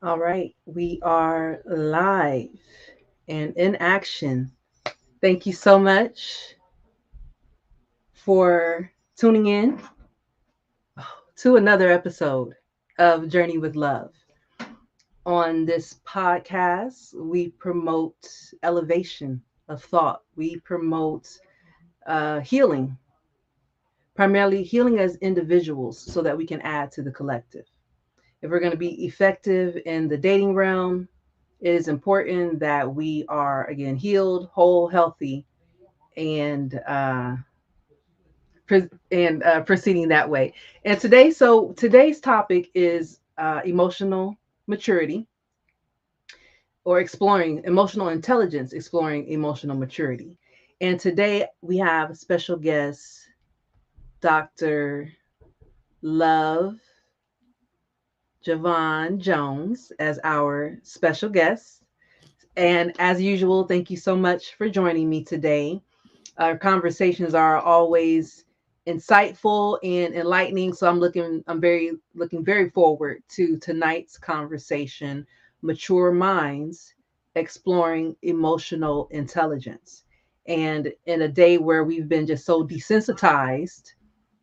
All right, we are live and in action. Thank you so much for tuning in to another episode of Journey with Love. On this podcast, we promote elevation of thought, we promote healing, primarily healing as individuals so that we can add to the collective. If we're going to be effective in the dating realm, it is important that we are again healed, whole, healthy, and proceeding that way. And today's topic is emotional maturity or exploring emotional intelligence, exploring emotional maturity. And today we have special guest, Dr. Love Javone Jones, as our special guest. And as usual, thank you so much for joining me today. Our conversations are always insightful and enlightening. So I'm looking very forward to tonight's conversation, Mature Minds Exploring Emotional Intelligence. And in a day where we've been just so desensitized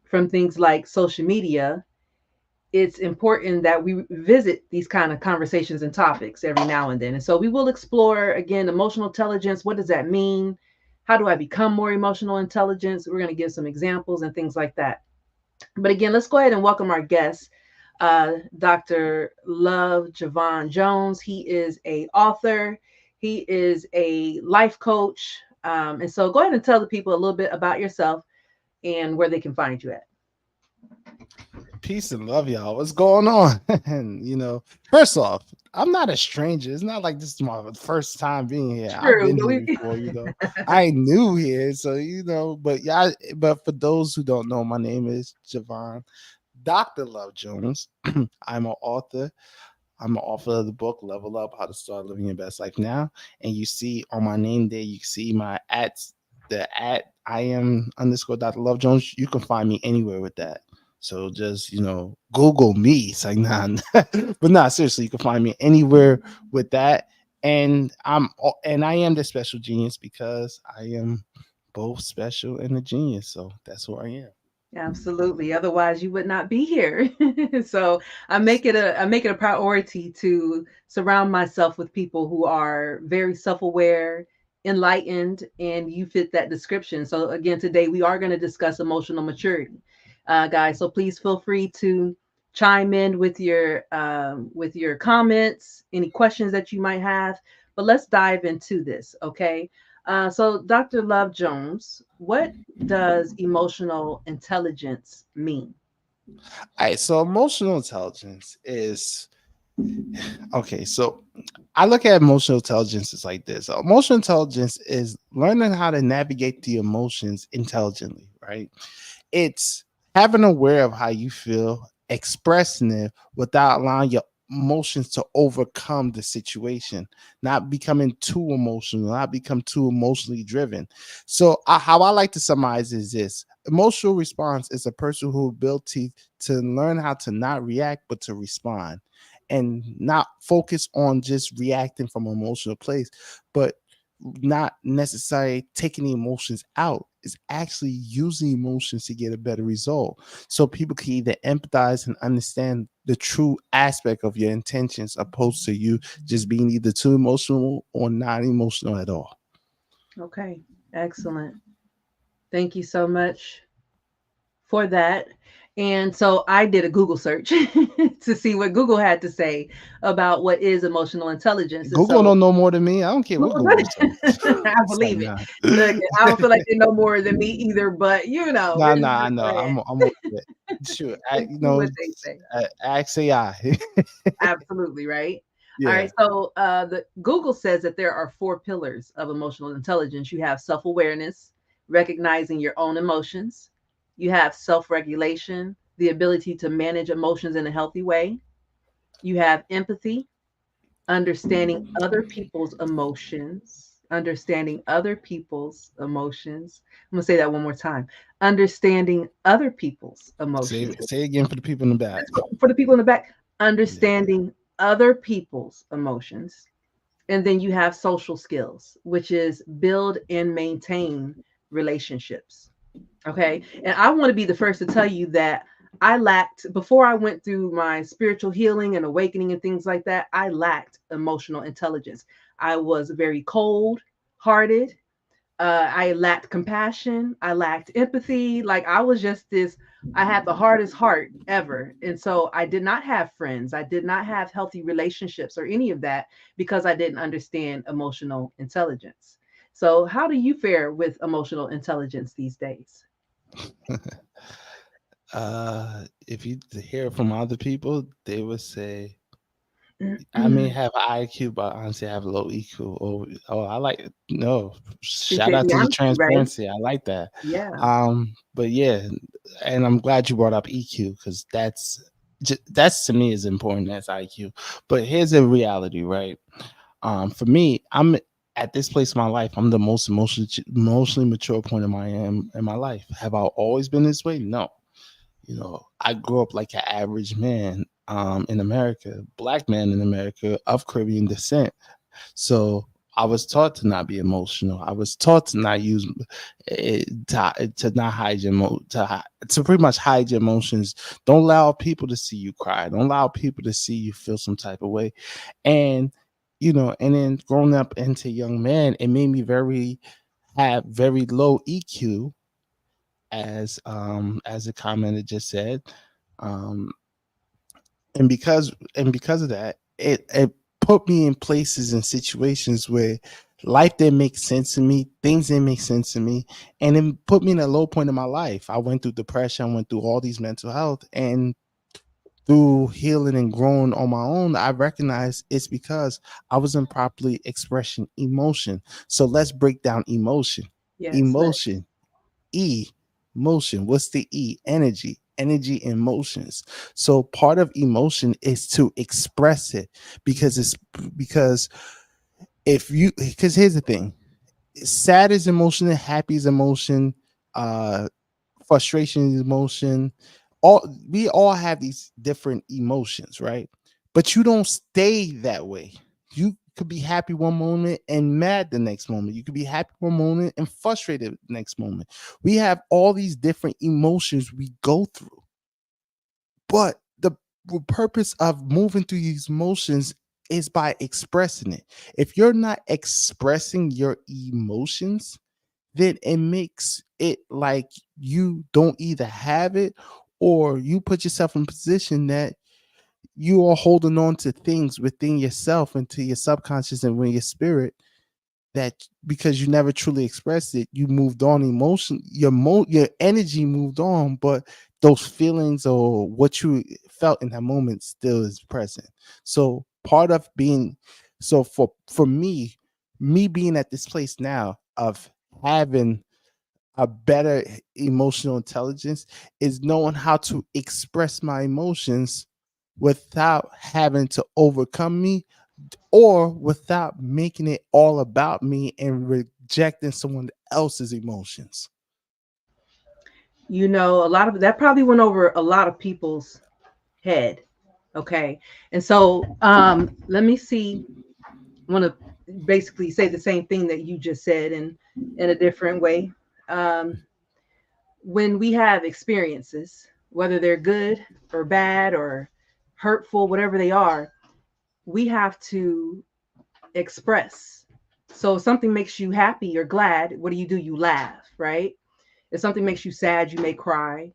from things like social media, it's important that we visit these kind of conversations and topics every now and then. And so we will explore again emotional intelligence. What does that mean? How do I become more emotional intelligence? We're going to give some examples and things like that. But again, let's go ahead and welcome our guest, Dr. Love Javon Jones. He is a author. He is a life coach. And so go ahead and tell the people a little bit about yourself and where they can find you at. Peace and love, y'all. What's going on? And first off, I'm not a stranger. It's not like this is my first time being here. I've True, been but here we before. I ain't new here, so But yeah, but for those who don't know, my name is Javon, Dr. Love Jones. I'm an author. I'm an author of the book Level Up: How to Start Living Your Best Life Now. And you see on my name there, you see my at I am underscore Dr. Love Jones. You can find me anywhere with that. So just Google me. It's like nah, but nah, seriously, you can find me anywhere with that. And I am the special genius because I am both special and a genius. So that's who I am. Absolutely. Otherwise, you would not be here. So I make it a priority to surround myself with people who are very self-aware, enlightened, and you fit that description. So again, today we are going to discuss emotional maturity, guys. So please feel free to chime in with your comments, any questions that you might have. But let's dive into this, okay? So, Dr. Love Jones, what does emotional intelligence mean? All right, so emotional intelligence is okay. So I look at emotional intelligence as like this. Emotional intelligence is learning how to navigate the emotions intelligently, right? It's having aware of how you feel, expressing it without allowing your emotions to overcome the situation, not becoming too emotional, not become too emotionally driven. So how I like to summarize is this: emotional response is a person who ability to learn how to not react but to respond, and not focus on just reacting from an emotional place, but not necessarily taking the emotions out, is actually using emotions to get a better result. So people can either empathize and understand the true aspect of your intentions opposed to you just being either too emotional or not emotional at all. Okay, excellent. Thank you so much for that. And so I did a Google search to see what Google had to say about what is emotional intelligence. And Google so don't know more than me. I don't care what Google, Google says. I It's like believe it. nah. Look, I don't feel like they know more than me either, but we're Nah, just nah, I gonna know. go ahead I'm with it. Sure. and see what they say. Ask AI. Absolutely, right? All Yeah. right. So the Google says that there are four pillars of emotional intelligence. You have self-awareness, recognizing your own emotions. You have self-regulation, the ability to manage emotions in a healthy way. You have empathy, understanding other people's emotions. Understanding other people's emotions. I'm gonna say that one more time. Understanding other people's Say emotions. say it again for the people in the back. For the people in the back, Yeah. understanding other people's emotions. And then you have social skills, which is build and maintain relationships. Okay. And I want to be the first to tell you that I lacked, before I went through my spiritual healing and awakening and things like that, I lacked emotional intelligence. I was very cold hearted. I lacked compassion. I lacked empathy. Like I was just this, I had the hardest heart ever. And so I did not have friends. I did not have healthy relationships or any of that because I didn't understand emotional intelligence. So, how do you fare with emotional intelligence these days? If you hear from other people, they would say, I may They have IQ, but honestly, I have low EQ. Oh, I like no. Shout say out the to the honesty, right? transparency. I like that. Yeah. But yeah, and I'm glad you brought up EQ because that's to me as important as IQ. But here's a reality, right? For me, I'm at this place in my life. I'm the most emotionally mature point in my life. Have I always been this way? No. I grew up like an average man in America, black man in America of Caribbean descent. So I was taught to not be emotional. I was taught to not use to not hide to pretty much hide your emotions. Don't allow people to see you cry. Don't allow people to see you feel some type of way. And and then growing up into young man, it made me have very low EQ as the commenter just said. Um and because of that, it put me in places and situations where life didn't make sense to me, things didn't make sense to me, and it put me in a low point in my life. I went through depression, I went through all these mental health, and through healing and growing on my own, I recognize it's because I wasn't properly expressing emotion. So let's break down emotion. Yes. Let's. Emotion. E, motion. What's the E? Energy. Energy and motions. So part of emotion is to express it because because here's the thing. Sad is emotion, happy is emotion, uh frustration is emotion. We all have these different emotions, right? But you don't stay that way. You could be happy one moment and mad the next moment. You could be happy one moment and frustrated the next moment. We have all these different emotions we go through. But the purpose of moving through these emotions is by expressing it. If you're not expressing your emotions, then it makes it like you don't either have it or you put yourself in a position that you are holding on to things within yourself and to your subconscious and with your spirit that because you never truly expressed it, you moved on emotion, your energy moved on, but those feelings or what you felt in that moment still is present. So part of being so for me being at this place now of having a better emotional intelligence is knowing how to express my emotions without having to overcome me or without making it all about me and rejecting someone else's emotions. A lot of that probably went over a lot of people's head. Okay. And so let me see. I want to basically say the same thing that you just said in a different way. Um, when we have experiences, whether they're good or bad or hurtful, whatever they are, we have to express. So if something makes you happy or glad, what do? You laugh, right? If something makes you sad, you may cry.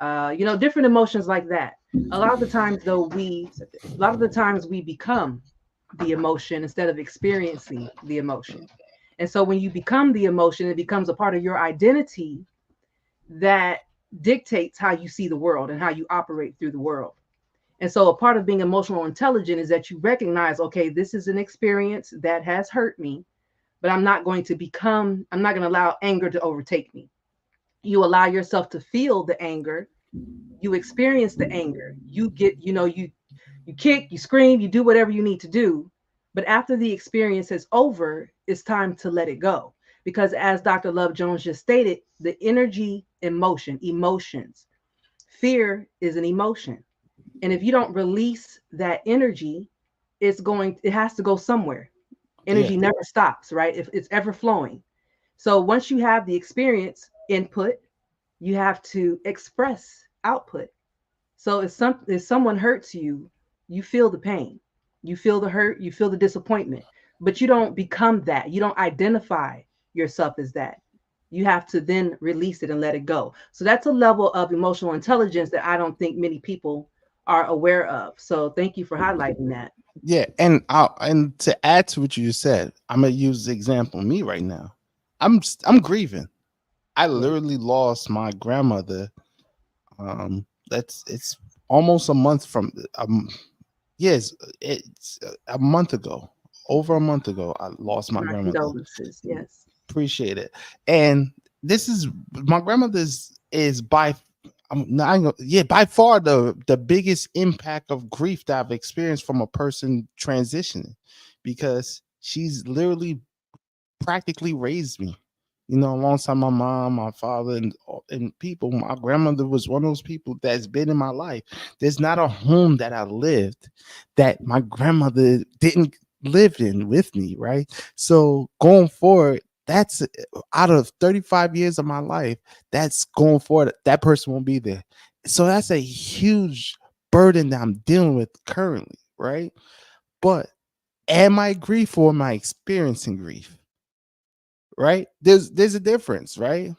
Different emotions like that. A lot of the times, though, a lot of the times we become the emotion instead of experiencing the emotion. And so when you become the emotion, it becomes a part of your identity that dictates how you see the world and how you operate through the world. And so a part of being emotional intelligent is that you recognize, okay, this is an experience that has hurt me, but I'm not going to allow anger to overtake me. You allow yourself to feel the anger, you experience the anger, you kick, you scream, you do whatever you need to do. But after the experience is over, it's time to let it go. Because as Dr. Love Jones just stated, the energy, emotions, fear is an emotion. And if you don't release that energy, it has to go somewhere. Yeah. Energy never stops, right? If it's ever flowing. So once you have the experience input, you have to express output. So if someone hurts you, you feel the pain, you feel the hurt, you feel the disappointment, but you don't become that. You don't identify yourself as that. You have to then release it and let it go. So that's a level of emotional intelligence that I don't think many people are aware of. So thank you for highlighting that. Yeah, and to add to what you just said, I'm gonna use the example of me right now. I'm grieving. I Yeah, literally lost my grandmother. That's it's almost a month from yes, it's a month ago. Over a month ago, I lost my my grandmother. condolences. Yes. Appreciate it. And this is my grandmother's is by I'm not gonna, yeah, by far the biggest impact of grief that I've experienced from a person transitioning, because she's literally practically raised me. You know, alongside my mom, my father, and people. My grandmother was one of those people that's been in my life. There's not a home that I lived that my grandmother didn't live in with me, right? So going forward, that's out of 35 years of my life, that's going forward, that person won't be there. So that's a huge burden that I'm dealing with currently, right? But am I grief or am I experiencing grief? Right? There's a difference, right?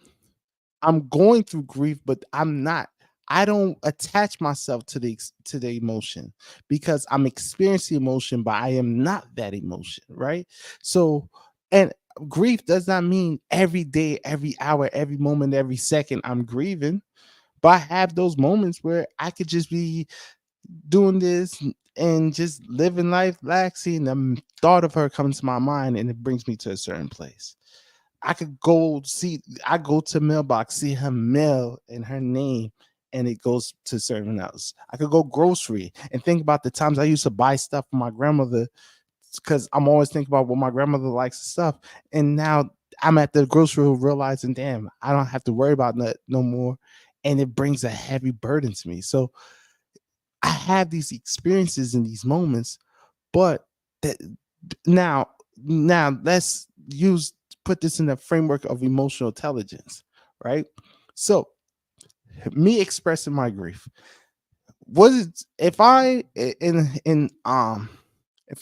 I'm going through grief, but I'm not. I don't attach myself to to the emotion because I'm experiencing emotion, but I am not that emotion, right? So, and grief does not mean every day, every hour, every moment, every second I'm grieving. But I have those moments where I could just be doing this and just living life, relaxing. The thought of her comes to my mind, and it brings me to a certain place. I go to mailbox, see her mail and her name, and it goes to someone else. I could go grocery and think about the times I used to buy stuff for my grandmother because I'm always thinking about what my grandmother likes and stuff. And now I'm at the grocery realizing, damn, I don't have to worry about that no more. And it brings a heavy burden to me. So I have these experiences in these moments, but that now now let's use put this in the framework of emotional intelligence, right? So me expressing my grief, was it if if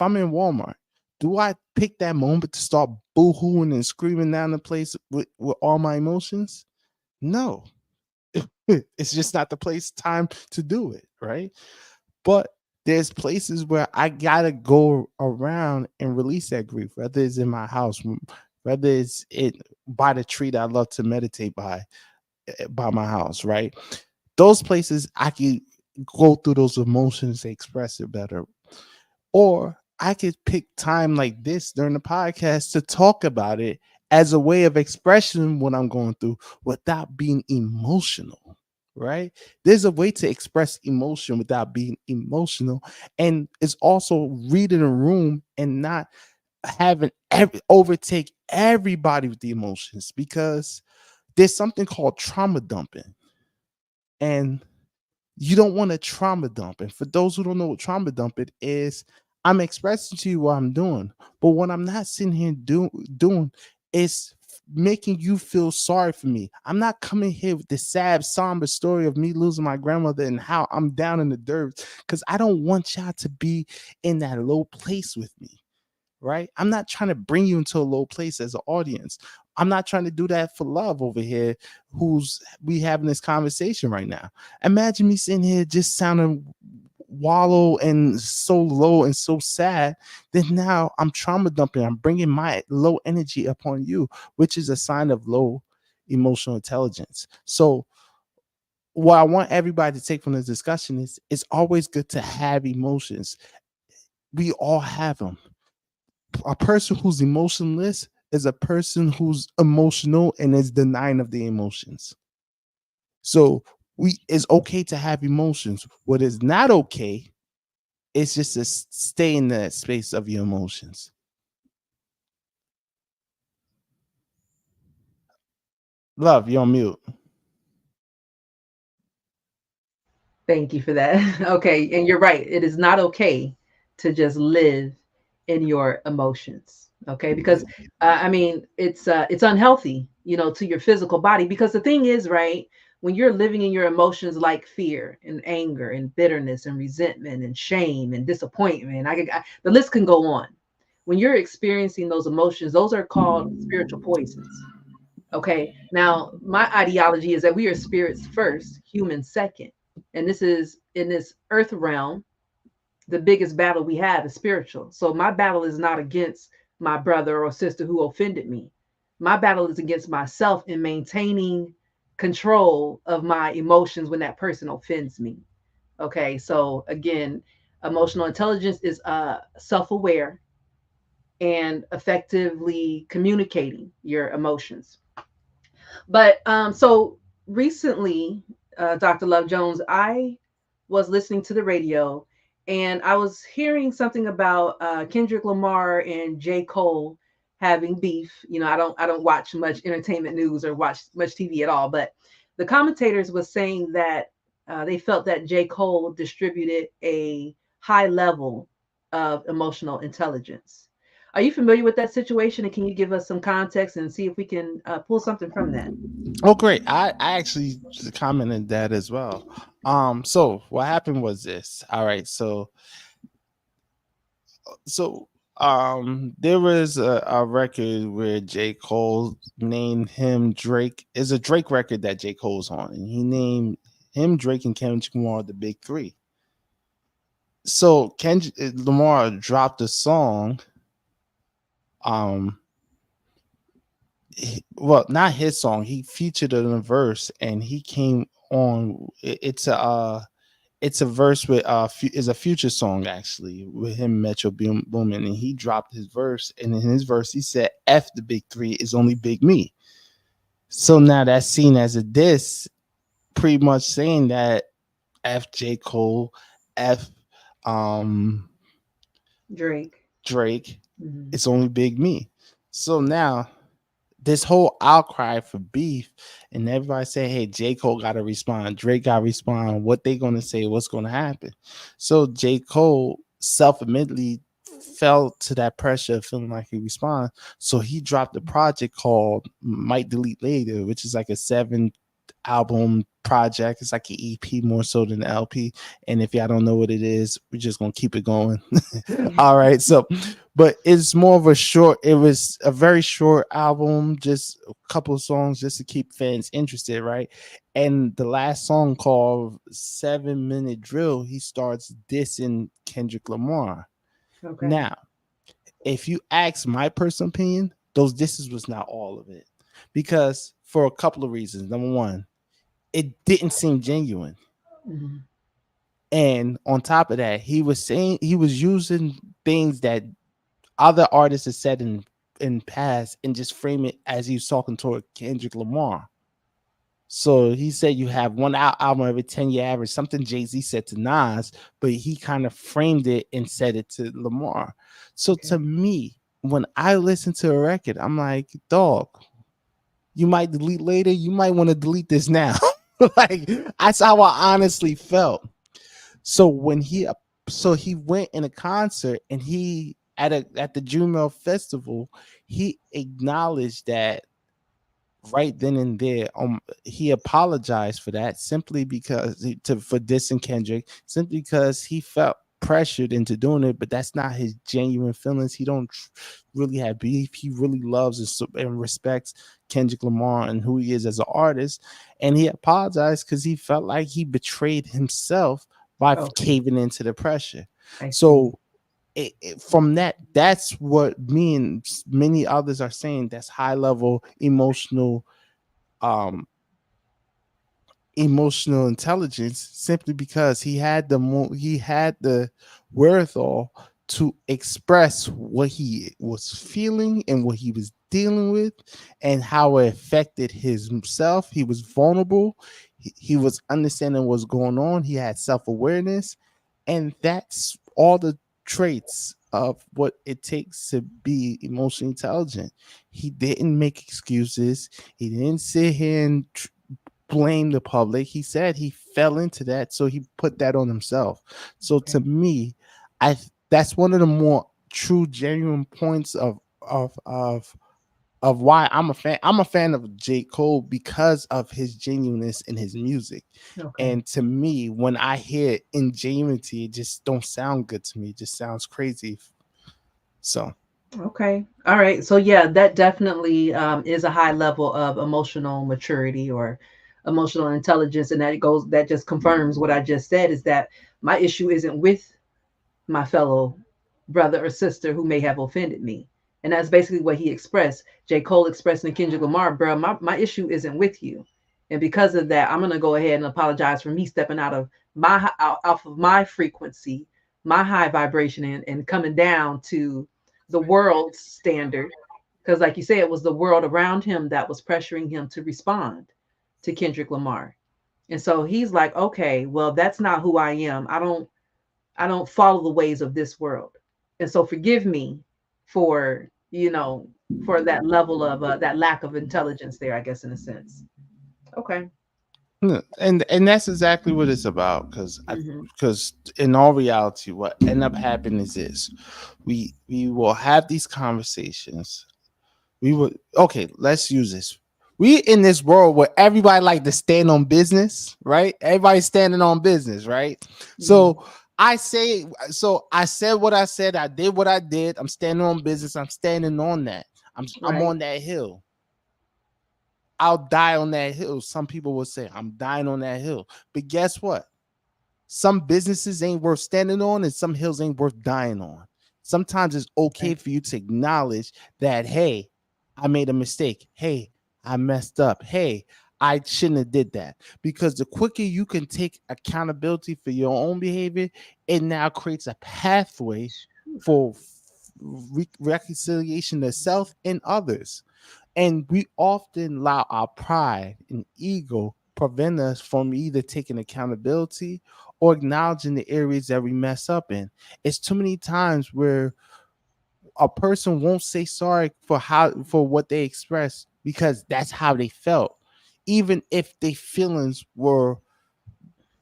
I'm in Walmart, do I pick that moment to start boo-hooing and screaming down the place with all my emotions? No. It's just not the place time to do it, right? But there's places where I gotta go around and release that grief, whether it's in my house, whether it's it by the tree that I love to meditate by my house, right? Those places I can go through those emotions, express it better. Or I could pick time like this during the podcast to talk about it as a way of expressing what I'm going through without being emotional, right? There's a way to express emotion without being emotional. And it's also reading a room and not having overtake everybody with the emotions, because there's something called trauma dumping. And you don't want to trauma dump. And for those who don't know what trauma dumping is, I'm expressing to you what I'm doing, but what I'm not sitting here doing is making you feel sorry for me. I'm not coming here with the sad, somber story of me losing my grandmother and how I'm down in the dirt, because I don't want y'all to be in that low place with me, right? I'm not trying to bring you into a low place as an audience. I'm not trying to do that for love over here, who's we having this conversation right now. Imagine me sitting here just sounding wallow and so low and so sad. Then now I'm trauma dumping. I'm bringing my low energy upon you, which is a sign of low emotional intelligence. So what I want everybody to take from this discussion is it's always good to have emotions. We all have them. A person who's emotionless is a person who's emotional and is denying of the emotions. So we it's okay to have emotions. What is not okay is just to stay in that space of your emotions. Love, you're on mute. Thank you for that. Okay, and you're right. It is not okay to just live in your emotions. Okay, because I mean, it's unhealthy, to your physical body. Because the thing is, right, when you're living in your emotions like fear and anger and bitterness and resentment and shame and disappointment, the list can go on. When you're experiencing those emotions, those are called spiritual poisons. Okay. Now, my ideology is that we are spirits first, humans second. And this is in this earth realm, the biggest battle we have is spiritual. So my battle is not against my brother or sister who offended me. My battle is against myself in maintaining control of my emotions when that person offends me. Okay. So again, emotional intelligence is self aware and effectively communicating your emotions. But so recently, Dr. Love Jones, I was listening to the radio and I was hearing something about Kendrick Lamar and J. Cole having beef. I don't watch much entertainment news or watch much TV at all, but the commentators was saying that they felt that J. Cole distributed a high level of emotional intelligence. Are you familiar with that situation? And can you give us some context and see if we can pull something from that? Oh, great. I actually commented that as well. So what happened was this. All right. So there was a record where J. Cole named him Drake. Is a Drake record that J. Cole's on, and he named him Drake and Kendrick Lamar the Big Three. So Kendrick Lamar dropped a song. Um, well, not his song. He featured it in a verse, and he came on. It's a verse with is a Future song actually with him Metro Boomin, and he dropped his verse, and in his verse he said F the big three is only big me. So now that's seen as a diss, pretty much saying that F J Cole, F um Drake. Drake, Hmm. it's only big me. So now this whole outcry for beef, and everybody say, "Hey, J. Cole got to respond. Drake got to respond. What they gonna say? What's gonna happen?" So J. Cole self-admittedly fell to that pressure, of feeling like he respond. So he dropped a project called "Might Delete Later," which is like a 7 album project. It's like an EP more so than an LP. And if y'all don't know what it is, we're just gonna keep it going. All right. So, but it's more of a short. It was a very short album, just a couple of songs, just to keep fans interested, right? And the last song called 7 Minute Drill, he starts dissing Kendrick Lamar. Okay. Now, if you ask my personal opinion, those disses was not all of it, because for a couple of reasons. Number one, it didn't seem genuine. Hmm. And on top of that, he was using things that other artists have said in past and just frame it as he was talking toward Kendrick Lamar. So he said you have one album every 10-year average, something Jay-Z said to Nas, but he kind of framed it and said it to Lamar. So to Okay. me, when I listen to a record, I'm like, dog, you might delete later, you might want to delete this now. Like that's how I honestly felt. So he went in a concert, and he at the Juno Festival, he acknowledged that right then and there. He apologized for that, simply because for dissing Kendrick, simply because he felt pressured into doing it, but that's not his genuine feelings. He don't really have beef. He really loves and respects Kendrick Lamar and who he is as an artist, and he apologized because he felt like he betrayed himself by Okay. caving into the pressure. I see. So from that, that's what me and many others are saying. That's high level um emotional intelligence, simply because he had the wherewithal to express what he was feeling and what he was dealing with, and how it affected himself. He was vulnerable. He was understanding what's going on. He had self-awareness, and that's all the traits of what it takes to be emotionally intelligent. He didn't make excuses. He didn't sit here and blame the public. He said he fell into that, so he put that on himself. So to Okay. me, I that's one of the more true, genuine points of why I'm a fan. I'm a fan of J. Cole because of his genuineness in his music. Okay. And to me, when I hear ingenuity, it just don't sound good to me. It just sounds crazy. So Okay. All right. So yeah, that definitely is a high level of emotional maturity or emotional intelligence, and that just confirms what I just said is that my issue isn't with my fellow brother or sister who may have offended me. And that's basically what he expressed. J. Cole expressing to Kendrick Lamar, bro, my issue isn't with you. And because of that, I'm going to go ahead and apologize for me stepping off of my frequency, my high vibration, and coming down to the world's standard. Because, like you say, it was the world around him that was pressuring him to respond to Kendrick Lamar. And so he's like, okay, well, that's not who I am. I don't follow the ways of this world. And so forgive me for, for that level of that lack of intelligence there, I guess, in a sense. Okay. and that's exactly what it's about. Hmm. Because in all reality, what end up happening is this: we will have these conversations. We would okay. Let's use this. We in this world where everybody like to stand on business, right? Everybody's standing on business, right? Hmm. So I said what I said. I did what I did. I'm standing on business. I'm standing on that. I'm Right. on that hill. I'll die on that hill. Some people will say I'm dying on that hill. But guess what? Some businesses ain't worth standing on and some hills ain't worth dying on. Sometimes it's okay Okay. for you to acknowledge that, hey, I made a mistake. Hey, I messed up. Hey, I shouldn't have did that. Because the quicker you can take accountability for your own behavior, it now creates a pathway for reconciliation to self and others. And we often allow our pride and ego prevent us from either taking accountability or acknowledging the areas that we mess up in. It's too many times where a person won't say sorry for what they expressed because that's how they felt, even if their feelings were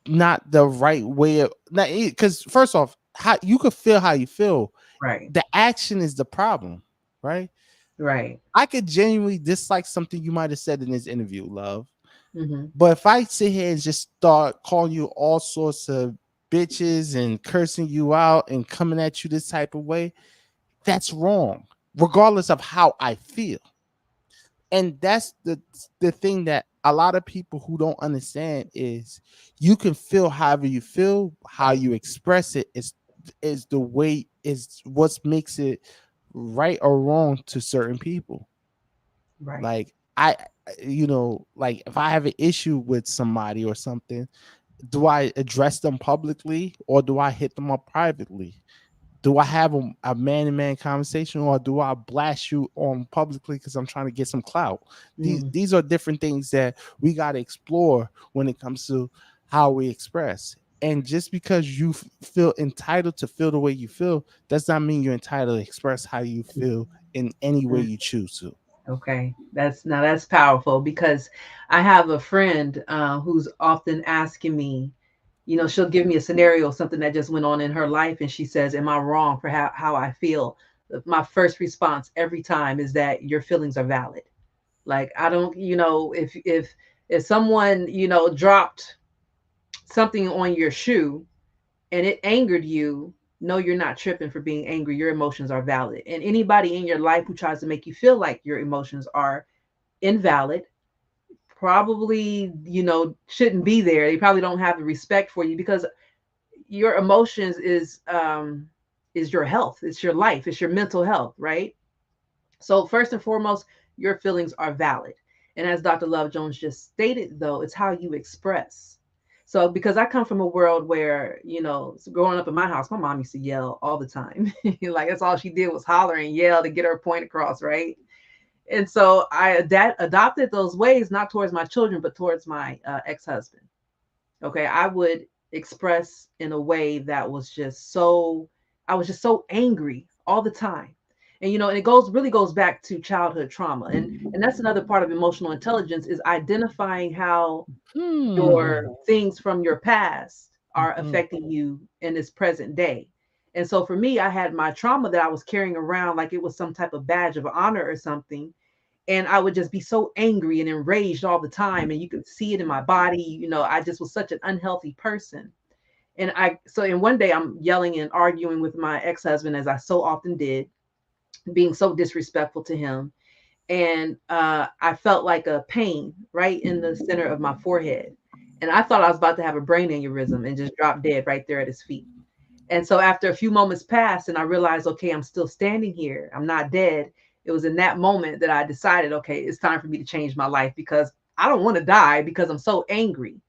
not the right way of because first off, how you could feel how you feel. Right. The action is the problem, right? Right. I could genuinely dislike something you might have said in this interview, love. Hmm. But if I sit here and just start calling you all sorts of bitches and cursing you out and coming at you this type of way, that's wrong, regardless of how I feel. And that's the thing that a lot of people who don't understand is you can feel however you feel, how you express it is the way is what makes it right or wrong to certain people. Right. Like like if I have an issue with somebody or something, do I address them publicly or do I hit them up privately? Do I have a man-to-man conversation or do I blast you on publicly because I'm trying to get some clout? Mm. These are different things that we got to explore when it comes to how we express. And just because you feel entitled to feel the way you feel does not mean you're entitled to express how you feel in any way Mm. you choose to. Okay, that's powerful because I have a friend who's often asking me, she'll give me a scenario, something that just went on in her life, and she says, "Am I wrong for how I feel?" My first response every time is that your feelings are valid. Like I don't, if someone dropped something on your shoe and it angered you, no, you're not tripping for being angry. Your emotions are valid, and anybody in your life who tries to make you feel like your emotions are invalid probably shouldn't be there. They probably don't have the respect for you because your emotions is your health, it's your life, it's your mental health, right? So first and foremost, your feelings are valid, and as Dr. Love Jones just stated, though, it's how you express. So because I come from a world where growing up in my house, my mom used to yell all the time. Like that's all she did was holler and yell to get her point across, right? And so I adopted those ways, not towards my children, but towards my ex-husband. Okay, I would express in a way that was just so, I was just so angry all the time. And and it really goes back to childhood trauma. And that's another part of emotional intelligence, is identifying how your Hmm. things from your past are Mhm. affecting you in this present day. And so for me, I had my trauma that I was carrying around like it was some type of badge of honor or something. And I would just be so angry and enraged all the time. And you could see it in my body. I just was such an unhealthy person. And one day I'm yelling and arguing with my ex husband, as I so often did, being so disrespectful to him. And I felt like a pain right in the center of my forehead. And I thought I was about to have a brain aneurysm and just drop dead right there at his feet. And so after a few moments passed and I realized, okay, I'm still standing here, I'm not dead. It was in that moment that I decided, okay, it's time for me to change my life, because I don't want to die because I'm so angry.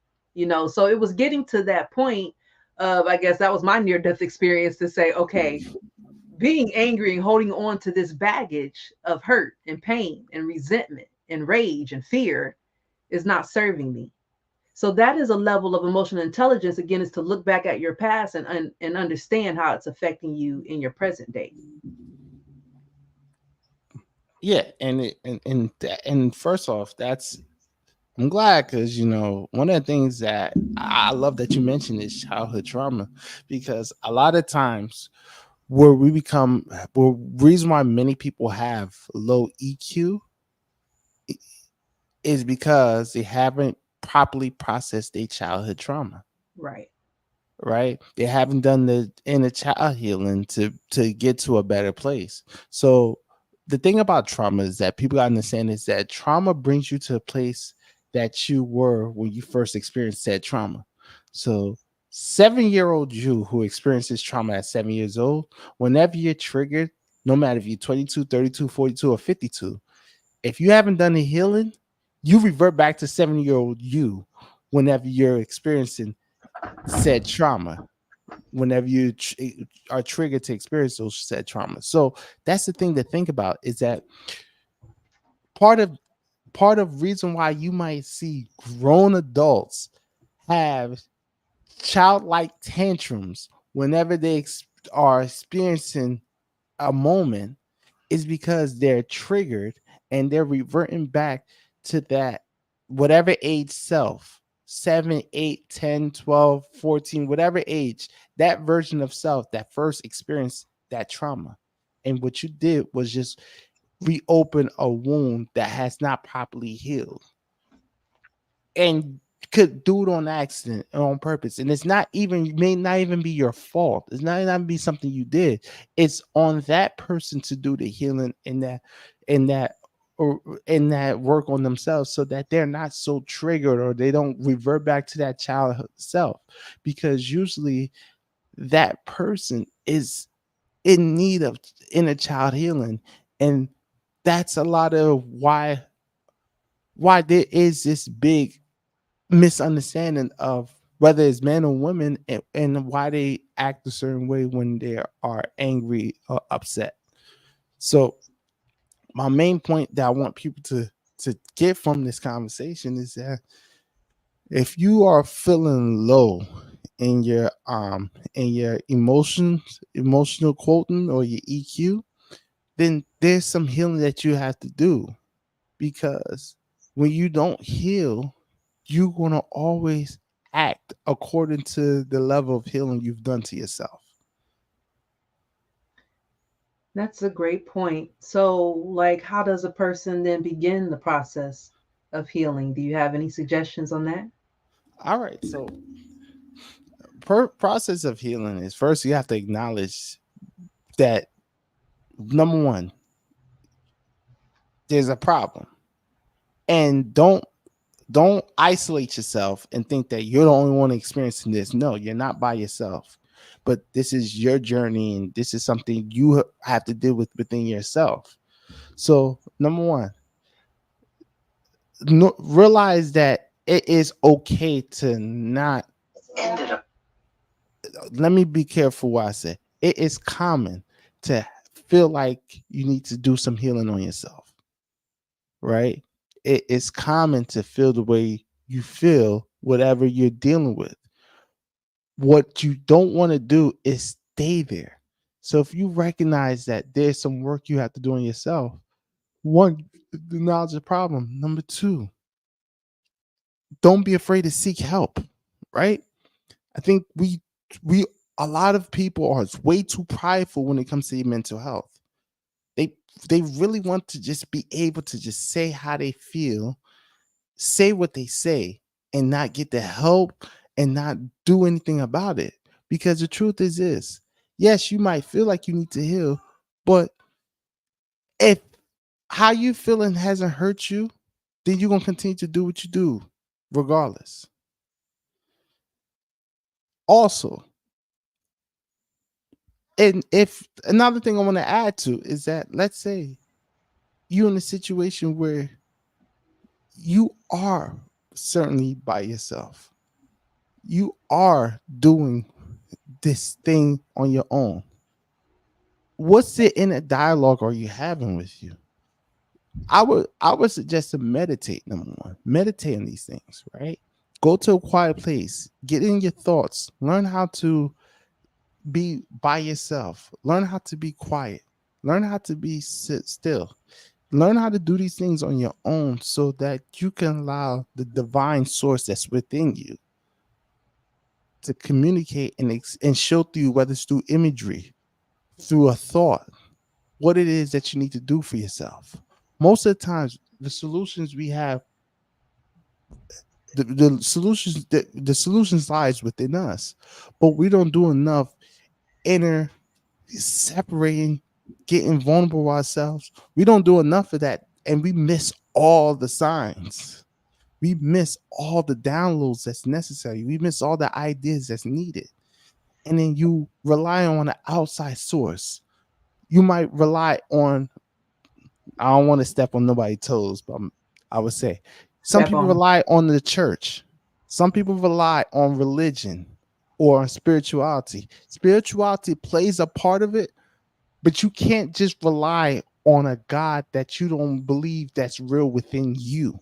So it was getting to that point of, I guess that was my near death experience, to say, okay, being angry and holding on to this baggage of hurt and pain and resentment and rage and fear is not serving me. So that is a level of emotional intelligence, again, is to look back at your past and understand how it's affecting you in your present day. Yeah, and first off, that's I'm glad because one of the things that I love that you mentioned is childhood trauma, because a lot of times where we become well, reason why many people have low EQ is because they haven't properly processed their childhood trauma. Right. Right, they haven't done the inner child healing to get to a better place. So the thing about trauma is that people gotta understand is that trauma brings you to a place that you were when you first experienced that trauma. So 7-year-old you who experiences trauma at 7 years old, whenever you're triggered, no matter if you're 22, 32, 42, or 52, if you haven't done the healing, you revert back to 7-year-old you whenever you're experiencing said trauma, whenever you are triggered to experience those said trauma. So that's the thing to think about, is that part of part of reason why you might see grown adults have childlike tantrums whenever they are experiencing a moment is because they're triggered and they're reverting back to that whatever age self, 7, 8, 10, 12, 14, whatever age, that version of self that first experienced that trauma. And what you did was just reopen a wound that has not properly healed, and could do it on accident and on purpose. And it's not even, may not even be your fault. It's not be something you did. It's on that person to do the healing in that or in that work on themselves, so that they're not so triggered or they don't revert back to that childhood self. Because usually that person is in need of inner child healing. And that's a lot of why there is this big misunderstanding of whether it's men or women, and why they act a certain way when they are angry or upset. So my main point that I want people to get from this conversation is that if you are feeling low in your emotional quotient or your EQ, then there's some healing that you have to do. Because when you don't heal, you're going to always act according to the level of healing you've done to yourself. That's a great point. So, like, how does a person then begin the process of healing? Do you have any suggestions on that? All right. So, process of healing is, first you have to acknowledge that, number one, there's a problem. And don't isolate yourself and think that you're the only one experiencing this. No, you're not by yourself. But this is your journey, and this is something you have to deal with within yourself. So, number one, no, realize that it is okay to not. Let me be careful what I say. It is common to feel like you need to do some healing on yourself, right? It is common to feel the way you feel, whatever you're dealing with. What you don't want to do is stay there. So if you recognize that there's some work you have to do on yourself, one, acknowledge the problem. Number two, don't be afraid to seek help. Right? I think we a lot of people are way too prideful when it comes to their mental health. They they really want to just be able to just say how they feel, say what they say, and not get the help and not do anything about it. Because the truth is this, yes, you might feel like you need to heal, but if how you feeling hasn't hurt you, then you're gonna continue to do what you do, regardless. Also, and if another thing I want to add to is that let's say you're in a situation where you are certainly by yourself. You are doing this thing on your own. What's the inner dialogue are you having with you? I would suggest to meditate. Number one, meditate on these things, right? Go to a quiet place, get in your thoughts, learn how to be by yourself, learn how to be quiet, learn how to be sit still, learn how to do these things on your own so that you can allow the divine source that's within you to communicate and show through you, whether it's through imagery, through a thought, what it is that you need to do for yourself. Most of the times, the solutions we have, the solutions lies within us, but we don't do enough inner separating, getting vulnerable ourselves. We don't do enough of that, and we miss all the signs. We miss all the downloads that's necessary. We miss all the ideas that's needed. And then you rely on an outside source. You might rely on, I don't want to step on nobody's toes, but I would say some Step people on. rely on the church. Some people rely on religion or on spirituality. Spirituality plays a part of it, but you can't just rely on a God that you don't believe that's real within you.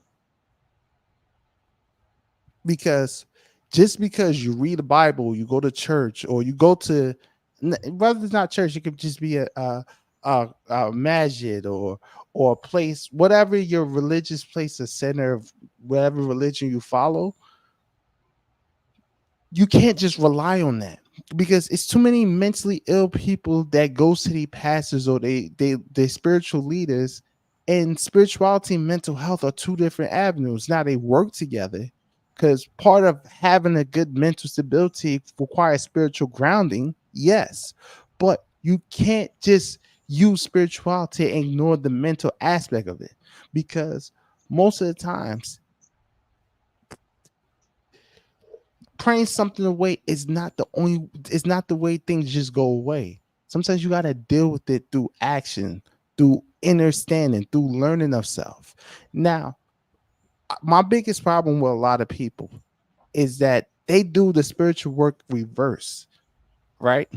Because just because you read the Bible, you go to church, or you go to, whether it's not church, it could just be a masjid or a place, whatever your religious place, a center of whatever religion you follow. You can't just rely on that because it's too many mentally ill people that goes to the pastors or they spiritual leaders, and spirituality and mental health are two different avenues. Now they work together because part of having a good mental stability requires spiritual grounding, yes, but you can't just use spirituality and ignore the mental aspect of it, because most of the times praying something away is not the way things just go away. Sometimes you got to deal with it through action, through understanding, through learning of self. Now, my biggest problem with a lot of people is that they do the spiritual work reverse, right?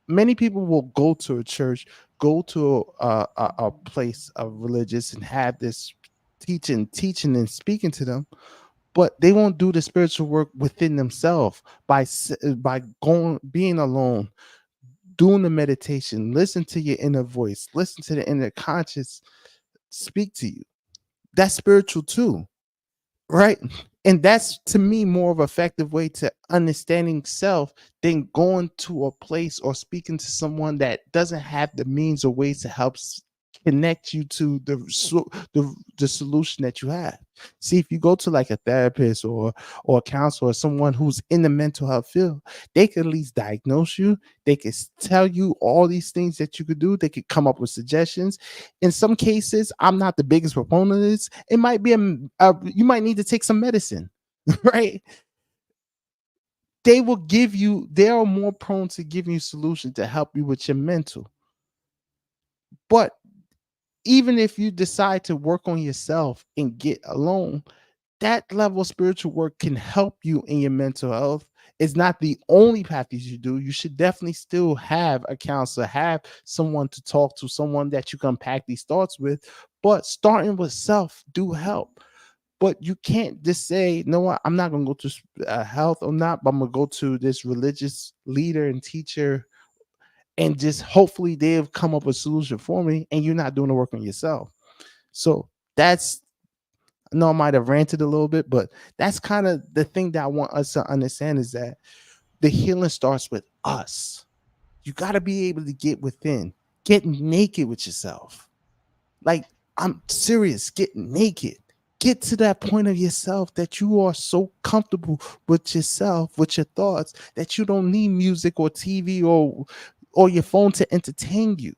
Many people will go to a church, go to a place of religious and have this teaching and speaking to them, but they won't do the spiritual work within themselves by going being alone, doing the meditation, listen to your inner voice, listen to the inner conscious speak to you. That's spiritual too, right? And that's to me more of an effective way to understanding self than going to a place or speaking to someone that doesn't have the means or ways to help connect you to the solution that you have. See, if you go to like a therapist or a counselor or someone who's in the mental health field, they could at least diagnose you. They could tell you all these things that you could do. They could come up with suggestions. In some cases, I'm not the biggest proponent of this. It might be you might need to take some medicine, right? They will give you. They are more prone to giving you solutions to help you with your mental. But even if you decide to work on yourself and get alone, that level of spiritual work can help you in your mental health. It's not the only path you should do. You should definitely still have a counselor, have someone to talk to, someone that you can unpack these thoughts with. But starting with self do help. But you can't just say, no, what, I'm not going to go to health or not, but I'm going to go to this religious leader and teacher and just hopefully they'll come up with a solution for me, and you're not doing the work on yourself. So that's, I know I might have ranted a little bit, but that's kind of the thing that I want us to understand, is that the healing starts with us. You got to be able to get within, get naked with yourself. Like, I'm serious, get naked. Get to that point of yourself that you are so comfortable with yourself, with your thoughts, that you don't need music or TV or your phone to entertain you.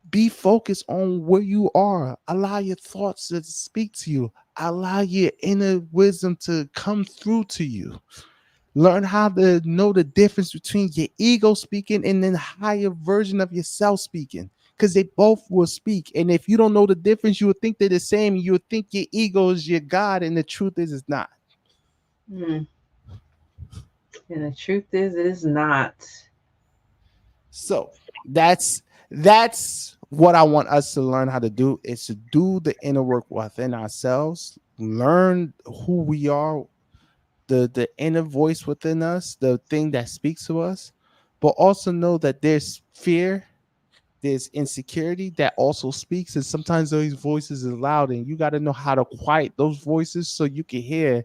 Be focused on where you are. Allow your thoughts to speak to you. Allow your inner wisdom to come through to you. Learn how to know the difference between your ego speaking and then higher version of yourself speaking. Because they both will speak. And if you don't know the difference, you would think they're the same. You would think your ego is your God, and the truth is it's not. Mm. And the truth is, it is not. So that's what I want us to learn how to do, is to do the inner work within ourselves, learn who we are, the inner voice within us, the thing that speaks to us, but also know that there's fear, there's insecurity that also speaks, and sometimes those voices are loud, and you got to know how to quiet those voices so you can hear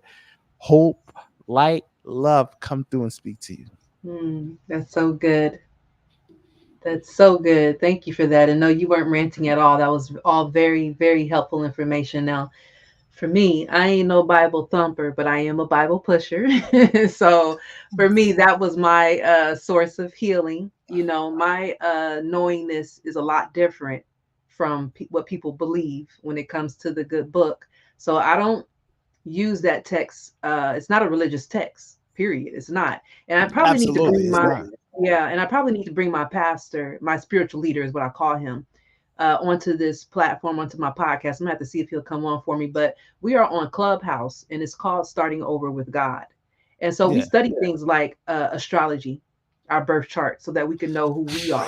hope, light, love come through and speak to you. That's so good. That's so good. Thank you for that. And no, you weren't ranting at all. That was all very, very helpful information. Now, for me, I ain't no Bible thumper, but I am a Bible pusher. So for me, that was my source of healing. You know, my knowing this is a lot different from what people believe when it comes to the good book. So I don't use that text. It's not a religious text, period. It's not. And I probably need to Absolutely, bring it's my, not. yeah, and I probably need to bring my pastor, my spiritual leader is what I call him, onto this platform, onto my podcast. I'm gonna have to see if he'll come on for me. But we are on Clubhouse, and it's called Starting Over with God. And so we Yeah. study things like astrology, our birth chart, so that we can know who we are.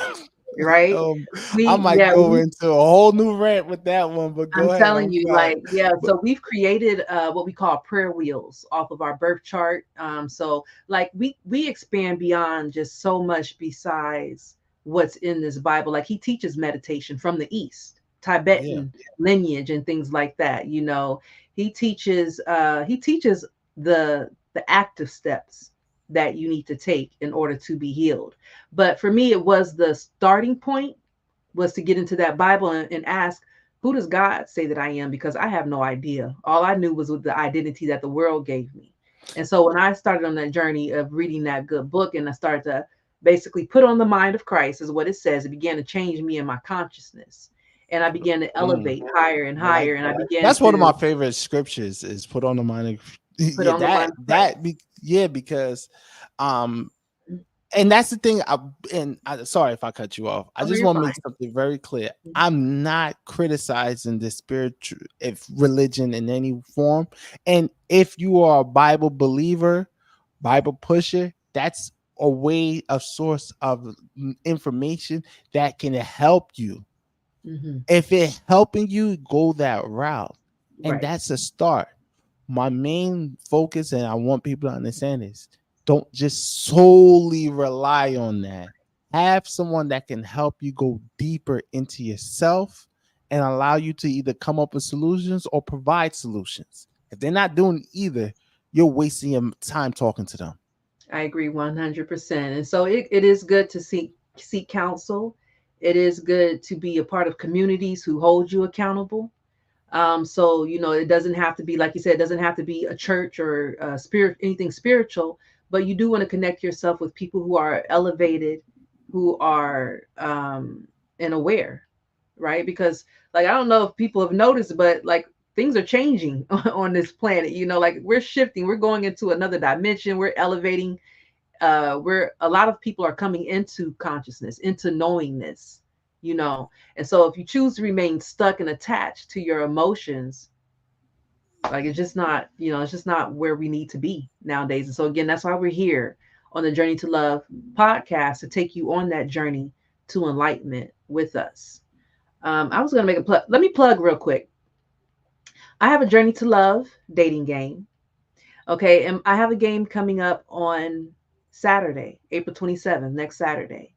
Right? Um, I We might yeah, go we into a whole new rant with that one, but go I'm ahead. telling I'm you, sorry. like, yeah. But So we've created what we call prayer wheels off of our birth chart. So like we expand beyond just so much besides what's in this Bible. Like he teaches meditation from the East, yeah, Tibetan lineage and things like that. You know, he teaches the active steps that you need to take in order to be healed. But for me, it was the starting point was to get into that Bible and ask, who does God say that I am? Because I have no idea. All I knew was with the identity that the world gave me. And so when I started on that journey of reading that good book and I started to basically put on the mind of Christ, is what it says, it began to change me and my consciousness. And I began to mm, elevate higher and I like higher. And I that. began That's one of to my favorite scriptures. Is put on the mind of put yeah, on the mind of Christ. yeah, because um and that's the thing. Sorry if I cut you off. I Oh, no, just you're want to fine. make something very clear. I'm not criticizing the spiritual, if religion in any form. And if you are a Bible believer, Bible pusher, that's a way, a source of information that can help you. Mm-hmm. If it helping you, go that route, and Right. that's a start. My main focus, and I want people to understand this, don't just solely rely on that. Have someone that can help you go deeper into yourself and allow you to either come up with solutions or provide solutions. If they're not doing either, you're wasting your time talking to them. I agree 100%. And so it is good to seek counsel. It is good to be a part of communities who hold you accountable. So you know, it doesn't have to be, like you said, it doesn't have to be a church or spirit, anything spiritual, but you do want to connect yourself with people who are elevated, who are and aware, right? Because like I don't know if people have noticed, but like things are changing on this planet. You know, like we're shifting, we're going into another dimension, we're elevating, where a lot of people are coming into consciousness, into knowingness, you know. And so if you choose to remain stuck and attached to your emotions, like it's just not, you know, it's just not where we need to be nowadays. And so again, that's why we're here on the Journey to Love podcast, to take you on that journey to enlightenment with us. I was gonna make a plug. Let me plug real quick. I have a Journey to Love dating game. Okay, and I have a game coming up on Saturday, April 27th, next Saturday.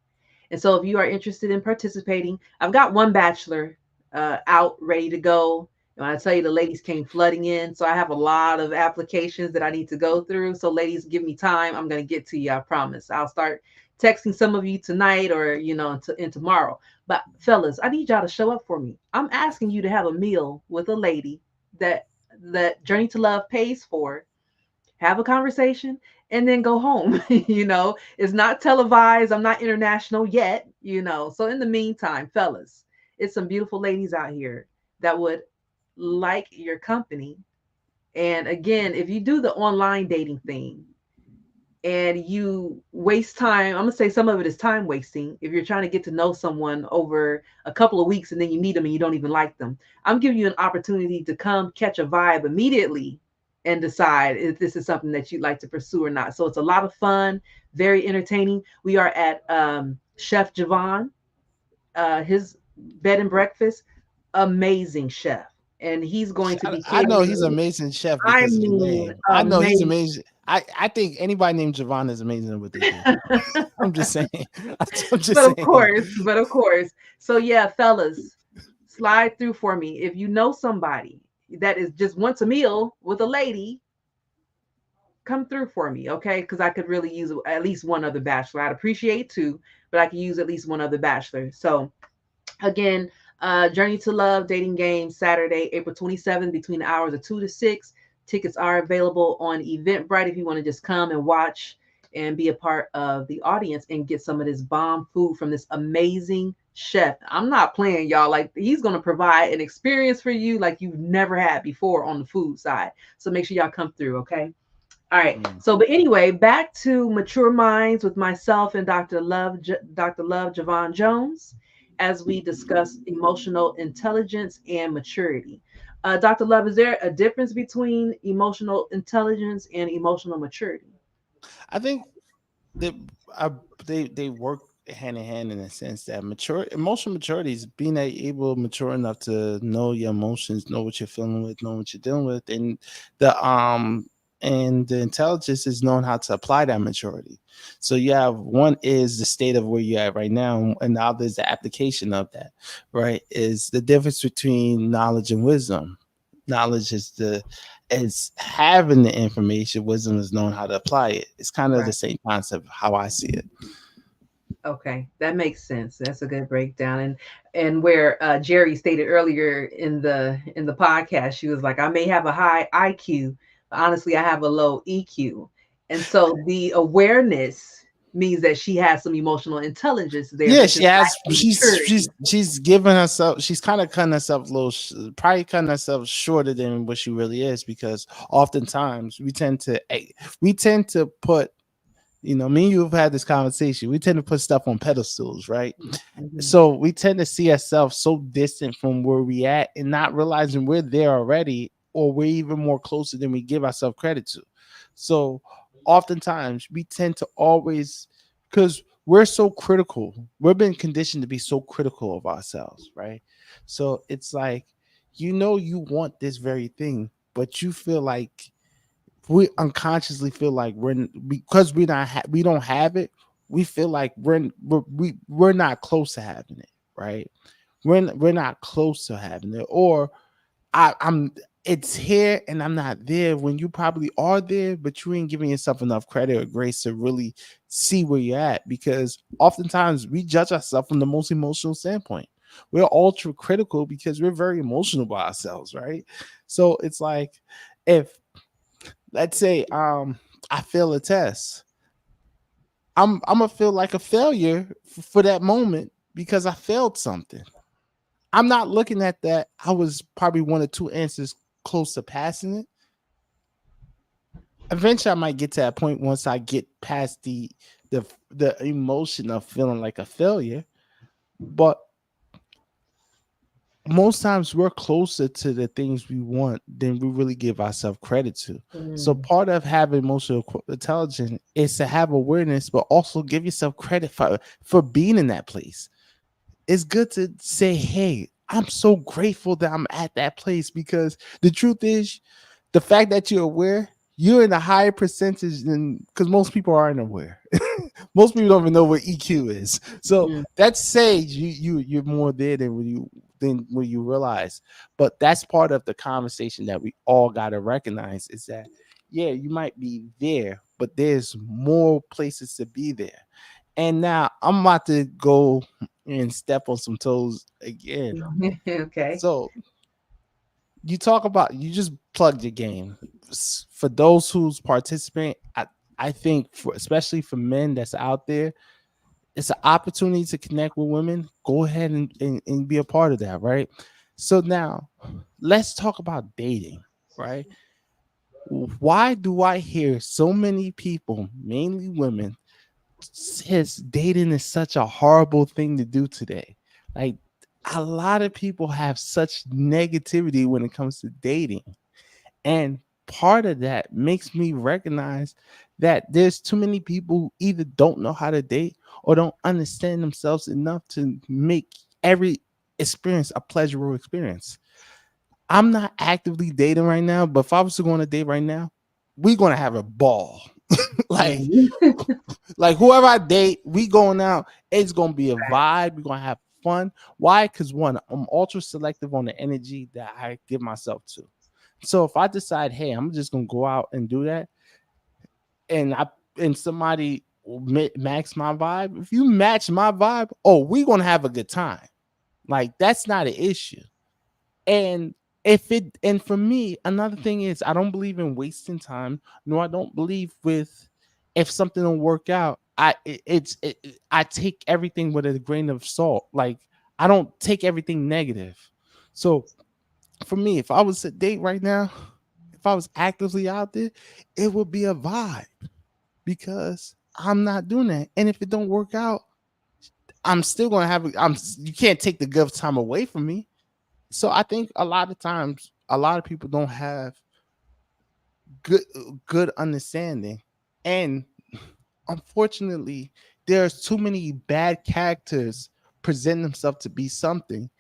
And so if you are interested in participating, I've got one bachelor out ready to go. And I tell you, the ladies came flooding in. So I have a lot of applications that I need to go through. So ladies, give me time. I'm going to get to you. I promise. I'll start texting some of you tonight or, and tomorrow. But fellas, I need y'all to show up for me. I'm asking you to have a meal with a lady that Journey to Love pays for, have a conversation, and then go home. It's not televised. I'm not international yet. So in the meantime, fellas, it's some beautiful ladies out here that would like your company. And again, if you do the online dating thing and you waste time, I'm gonna say some of it is time wasting. If you're trying to get to know someone over a couple of weeks and then you meet them and you don't even like them, I'm giving you an opportunity to come catch a vibe immediately and decide if this is something that you'd like to pursue or not. So it's a lot of fun, very entertaining. We are at Chef Javone, his bed and breakfast, amazing chef, and he's going to be I know catering. he's an amazing chef I because of the mean, name. I know he's amazing. amazing. I think anybody named Javon is amazing at what they do. I'm just saying. I'm just saying. But of course. So yeah, fellas, slide through for me. If you know somebody that is just wants a meal with a lady, come through for me, okay? Because I could really use at least one other bachelor. I'd appreciate two, but I could use at least one other bachelor. So again, Journey to Love Dating Game, Saturday, April 27th, between the hours of 2 to 6. Tickets are available on Eventbrite if you want to just come and watch and be a part of the audience and get some of this bomb food from this amazing chef. I'm not playing, y'all. Like, he's going to provide an experience for you like you've never had before on the food side. So make sure y'all come through, okay? All right. Mm. So, but anyway, back to Mature Minds with myself and Dr. Love Javon Jones, as we discuss emotional intelligence and maturity. Dr. Love, is there a difference between emotional intelligence and emotional maturity? I think they uh, they work hand in hand in the sense that emotional maturity is being able mature enough to know your emotions, know what you're feeling with, know what you're dealing with, the um and the intelligence is knowing how to apply that maturity. So you have one is the state of where you're at right now, and the other is the application of that. Right? Is the difference between knowledge and wisdom. Knowledge is having the information. Wisdom is knowing how to apply it. It's kind of the Right. same concept how I see it. Okay, that makes sense. That's a good breakdown. And where Jerry stated earlier in the podcast, she was like, "I may have a high IQ, but honestly, I have a low EQ." And so the awareness means that she has some emotional intelligence there, Yeah, but she just has. lacking maturity. She's giving herself. She's kind of cutting herself a little, probably cutting herself shorter than what she really is, because oftentimes we tend to put, me and you have had this conversation. We tend to put stuff on pedestals, right? Mhm. So we tend to see ourselves so distant from where we at and not realizing we're there already, or we're even more closer than we give ourselves credit to. So oftentimes we tend to always, because we're so critical, we've been conditioned to be so critical of ourselves, right? So it's like, you want this very thing, but you feel like, we unconsciously feel like because we don't have it. We feel like we're not close to having it, right? We're not close to having it, or I'm it's here and I'm not there, when you probably are there, but you ain't giving yourself enough credit or grace to really see where you're at. Because oftentimes we judge ourselves from the most emotional standpoint. We're ultra critical because we're very emotional by ourselves, right? So it's like, if, let's say, I fail a test, I'm gonna feel like a failure for that moment because I failed something. I'm not looking at that I was probably one or two answers close to passing it. Eventually I might get to that point once I get past the emotion of feeling like a failure. But most times we're closer to the things we want than we really give ourselves credit to. So Mm. part of having emotional intelligence is to have awareness, but also give yourself credit for being in that place. It's good to say, "Hey, I'm so grateful that I'm at that place," because the truth is, the fact that you're aware, you're in a higher percentage than, because most people aren't aware. Most people don't even know what EQ is. So Mm. that's sage. You're more there than when you realize. But that's part of the conversation that we all gotta recognize is that yeah, you might be there, but there's more places to be there. And now I'm about to go and step on some toes again. Okay. So you just plugged your game. For those who's participating, I think for especially for men that's out there, it's an opportunity to connect with women. Go ahead and be a part of that, right? So now let's talk about dating, right? Why do I hear so many people, mainly women, says dating is such a horrible thing to do today? Like a lot of people have such negativity when it comes to dating. And part of that makes me recognize that there's too many people who either don't know how to date or don't understand themselves enough to make every experience a pleasurable experience. I'm not actively dating right now, but if I was to go on a date right now, we're gonna have a ball. like Mhm. like whoever I date, we going out, it's gonna be a vibe. We're gonna have fun. Why? Because one, I'm ultra selective on the energy that I give myself to. So if I decide, hey, I'm just gonna go out and do that, and somebody match my vibe, if you match my vibe, oh, we're gonna have a good time. Like that's not an issue. And and for me, another thing is I don't believe in wasting time, nor I don't believe with if something don't work out, I take everything with a grain of salt. Like I don't take everything negative. So for me, if I was to date right now, if I was actively out there, it would be a vibe because I'm not doing that. And if it don't work out, I'm still gonna have. You can't take the good time away from me. So I think a lot of times, a lot of people don't have good good understanding, and unfortunately, there's too many bad characters present themselves to be something,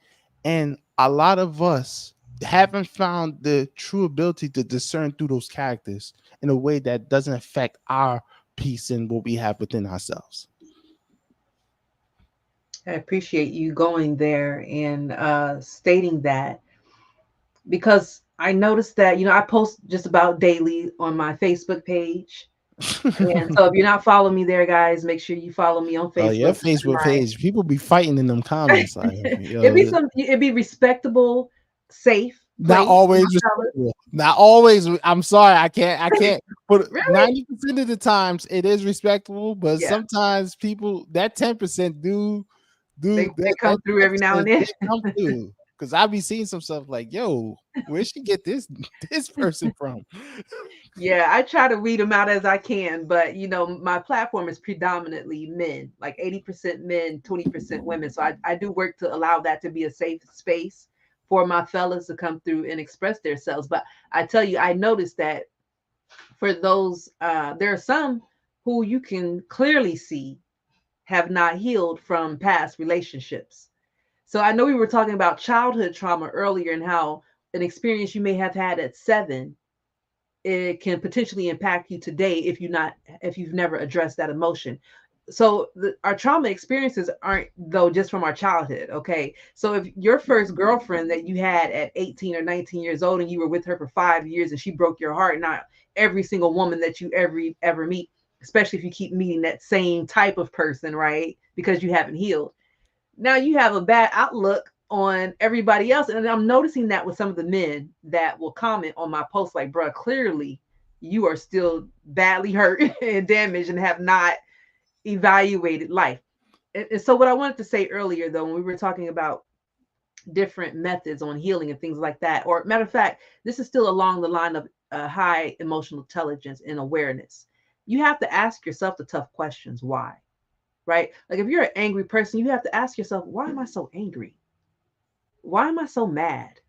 and a lot of us haven't found the true ability to discern through those characters in a way that doesn't affect our peace and what we have within ourselves. I appreciate you going there and stating that because I noticed that, I post just about daily on my Facebook page. And so if you're not following me there, guys, make sure you follow me on Oh, your Facebook. Facebook page, people be fighting in them comments. Like, yo, It'd be respectable, safe not place for always my fellas. respectful. Not always. I'm sorry, I can't. But Really? 90% of the times it is respectable, but Yeah. sometimes people that 10% They do they that come through every now and 10% then. they come through. Cause I be seeing some stuff like, yo, where'd she get this this person from? Yeah, I try to weed them out as I can, but my platform is predominantly men, like 80% men, 20% women. So I do work to allow that to be a safe space for my fellas to come through and express themselves. But I tell you, I noticed that for those, there are some who you can clearly see have not healed from past relationships. So I know we were talking about childhood trauma earlier and how an experience you may have had at 7, it can potentially impact you today if you've never addressed that emotion. So our trauma experiences aren't though just from our childhood. Okay, so if your first girlfriend that you had at 18 or 19 years old and you were with her for 5 years and she broke your heart, not every single woman that you ever meet, especially if you keep meeting that same type of person, right, because you haven't healed, now you have a bad outlook on everybody else. And I'm noticing that with some of the men that will comment on my post, like, bruh, clearly you are still badly hurt and damaged and have not evaluated life. And so, what I wanted to say earlier, though, when we were talking about different methods on healing and things like that, or matter of fact, this is still along the line of high emotional intelligence and awareness. You have to ask yourself the tough questions. Why? Right? Like if you're an angry person, you have to ask yourself, why am I so angry? Why am I so mad?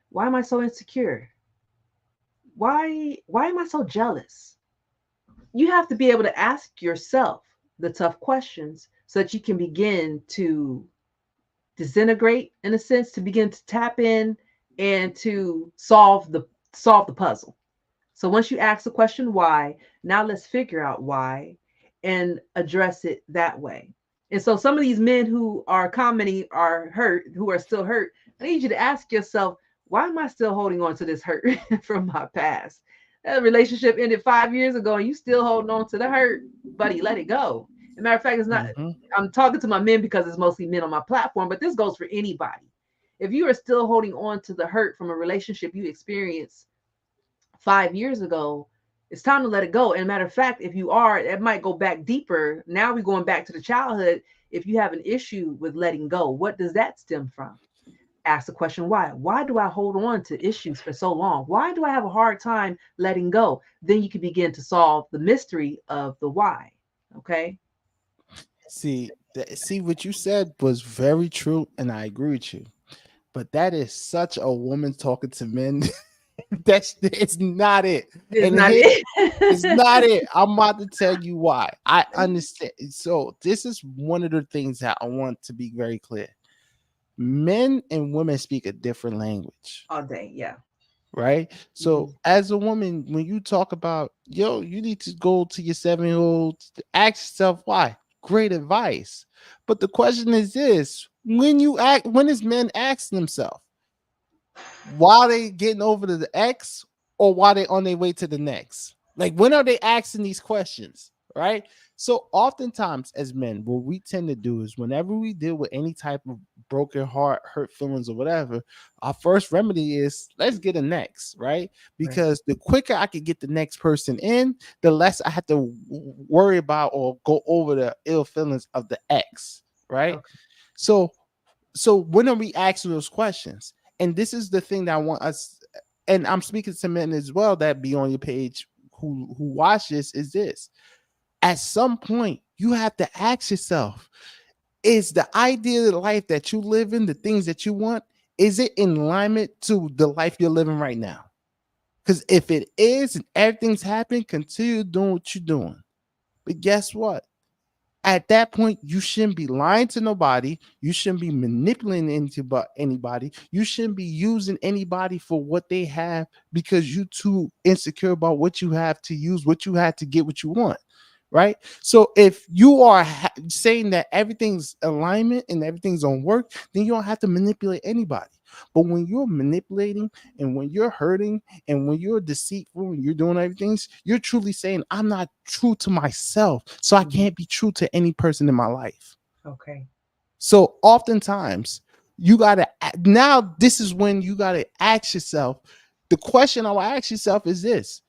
Why am I so insecure? Why am I so jealous? You have to be able to ask yourself the tough questions so that you can begin to disintegrate in a sense, to begin to tap in and to solve the puzzle. So once you ask the question why, now let's figure out why and address it that way. And so some of these men who are commenting are hurt, who are still hurt, I need you to ask yourself, why am I still holding on to this hurt from my past? That relationship ended 5 years ago and you still holding on to the hurt, buddy, let it go. As a matter of fact, it's not, Mm-hmm. I'm talking to my men because it's mostly men on my platform, but this goes for anybody. If you are still holding on to the hurt from a relationship you experienced 5 years ago, it's time to let it go. And matter of fact, if you are, it might go back deeper. Now we're going back to the childhood. If you have an issue with letting go, what does that stem from? Ask the question, why? Why do I hold on to issues for so long? Why do I have a hard time letting go? Then you can begin to solve the mystery of the why. Okay. See what you said was very true, and I agree with you. But that is such a woman talking to men. That's it's not it. Is And not here it's it. not it. I'm about to tell you why. I understand. So this is one of the things that I want to be very clear. Men and women speak a different language, All day. Yeah. right? Mhm. So as a woman, when you talk about, yo, you need to go to your 7-year-old, ask yourself why. Great advice. But the question is this: when is men asking themselves while they getting over to the X, or while they on their way to the next? Like, when are they asking these questions? Right. So oftentimes as men, what we tend to do is whenever we deal with any type of broken heart, hurt feelings, or whatever, our first remedy is let's get a next, right? Right. Because the quicker I can get the next person in, the less I have to worry about or go over the ill feelings of the X, right? Okay. So when are we asking those questions? And this is the thing that I want us, and I'm speaking to men as well that be on your page who watch this, is this: at some point you have to ask yourself, is the idea of the life that you live in, the things that you want, is it in alignment to the life you're living right now? Because if it is and everything's happening, continue doing what you're doing. But guess what? At that point, you shouldn't be lying to nobody. You shouldn't be manipulating anybody. You shouldn't be using anybody for what they have because you too insecure about what you have to use, what you have to get what you want. Right. So if you are saying that everything's alignment and everything's on work, then you don't have to manipulate anybody. But when you're manipulating and when you're hurting and when you're deceitful and you're doing everything, you're truly saying, I'm not true to myself. So I Mhm. can't be true to any person in my life. Okay. So oftentimes you gotta now this is when you gotta ask yourself. The question I will ask yourself is this: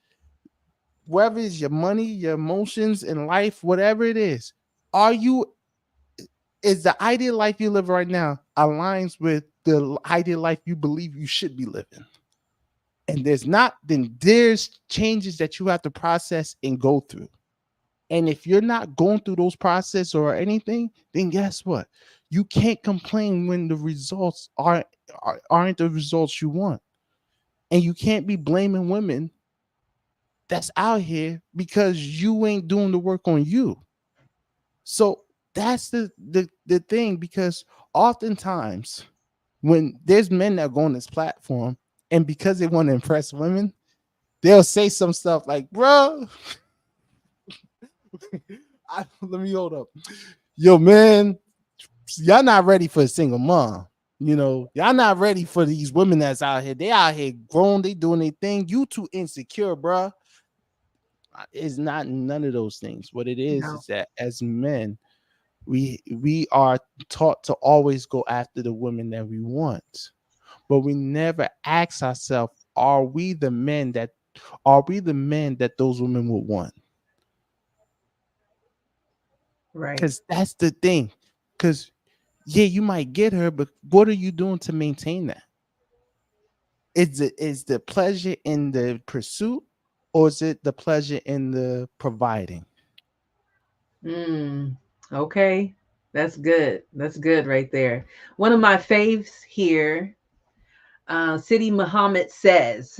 whether it's your money, your emotions in life, whatever it are you is the ideal life you live right now aligns with the ideal life you believe you should be living? And there's not, then there's changes that you have to process and go through. And if you're not going through those processes or anything, then guess what? You can't complain when the results aren't the results you want. And you can't be blaming women that's out here because you ain't doing the work on you. So that's the thing, because oftentimes when there's men that go on this platform and because they want to impress women, they'll say some stuff like, bro, let me hold up. Yo, man, y'all not ready for a single mom. You know, y'all not ready for these women that's out here. They out here grown, they doing their thing. You too insecure, bro. It's not none of those things. What it No. is that as men, we are taught to always go after the women that we want, but we never ask ourselves, are we the men that those women would want? Right. Because that's the thing. Because yeah, you might get her, but what are you doing to maintain that? Is the pleasure in the pursuit, or is it the pleasure in the providing? Mm, okay. That's good. That's good right there. One of my faves here, City Muhammad says,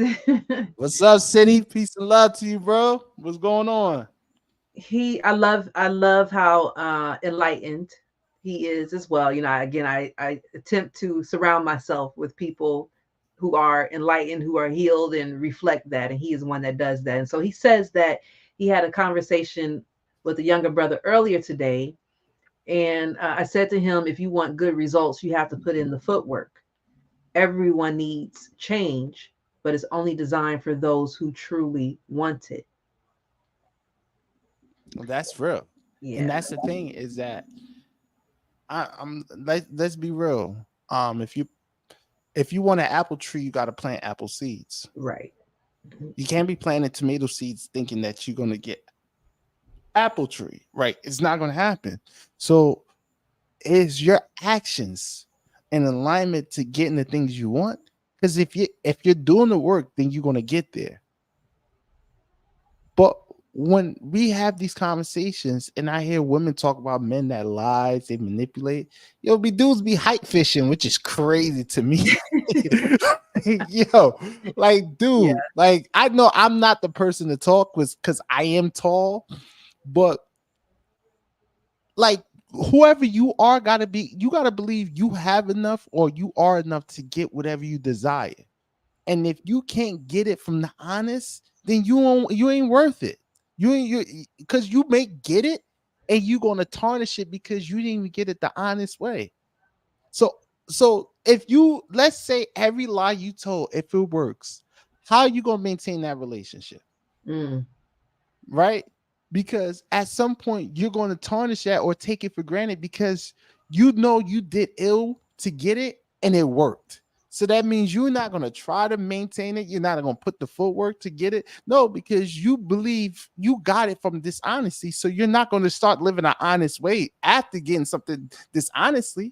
What's up, City? Peace and love to you, bro. What's going on? I love how enlightened he is as well. You know, again, I attempt to surround myself with people who are enlightened, who are healed, and reflect that. And he is one that does that. And so he says that he had a conversation with a younger brother earlier today, and I said to him, if you want good results, you have to put in the footwork. Everyone needs change, but it's only designed for those who truly want it. Well, that's real. And Yeah, that's the thing is that let's be real. If you want an apple tree, you got to plant apple seeds. right. You can't be planting tomato seeds thinking that you're gonna get apple tree, right? It's not gonna happen. So is your actions in alignment to getting the things you want? Because if you're doing the work, then you're gonna get there. But when we have these conversations and I hear women talk about men that lies, they manipulate, be dudes be hype fishing, which is crazy to me. Yo, like, Yeah. dude, like I know I'm not the person to talk with because I am tall, but like whoever you are you gotta believe you have enough or you are enough to get whatever you desire. And if you can't get it from the honest, then you ain't worth it. You ain't you because you may get it and you gonna tarnish it because you didn't even get it the honest way. So so if you let's say every lie you told, if it works, how you gonna maintain that relationship? Mm, Right? Because at some point you're going to tarnish that or take it for granted because you know you did ill to get it and it worked. So that means you're not going to try to maintain it. You're not going to put the footwork to get it. No, because you believe you got it from dishonesty. So you're not going to start living an honest way after getting something dishonestly.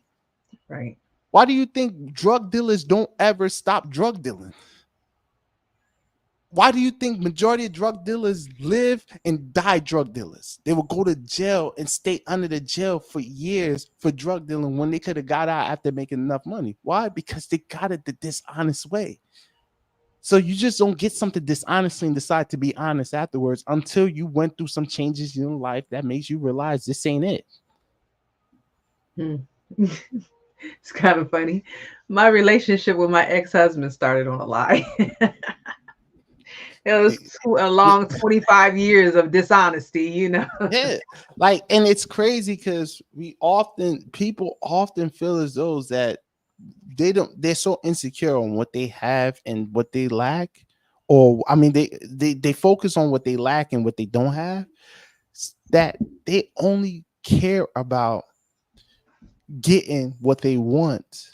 right. Why do you think drug dealers don't ever stop drug dealing? Why do you think majority of drug dealers live and die drug dealers? They will go to jail and stay under the jail for years for drug dealing when they could have got out after making enough money. Why? Because they got it the dishonest way. So you just don't get something dishonestly and decide to be honest afterwards until you went through some changes in your life that makes you realize this ain't it. Mm. It's kind of funny. My relationship with my ex-husband started on a lie. It was a long 25 years of dishonesty, you know. Yeah, like, and it's crazy because people often feel as though that they're so insecure on what they have and what they lack, or I mean, they focus on what they lack and what they don't have, that they only care about getting what they want.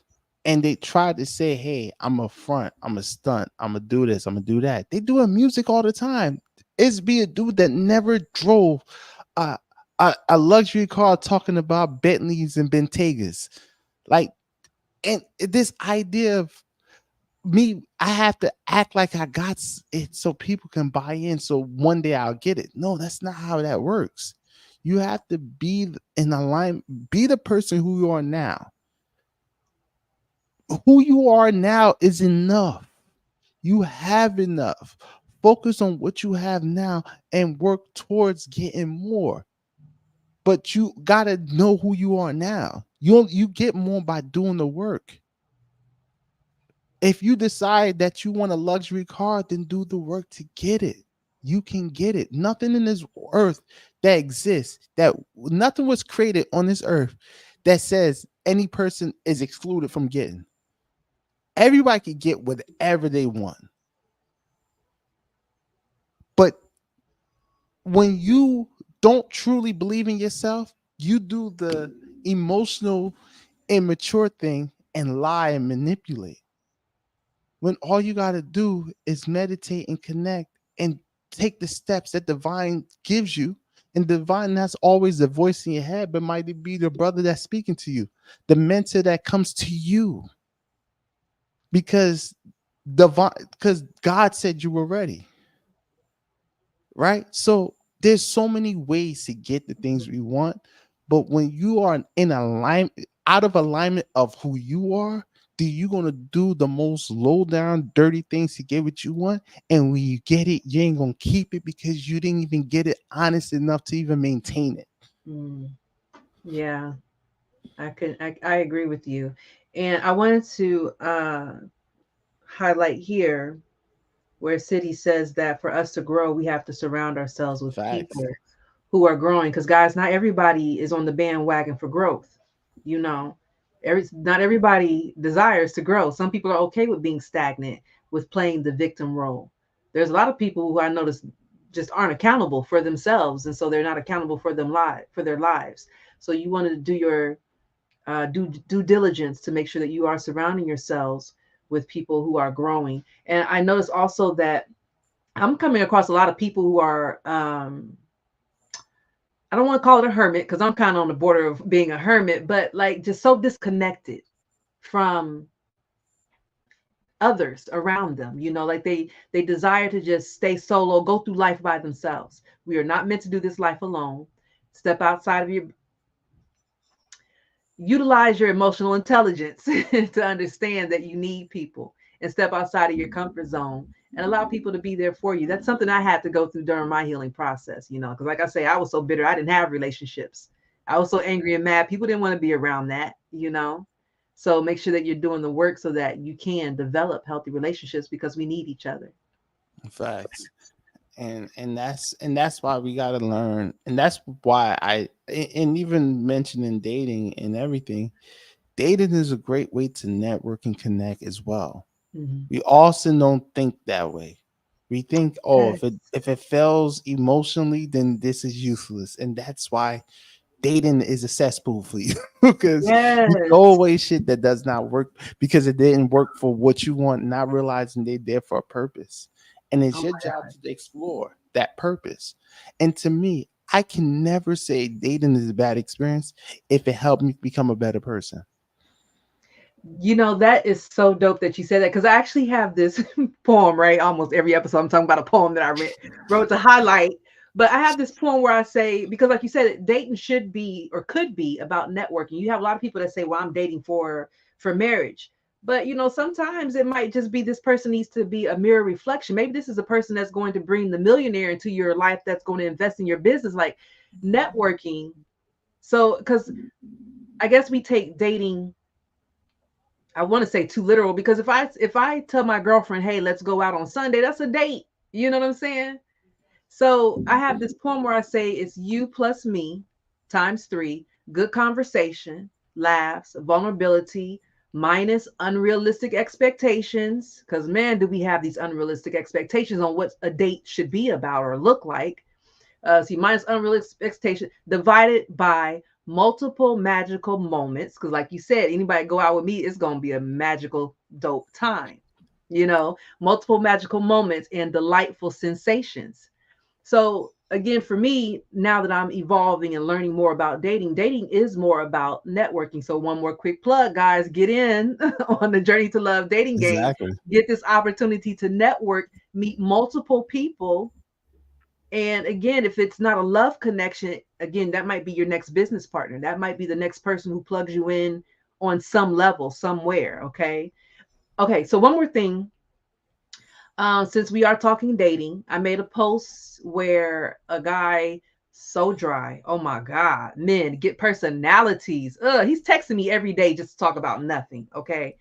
And they try to say, hey, I'm a front, I'm a stunt, I'm gonna do this, I'm gonna do that. They doing music all the time. It's be a dude that never drove a, a luxury car talking about Bentleys and Bentegas. Like, and this idea of me, I have to act like I got it so people can buy in so one day I'll get it. No, that's not how that works. You have to be in alignment, be the person who you are now. Who you are now is enough. You have enough. Focus on what you have now and work towards getting more. But you gotta know who you are now. You get more by doing the work. If you decide that you want a luxury car, then do the work to get it. You can get it. Nothing in this earth that exists, that nothing was created on this earth that says any person is excluded from getting. Everybody can get whatever they want. But when you don't truly believe in yourself, you do the emotional, immature thing and lie and manipulate. When all you got to do is meditate and connect and take the steps that divine gives you. And divine, that's always the voice in your head, but might it be the brother that's speaking to you, the mentor that comes to you, because divine, because God said you were ready, right? So there's so many ways to get the things we want, but when you are in alignment, out of alignment of who you are, then you're gonna do the most low down, dirty things to get what you want. And when you get it, you ain't gonna keep it because you didn't even get it honest enough to even maintain it. Mm, yeah, I agree with you. And I wanted to highlight here where City says that for us to grow, we have to surround ourselves with Facts. people who are growing. Because guys, not everybody is on the bandwagon for growth. You know, not everybody desires to grow. Some people are okay with being stagnant, with playing the victim role. There's a lot of people who I notice just aren't accountable for themselves, and so they're not accountable for for their lives. So you want to do your due diligence to make sure that you are surrounding yourselves with people who are growing. And I notice also that I'm coming across a lot of people who are I don't want to call it a hermit because I'm kind of on the border of being a hermit, but like just so disconnected from others around them. You know, like they desire to just stay solo, go through life by themselves. We are not meant to do this life alone. Step outside of your Utilize your emotional intelligence to understand that you need people, and step outside of your comfort zone and allow people to be there for you. That's something I had to go through during my healing process, you know, because like I say, I was so bitter. I didn't have relationships. I was so angry and mad. People didn't want to be around that, you know. So make sure that you're doing the work so that you can develop healthy relationships because we need each other. Facts. And that's why we got to learn, and that's why and even mentioning dating and everything, dating is a great way to network and connect as well. Mm-hmm. We also don't think that way. We think, oh, Yes. if it fails emotionally, then this is useless, and that's why dating is a cesspool for you because you throw Yes. away shit that does not work because it didn't work for what you want, not realizing they're there for a purpose. And it's Oh your my job God. to explore that purpose. And to me, I can never say dating is a bad experience if it helped me become a better person. You know, that is so dope that you said that because I actually have this poem, right? Almost every episode, I'm talking about a poem that wrote to highlight. But I have this poem where I say, because like you said, dating should be or could be about networking. You have a lot of people that say, well, I'm dating for marriage. But you know, sometimes it might just be this person needs to be a mirror reflection. Maybe this is a person that's going to bring the millionaire into your life that's going to invest in your business, like networking. So, because I guess we take dating, I want to say too literal, because if I tell my girlfriend, "Hey, let's go out on Sunday," that's a date. You know what I'm saying? So I have this poem where I say it's you plus me times three, good conversation, laughs, vulnerability, minus unrealistic expectations. Because man, do we have these unrealistic expectations on what a date should be about or look like? See, minus unrealistic expectation divided by multiple magical moments. Because, like you said, anybody go out with me, it's gonna be a magical, dope time. You know, multiple magical moments and delightful sensations. So again, for me, now that I'm evolving and learning more about dating, dating is more about networking. So one more quick plug, guys, get in on the Journey to Love dating game. Exactly. Get this opportunity to network, meet multiple people, and again, if it's not a love connection, again, that might be your next business partner. That might be the next person who plugs you in on some level, somewhere. Okay. Okay. So, one more thing. Since we are talking dating, I made a post where a guy, so dry. Oh my God. Men get personalities. He's texting me every day just to talk about nothing. Okay.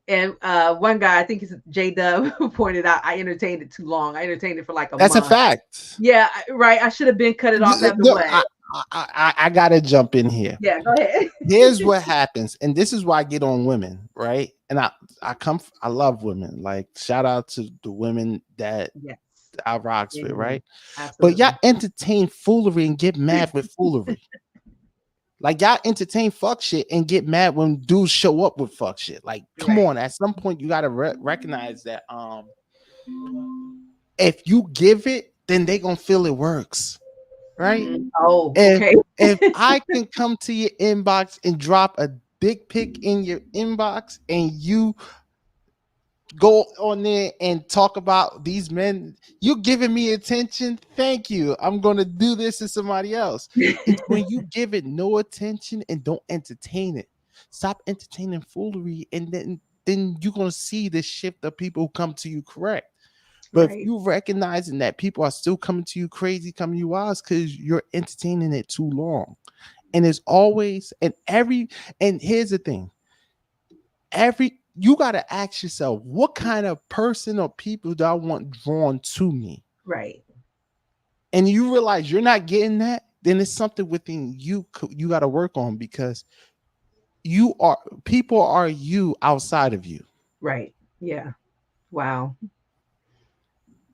And one guy, I think it's J Dub, pointed out I entertained it too long. I entertained it for like a That's a month. fact. Yeah, right. I should have been cut it off after No, what? I gotta jump in here. Yeah, go ahead. Here's what happens, and this is why I get on women, right? And I love women. Like shout out to the women that Yes, I rocks with, genuinely. right? But y'all Absolutely. entertain foolery and get mad with foolery. Like y'all entertain fuck shit and get mad when dudes show up with fuck shit. Like, come Right. on, at some point you gotta recognize that if you give it, then they gonna feel it works, right? Oh, If okay. if I can come to your inbox and drop a dick pic in your inbox and you go on there and talk about these men, you giving me attention. Thank you. I'm gonna do this to somebody else. It's when you give it no attention and don't entertain it. Stop entertaining foolery, and then you're gonna see the shift of people who come to you correct. But if Right. you recognizing that people are still coming to you crazy, coming to you wild, because you're entertaining it too long. And it's always and here's the thing, you gotta ask yourself, what kind of person or people do I want drawn to me? Right. and you realize you're not getting that, then it's something within you you got to work on, because you are people are you outside of you. Right. Yeah. Wow.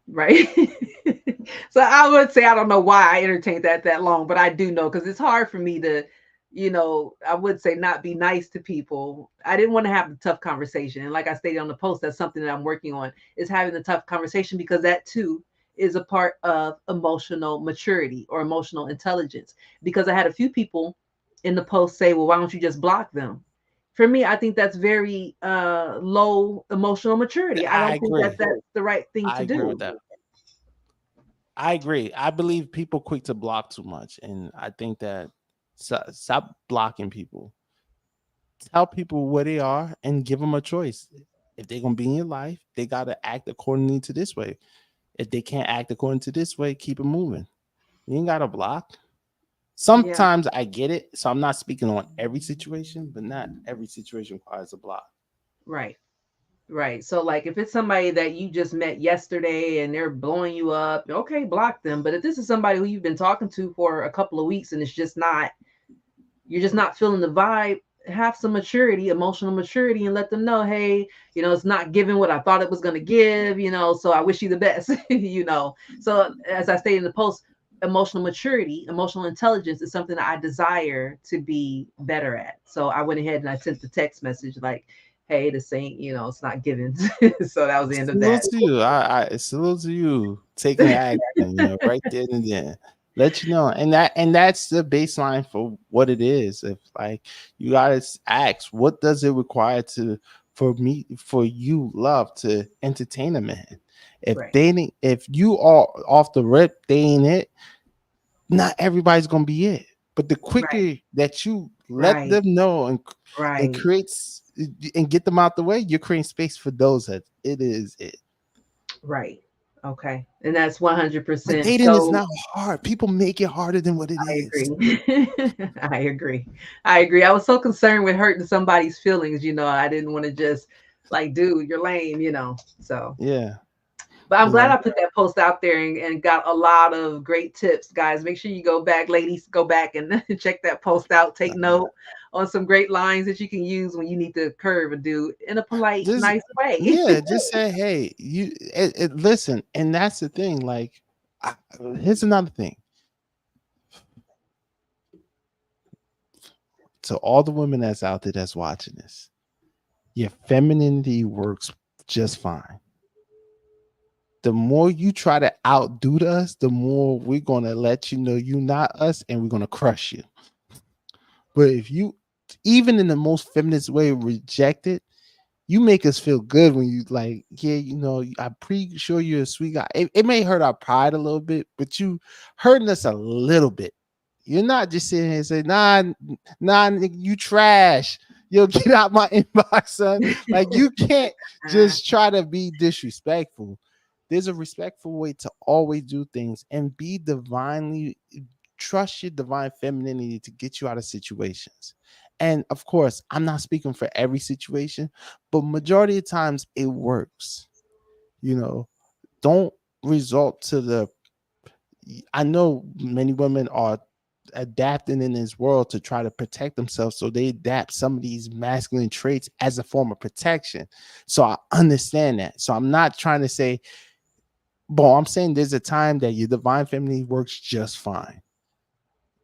Right. So I would say I don't know why I entertained that long, but I do know because it's hard for me to, I would say not be nice to people. I didn't want to have the tough conversation. And like I stated on the post, that's something that I'm working on is having the tough conversation because that too is a part of emotional maturity or emotional intelligence. Because I had a few people in the post say, well, why don't you just block them? For me, I think that's very low emotional maturity. I I don't think that agree. that's the right thing I to agree with do. that. I agree. I believe people quick to block too much, and I think that stop blocking people. Tell people where they are and give them a choice. If they're gonna be in your life, they gotta act accordingly to this way. If they can't act according to this way, keep it moving. You ain't gotta block. Yeah, Sometimes I get it, so I'm not speaking on every situation, but not every situation requires a block. right. Right. So like if it's somebody that you just met yesterday and they're blowing you up, okay, block them. But if this is somebody who you've been talking to for a couple of weeks and it's just not you're just not feeling the vibe, have some maturity, emotional maturity, and let them know, hey, it's not giving what I thought it was going to give, so I wish you the best, So as I stated in the post, emotional maturity, emotional intelligence is something that I desire to be better at. So I went ahead and I sent the text message like, hey, this ain't, it's not given. So that was the end of Salute that. to you. I salute to you taking action, right there and then. Let you know. And that's the baseline for what it is. If like you gotta ask, what does it require to for you love to entertain a man? Right. If you are off the rip, they ain't it, not everybody's gonna be it. But the Right. quicker that you let Right. them know and Right. creates and get them out the way, you're creating space for those that it is it. Right. Okay. And that's But 100% dating is so. not hard. People make it harder than what it I is. agree. I agree. I agree. I was so concerned with hurting somebody's feelings, I didn't want to just like, dude, you're lame, So, Yeah, but I'm you glad know. I put that post out there and got a lot of great tips, guys. Make sure you go back, ladies, go back and check that post out. Take uh, note on some great lines that you can use when you need to curve a dude in a polite, just nice way. yeah, just say, hey, listen, and that's the thing. Like, I, here's another thing. To all the women that's out there that's watching this, your femininity works just fine. The more you try to outdo us, the more we're gonna let you know you not us, and we're gonna crush you. But if you, even in the most feminist way, reject it, you make us feel good when you like, yeah, I'm pretty sure you're a sweet guy. It may hurt our pride a little bit, but you hurting us a little bit. You're not just sitting here and saying, nah, nigga, you trash. Yo, get out my inbox, son. Like, you can't just try to be disrespectful. There's a respectful way to always do things and be divinely, trust your divine femininity to get you out of situations. And of course, I'm not speaking for every situation, but majority of times it works. You know, don't resort to the, I know many women are adapting in this world to try to protect themselves, so they adapt some of these masculine traits as a form of protection. So I understand that. So I'm not trying to say, but I'm saying there's a time that your divine feminine works just fine.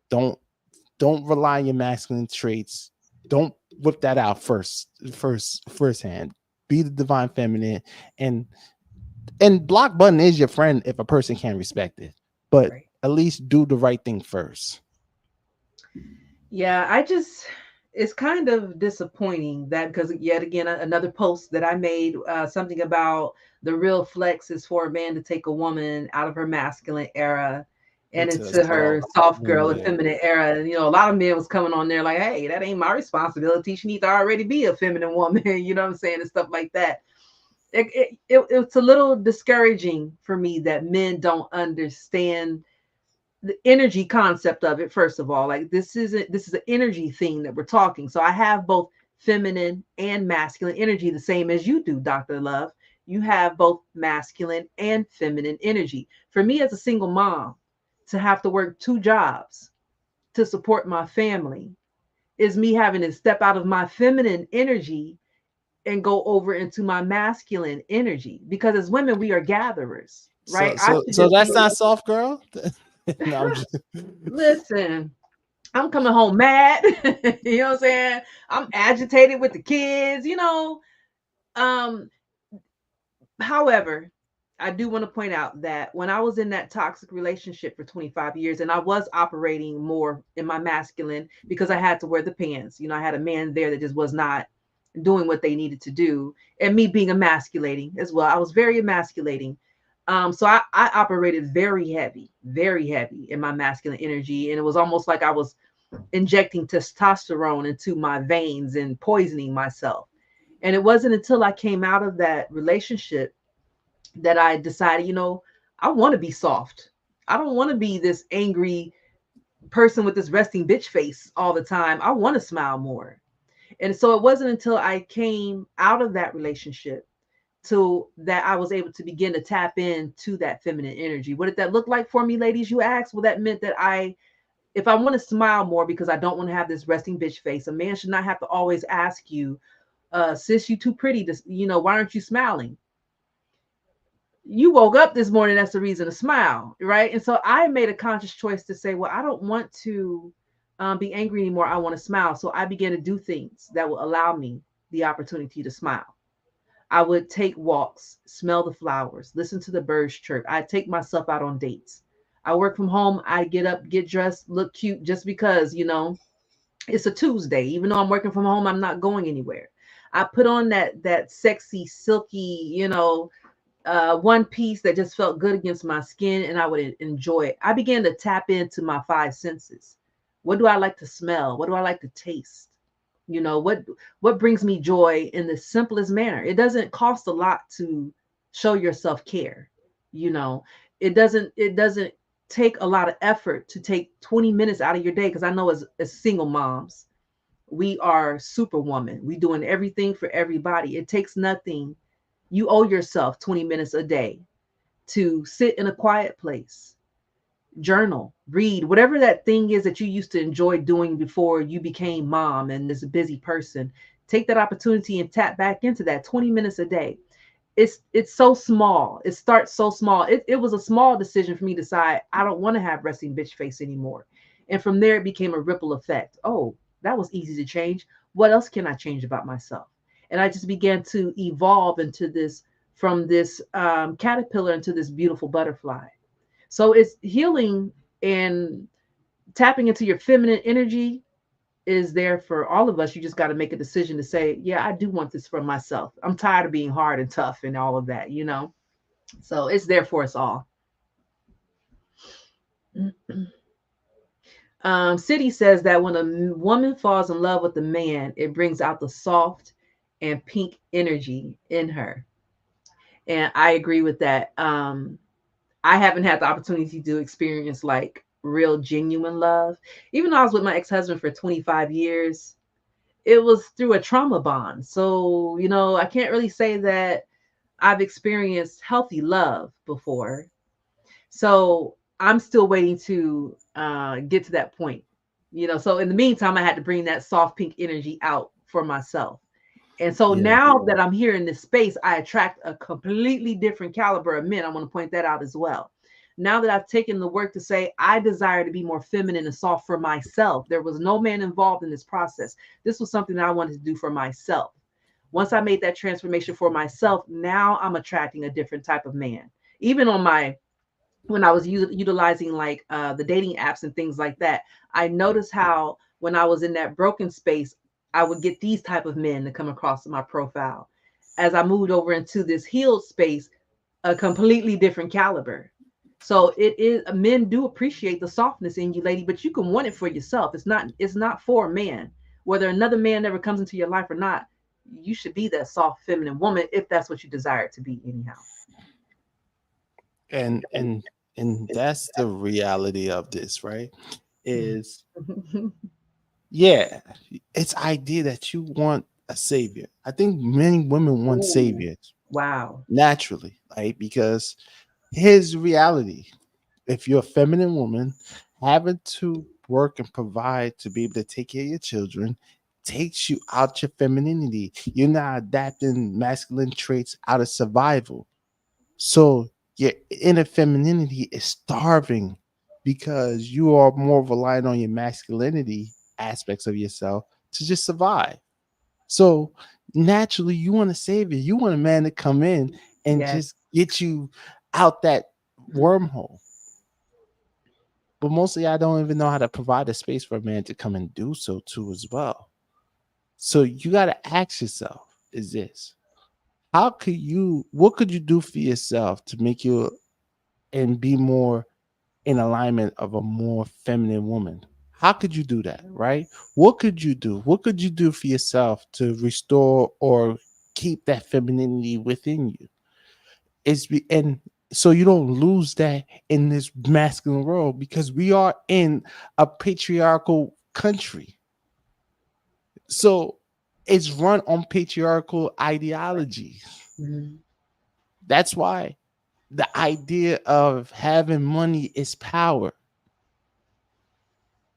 Don't don't rely on your masculine traits. Don't whip that out firsthand. Be the divine feminine, and block button is your friend if a person can't respect it. But Right. at least do the right thing first. Yeah, it's kind of disappointing that because yet again, another post that I made, something about the real flex is for a man to take a woman out of her masculine era and Into a into her soft soft girl, woman. effeminate era. And, a lot of men was coming on there like, hey, that ain't my responsibility. She needs to already be a feminine woman, you know what I'm saying? And stuff like that. It's a little discouraging for me that men don't understand the energy concept of it. First of all, like this is an energy thing that we're talking. So I have both feminine and masculine energy, the same as you do, Dr. Love. You have both masculine and feminine energy. For me as a single mom, to have to work two jobs to support my family is me having to step out of my feminine energy and go over into my masculine energy. Because as women, we are gatherers, right? So I so should so just be, that's not soft girl. No, I'm just listen, I'm coming home mad. You know what I'm saying? I'm agitated with the kids, you know. Um, However, I do want to point out that when I was in that toxic relationship for 25 years and I was operating more in my masculine because I had to wear the pants, you know, I had a man there that just was not doing what they needed to do, and me being emasculating as well. I was very emasculating. So I operated very heavy in my masculine energy. And it was almost like I was injecting testosterone into my veins and poisoning myself. And it wasn't until I came out of that relationship that I decided, you know, I want to be soft. I don't want to be this angry person with this resting bitch face all the time. I want to smile more. And so it wasn't until I came out of that relationship to that I was able to begin to tap into that feminine energy. What did that look like for me, ladies? You asked. Well, that meant that if I want to smile more because I don't want to have this resting bitch face, a man should not have to always ask you, sis, you too pretty to, you know, why aren't you smiling? You woke up this morning, that's the reason to smile, right? And so I made a conscious choice to say, well, I don't want to be angry anymore. I want to smile. So I began to do things that will allow me the opportunity to smile. I would take walks, smell the flowers, listen to the birds chirp. I'd take myself out on dates. I work from home. I get up, get dressed, look cute just because, you know, it's a Tuesday. Even though I'm working from home, I'm not going anywhere. I put on that sexy, silky, you know, one piece that just felt good against my skin, and I would enjoy it. I began to tap into my five senses. What do I like to smell? What do I like to taste? You know, what brings me joy in the simplest manner. It doesn't cost a lot to show your self-care. You know, it doesn't take a lot of effort to take 20 minutes out of your day, because I know as single moms, we are superwoman. We doing everything for everybody. It takes nothing. You owe yourself 20 minutes a day to sit in a quiet place, journal, read, whatever that thing is that you used to enjoy doing before you became mom and this busy person. Take that opportunity and tap back into that 20 minutes a day. It's so small. It starts so small. It was a small decision for me to decide I don't want to have resting bitch face anymore. And from there it became a ripple effect. Oh, that was easy to change. What else can I change about myself? And I just began to evolve into this, from this caterpillar into this beautiful butterfly. So it's healing, and tapping into your feminine energy is there for all of us. You just got to make a decision to say, yeah, I do want this for myself. I'm tired of being hard and tough and all of that, you know? So it's there for us all. City says that when a woman falls in love with a man, it brings out the soft and pink energy in her. And I agree with that. I haven't had the opportunity to experience like real genuine love. Even though I was with my ex-husband for 25 years, it was through a trauma bond. So, you know, I can't really say that I've experienced healthy love before. So I'm still waiting to get to that point. You know, so in the meantime, I had to bring that soft pink energy out for myself. And so yeah. now that I'm here in this space, I attract a completely different caliber of men. I want to point that out as well. Now that I've taken the work to say, I desire to be more feminine and soft for myself, there was no man involved in this process. This was something that I wanted to do for myself. Once I made that transformation for myself, now I'm attracting a different type of man. Even on my, when I was utilizing like the dating apps and things like that, I noticed how when I was in that broken space, I would get these type of men to come across my profile. As I moved over into this healed space, a completely different caliber. So it is, men do appreciate the softness in you, lady, but you can want it for yourself. It's not for a man. Whether another man ever comes into your life or not, you should be that soft feminine woman if that's what you desire it to be anyhow. and and and that's the reality of this, right? Is yeah, it's idea that you want a savior. I think many women want Ooh, saviors wow. naturally, right? Because here's reality. if you're a feminine woman, having to work and provide to be able to take care of your children takes you out your femininity. You're not adapting masculine traits out of survival. So your inner femininity is starving because you are more reliant on your masculinity aspects of yourself to just survive. So naturally, you want a savior. You want a man to come in and Yes. just get you out that Mhm. wormhole. But mostly, I don't even know how to provide a space for a man to come and do so too, as well. So you got to ask yourself: is this how could you? What could you do for yourself to make you and be more in alignment of a more feminine woman? How could you do that, right? What could you do? What could you do for yourself to restore or keep that femininity within you? And so you don't lose that in this masculine world because we are in a patriarchal country. So it's run on patriarchal ideology. Mhm. That's why the idea of having money is power,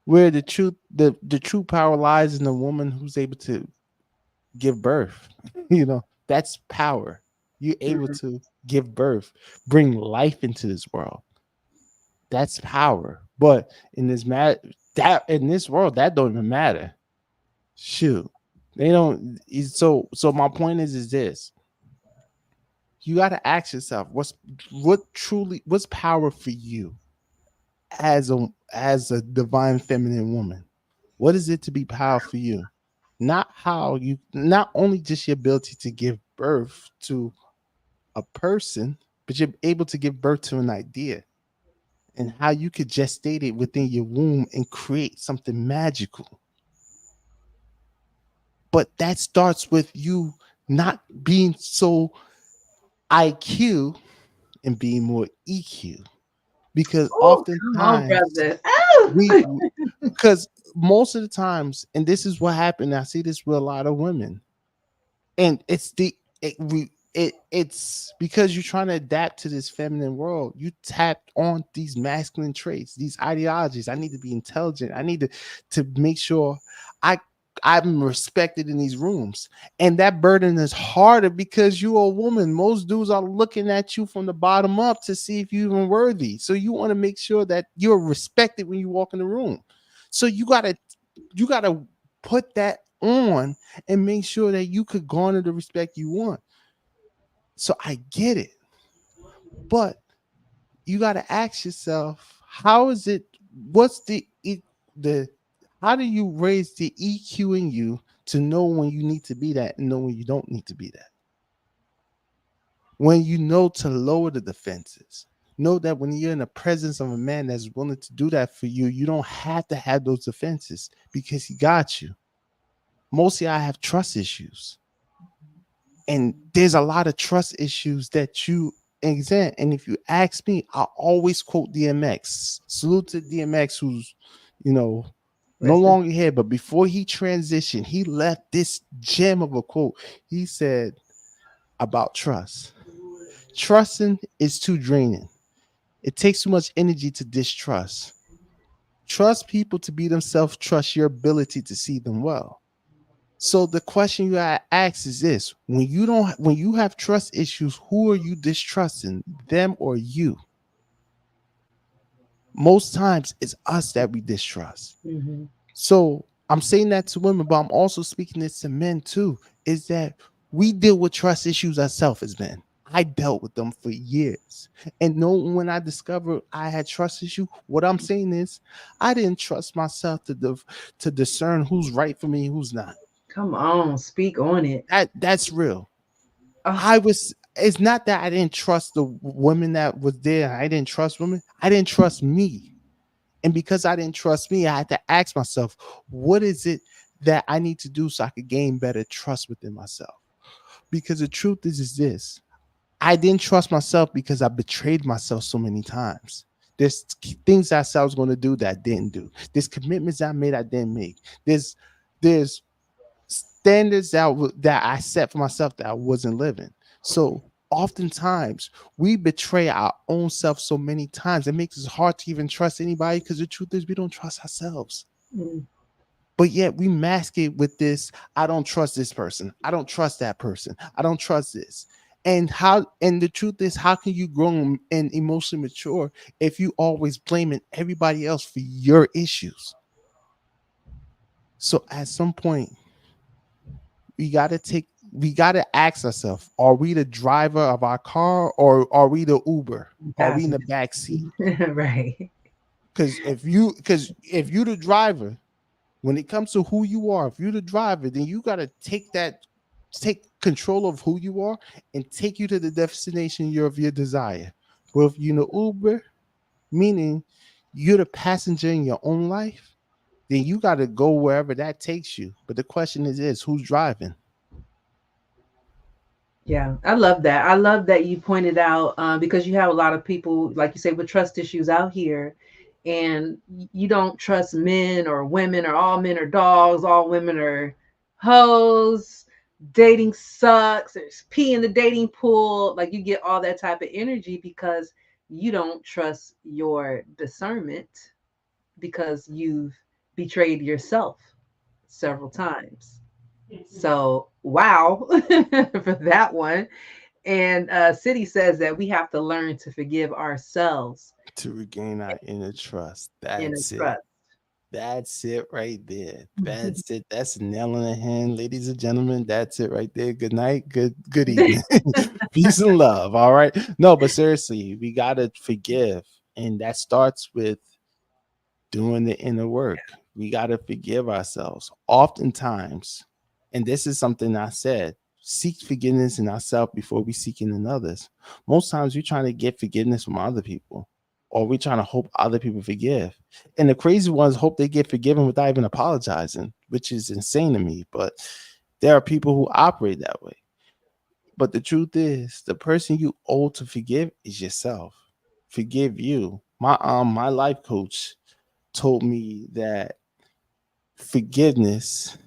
where the true power lies in the woman who's able to give birth. That's power. You're able Mhm. to give birth, bring life into this world. That's power. But that in this world, that don't even matter. Shoot. They don't so my point is this. You gotta ask yourself, what's power for you as a divine feminine woman? What is it to be powerful for you? Not only just your ability to give birth to a person, but you're able to give birth to an idea and how you could gestate it within your womb and create something magical. But that starts with you not being so IQ and being more EQ, because Oh, come on, oftentimes brother. Oh. we because most of the times, and this is what happened, I see this with a lot of women, and it's because you're trying to adapt to this feminine world. You tapped on these masculine traits, these ideologies. I need to be intelligent. I need to make sure I I'm respected in these rooms. And that burden is harder because you're a woman. Most dudes are looking at you from the bottom up to see if you're even worthy. So you want to make sure that you're respected when you walk in the room. So you gotta put that on and make sure that you could garner the respect you want. So I get it, but you got to ask yourself, how is it? What's the? How do you raise the EQ in you to know when you need to be that and know when you don't need to be that? When you know to lower the defenses, know that when you're in the presence of a man that's willing to do that for you, you don't have to have those defenses because he got you. Mostly, I have trust issues. And there's a lot of trust issues that you examine. And if you ask me, I always quote DMX. Salute to DMX, who's, you know, no Rest in longer here. But before he transitioned, he left this gem of a quote. He said about trust. Trusting is too draining. It takes too much energy to distrust. Trust people to be themselves, trust your ability to see them well. So the question you gotta ask is this: when you have trust issues, who are you distrusting, them or you? Most times it's us that we distrust. Mhm. So I'm saying that to women, but I'm also speaking this to men too. Is that we deal with trust issues ourselves as men. I dealt with them for years, and no, when I discovered I had trust issue, what I'm saying is I didn't trust myself to discern who's right for me and who's not. Come on, speak on it. That's real. Oh, I was It's not that I didn't trust the women that was there. I didn't trust women. I didn't trust me. And because I didn't trust me, I had to ask myself, what is it that I need to do so I could gain better trust within myself? Because the truth is this: I didn't trust myself because I betrayed myself so many times. There's things I said I was going to do that I didn't do. There's commitments I made I didn't make. There's standards that I set for myself that I wasn't living. So Oftentimes we betray our own self so many times it makes it hard to even trust anybody, because the truth is we don't trust ourselves. Mm. But yet we mask it with this: I don't trust this person, I don't trust that person, I don't trust this. And the truth is, how can you grow and emotionally mature if you always blaming everybody else for your issues? So at some point we got to ask ourselves, are we the driver of our car, or are we the Uber? Are we in the Passenger. back seat? Right. Because if you the driver, when it comes to who you are, if you're the driver, then you got to take control of who you are and take you to the destination of your desire. But if you know Uber, meaning you're the passenger in your own life, then you got to go wherever that takes you. But the question is who's driving? Yeah, I love that. I love that you pointed out because you have a lot of people, like you say, with trust issues out here, and you don't trust men or women, or all men are dogs, all women are hoes. Dating sucks. There's pee in the dating pool. Like you get all that type of energy because you don't trust your discernment because you've betrayed yourself several times. So, wow for that one. And City says that we have to learn to forgive ourselves To regain our inner trust. in a That's it. trust. That's it right there. That's it. That's a nail in the hand, ladies and gentlemen. That's it right there. Good night. Good evening. Peace and love. All right. No, but seriously, we gotta forgive. And that starts with doing the inner work. We gotta forgive ourselves. Oftentimes, and this is something I said, seek forgiveness in ourselves before we seek it in others. Most times we're trying to get forgiveness from other people, or we're trying to hope other people forgive. And the crazy ones hope they get forgiven without even apologizing, which is insane to me. But there are people who operate that way. But the truth is, the person you owe to forgive is yourself. Forgive you. My life coach told me that forgiveness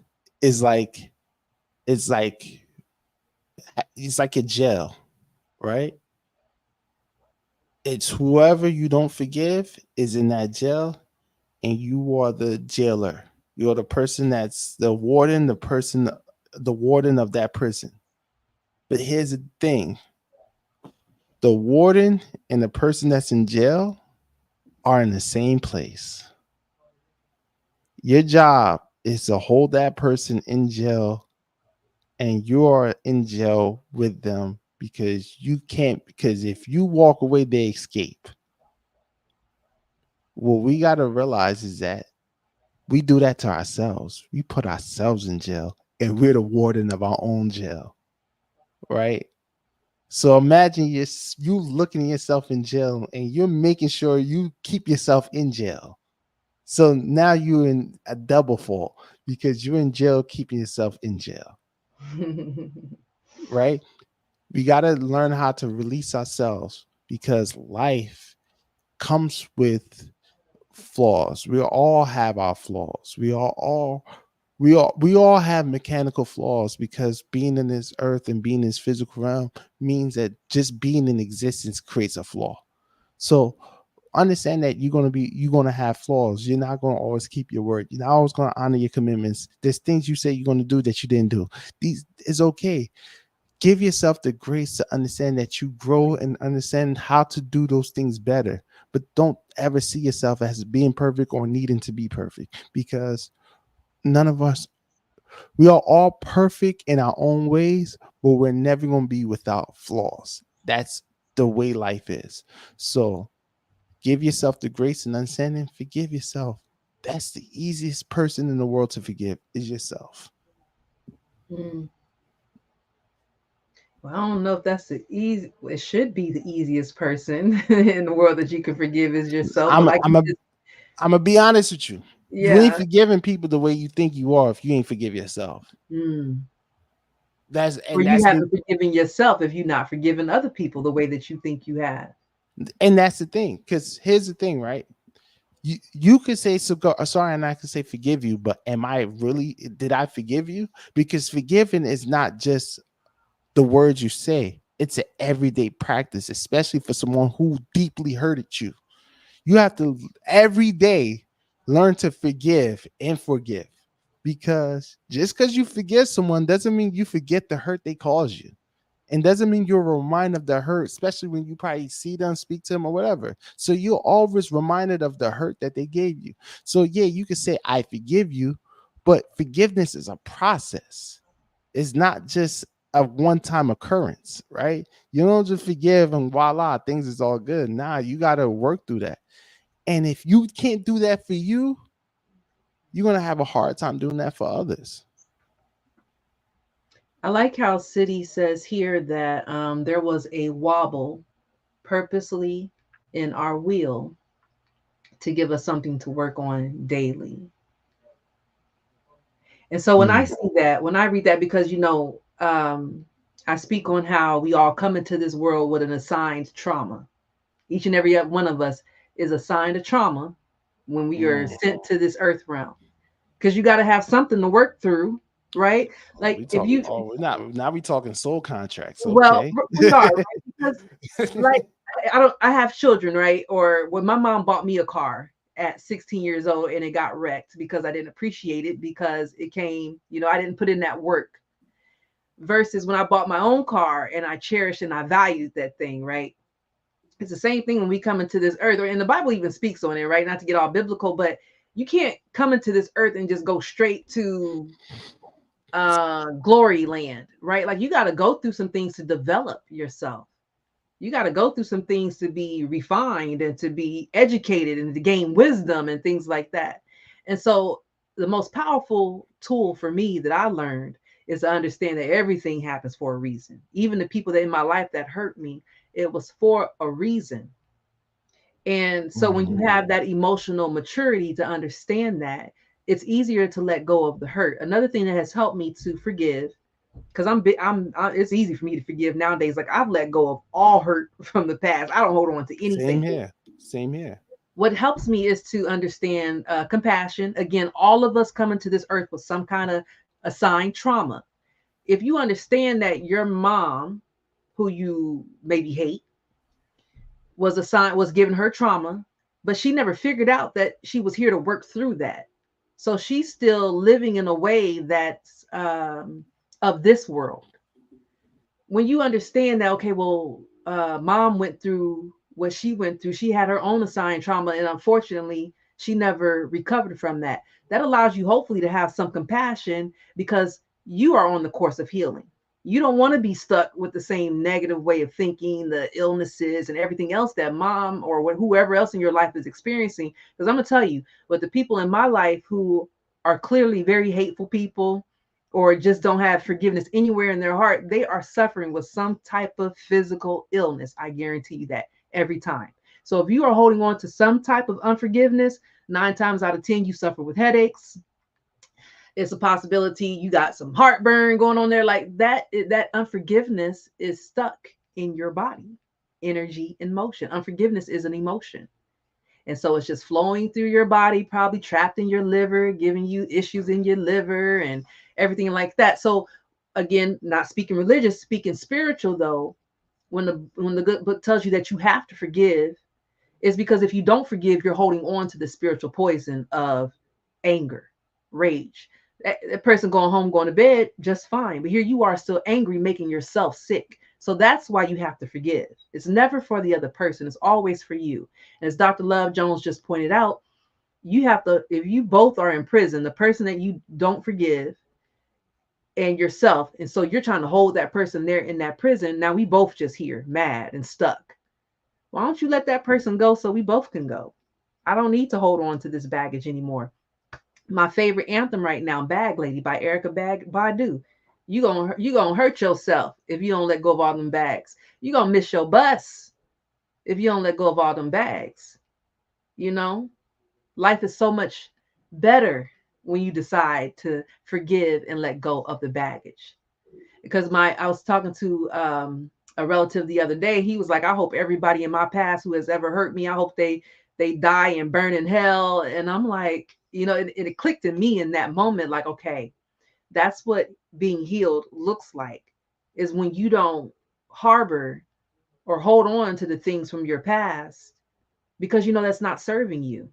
is like it's like it's like a jail, right? It's whoever you don't forgive is in that jail, and you are the jailer. You're the person that's the warden, the warden of that prison. But here's the thing: the warden and the person that's in jail are in the same place. Your job is to hold that person in jail, and you are in jail with them because you can't, because if you walk away they escape. What we got to realize is that we do that to ourselves. We put ourselves in jail, and we're the warden of our own jail, right? So imagine you looking at yourself in jail, and you're making sure you keep yourself in jail. So now you're in a double fault because you're in jail keeping yourself in jail, right? We got to learn how to release ourselves, because life comes with flaws. We all have our flaws. We all have mechanical flaws, because being in this earth and being in this physical realm means that just being in existence creates a flaw. So understand that you're gonna have flaws. You're not gonna always keep your word. You're not always gonna honor your commitments. There's things you say you're gonna do that you didn't do. These is okay. Give yourself the grace to understand that you grow and understand how to do those things better. But don't ever see yourself as being perfect or needing to be perfect, because none of us, we are all perfect in our own ways, but we're never going to be without flaws. That's the way life is. So give yourself the grace and understanding, forgive yourself. That's the easiest person in the world to forgive, is yourself. Mm. Well, I don't know if that's the easy. It should be the easiest person in the world that you can forgive is yourself. But I'm like I'm you a just, I'm gonna be honest with you. You ain't yeah. forgiving people the way you think you are if you ain't forgive yourself. Mm. That's Or and you that's the haven't forgiven yourself if you're not forgiving other people the way that you think you have. and that's the thing. Because here's the thing, right? You could say so sorry, and I could say forgive you, but am I really, did I forgive you? Because forgiving is not just the words you say, It's an everyday practice, especially for someone who deeply hurted you. You have to every day learn to forgive and forgive, because just because you forgive someone doesn't mean you forget the hurt they caused you, and doesn't mean you're reminded of the hurt, especially when you probably see them, speak to them, or whatever. So you're always reminded of the hurt that they gave you. So yeah, you can say I forgive you, but forgiveness is a process. It's not just a one-time occurrence, right? You don't just forgive and voila, things is all good. Nah, you got to work through that. And if you can't do that for you, you're gonna have a hard time doing that for others. I like how City says here that there was a wobble purposely in our wheel to give us something to work on daily. And so when I Mm. see that, when I read that, because I speak on how we all come into this world with an assigned trauma. Each and every one of us is assigned a trauma when we are Mm. sent to this earth realm. Because you got to have something to work through, right? Oh, Like we if talk. you, Oh, we're not now. We talking soul contracts. well, Okay. we are, right? Because like I don't, I have children, right? Or when my mom bought me a car at 16 years old and it got wrecked because I didn't appreciate it because it came, I didn't put in that work. Versus when I bought my own car and I cherished and I valued that thing, right? It's the same thing when we come into this earth, and the Bible even speaks on it, right? Not to get all biblical, but you can't come into this earth and just go straight to glory land, right? Like you got to go through some things to develop yourself. You got to go through some things to be refined and to be educated and to gain wisdom and things like that. And so the most powerful tool for me that I learned is to understand that everything happens for a reason. Even the people that in my life that hurt me, it was for a reason. And so when you Mm. have that emotional maturity to understand that, it's easier to let go of the hurt. Another thing that has helped me to forgive, because it's easy for me to forgive nowadays. Like I've let go of all hurt from the past. I don't hold on to Same anything. here. Same here. What helps me is to understand compassion. Again, all of us coming to this earth with some kind of assigned trauma. If you understand that your mom, who you maybe hate, was given her trauma, but she never figured out that she was here to work through that. So she's still living in a way that's of this world. When you understand that, okay, well, mom went through what she went through, she had her own assigned trauma, and unfortunately, she never recovered from that. That allows you, hopefully, to have some compassion because you are on the course of healing. You don't want to be stuck with the same negative way of thinking, the illnesses, and everything else that mom or whoever else in your life is experiencing. Because I'm going to tell you, with the people in my life who are clearly very hateful people, or just don't have forgiveness anywhere in their heart, they are suffering with some type of physical illness. I guarantee you that every time. So if you are holding on to some type of unforgiveness, 9 times out of 10, you suffer with headaches. It's a possibility you got some heartburn going on there. Like that unforgiveness is stuck in your body, energy and motion. Unforgiveness is an emotion. And so it's just flowing through your body, probably trapped in your liver, giving you issues in your liver and everything like that. So again, not speaking religious, speaking spiritual though, when the good book tells you that you have to forgive, is because if you don't forgive, you're holding on to the spiritual poison of anger, rage. That person going home, going to bed just fine. But here you are still angry, making yourself sick. So that's why you have to forgive. It's never for the other person, it's always for you. And as Dr. Love Jones just pointed out, you have to, if you both are in prison, the person that you don't forgive and yourself, and so you're trying to hold that person there in that prison. Now we both just here, mad and stuck. Why don't you let that person go so we both can go? I don't need to hold on to this baggage anymore. My favorite anthem right now, Bag Lady by Erica Badu. You gonna hurt yourself if you don't let go of all them bags. You gonna miss your bus if you don't let go of all them bags. You know, life is so much better when you decide to forgive and let go of the baggage. Because I was talking to a relative the other day. He was like, I hope everybody in my past who has ever hurt me, I hope they die and burn in hell. And I'm like, it clicked in me in that moment, like, okay, that's what being healed looks like, is when you don't harbor or hold on to the things from your past because you know that's not serving you.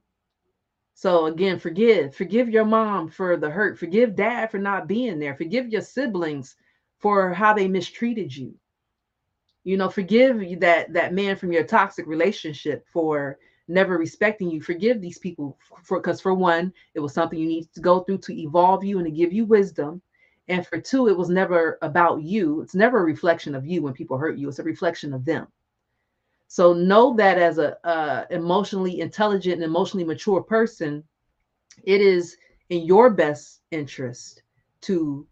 So again, forgive your mom for the hurt, forgive dad for not being there, forgive your siblings for how they mistreated you. You know, forgive that man from your toxic relationship for never respecting you. Forgive these people for, because for one, it was something you need to go through to evolve you and to give you wisdom. And for two, it was never about you. It's never a reflection of you when people hurt you. It's a reflection of them. So know that as a emotionally intelligent and emotionally mature person, it is in your best interest to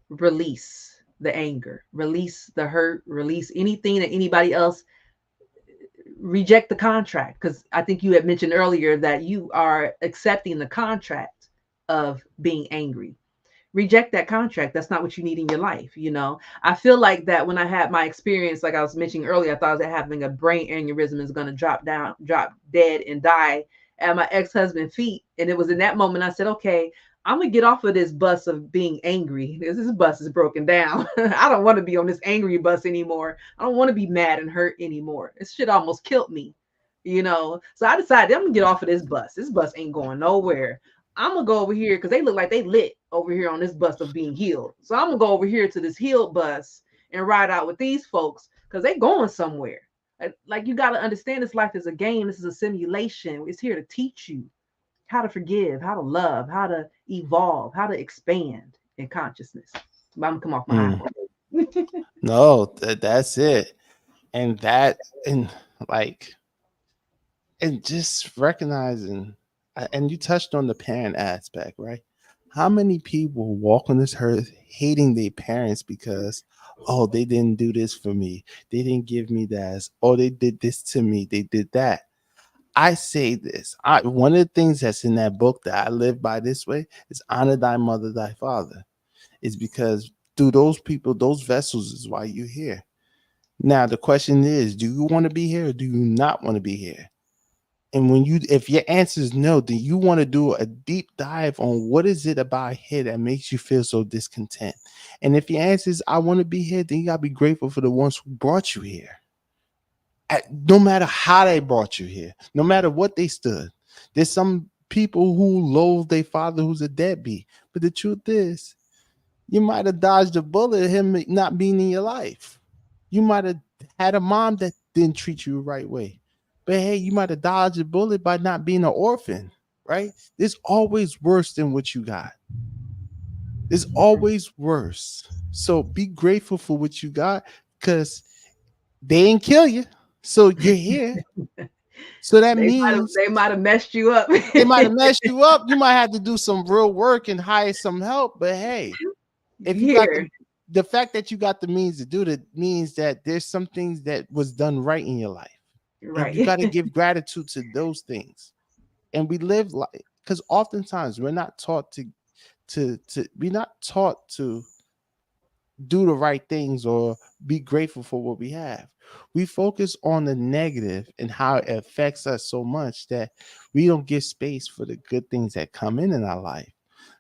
release the anger, release the hurt, release anything that anybody else, reject the contract. Because I think you had mentioned earlier that you are accepting the contract of being angry. Reject that contract. That's not what you need in your life. You know, I feel like that when I had my experience, like I was mentioning earlier, I thought I was having a brain aneurysm is going to drop dead and die at my ex-husband's feet. And it was in that moment I said, okay, I'm gonna get off of this bus of being angry. This bus is broken down. I don't want to be on this angry bus anymore. I don't want to be mad and hurt anymore. This shit almost killed me, you know. So I decided I'm gonna get off of this bus. This bus ain't going nowhere. I'm gonna go over here because they look like they lit over here on this bus of being healed. So I'm gonna go over here to this healed bus and ride out with these folks because they going somewhere. Like you got to understand, this life is a game. This is a simulation. It's here to teach you how to forgive, how to love, how to evolve, how to expand in consciousness. I'm gonna come off my high Mm. horse. No, that's it. And that, and like, and just recognizing, and you touched on the parent aspect, right? How many people walk on this earth hating their parents because, oh, they didn't do this for me, they didn't give me that, oh, they did this to me, they did that. I say this. One of the things that's in that book that I live by this way is honor thy mother, thy father. Is because through those people, those vessels is why you're here. Now the question is, do you want to be here or do you not want to be here? And when you, if your answer is no, then you want to do a deep dive on what is it about here that makes you feel so discontent. And if your answer is I want to be here, then you gotta be grateful for the ones who brought you here. No matter how they brought you here, no matter what they stood. There's some people who loathe their father who's a deadbeat. But the truth is, you might have dodged a bullet, him not being in your life. You might have had a mom that didn't treat you the right way. But hey, you might have dodged a bullet by not being an orphan, right? There's always worse than what you got. There's always worse. So be grateful for what you got because they didn't kill you. So you're here. So that means They might have messed you up. they might have messed you up. You might have to do some real work and hire some help. But hey, if you got Here, the fact that you got the means to do it means that there's some things that was done right in your life. And you right. got to give gratitude to those things. And we live like, because oftentimes we're not taught to we're not taught to do the right things or be grateful for what we have. We focus on the negative and how it affects us so much that we don't give space for the good things that come in our life.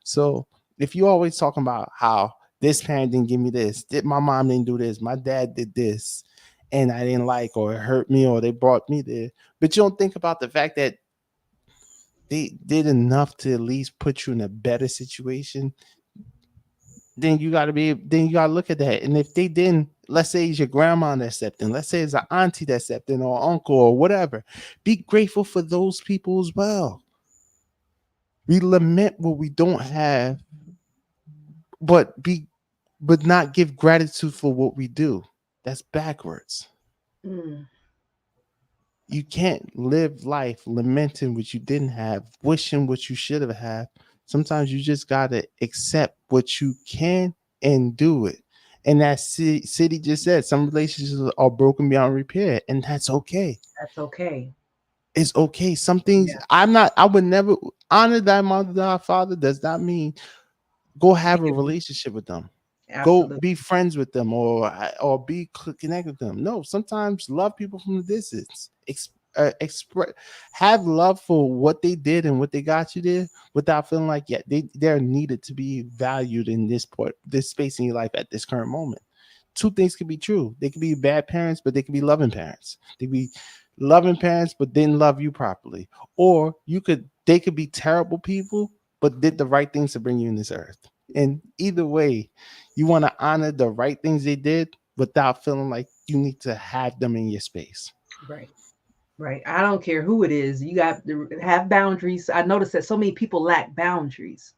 So if you always talking about how this parent didn't give me this, did my mom didn't do this, my dad did this, and I didn't like or it hurt me or they brought me there, but you don't think about the fact that they did enough to at least put you in a better situation, then you gotta look at that. And if they didn't, let's say it's your grandma that's stepped in, let's say it's an auntie that stepped in or uncle or whatever, be grateful for those people as well. We lament what we don't have, but not give gratitude for what we do. That's backwards. Mm, You can't live life lamenting what you didn't have, wishing what you should have had. Sometimes you just gotta accept what you can and do it. And that city just said some relationships are broken beyond repair, and that's okay. that's okay. It's okay. Some things Yeah, I would never honor thy mother, thy father does not mean go have a forgive them. relationship with them, go Absolutely. be friends with them, or be connected with them. No, sometimes love people from the distance. Express, have love for what they did and what they got you there without feeling like, yeah, they're needed to be valued in this space in your life at this current moment. two things could be true. They could be bad parents, but they could be loving parents. They could be loving parents, but didn't love you properly. Or they could be terrible people, but did the right things to bring you in this earth. And either way, you want to honor the right things they did without feeling like you need to have them in your space. Right. Right. I don't care who it is. You got to have boundaries. I noticed that so many people lack boundaries.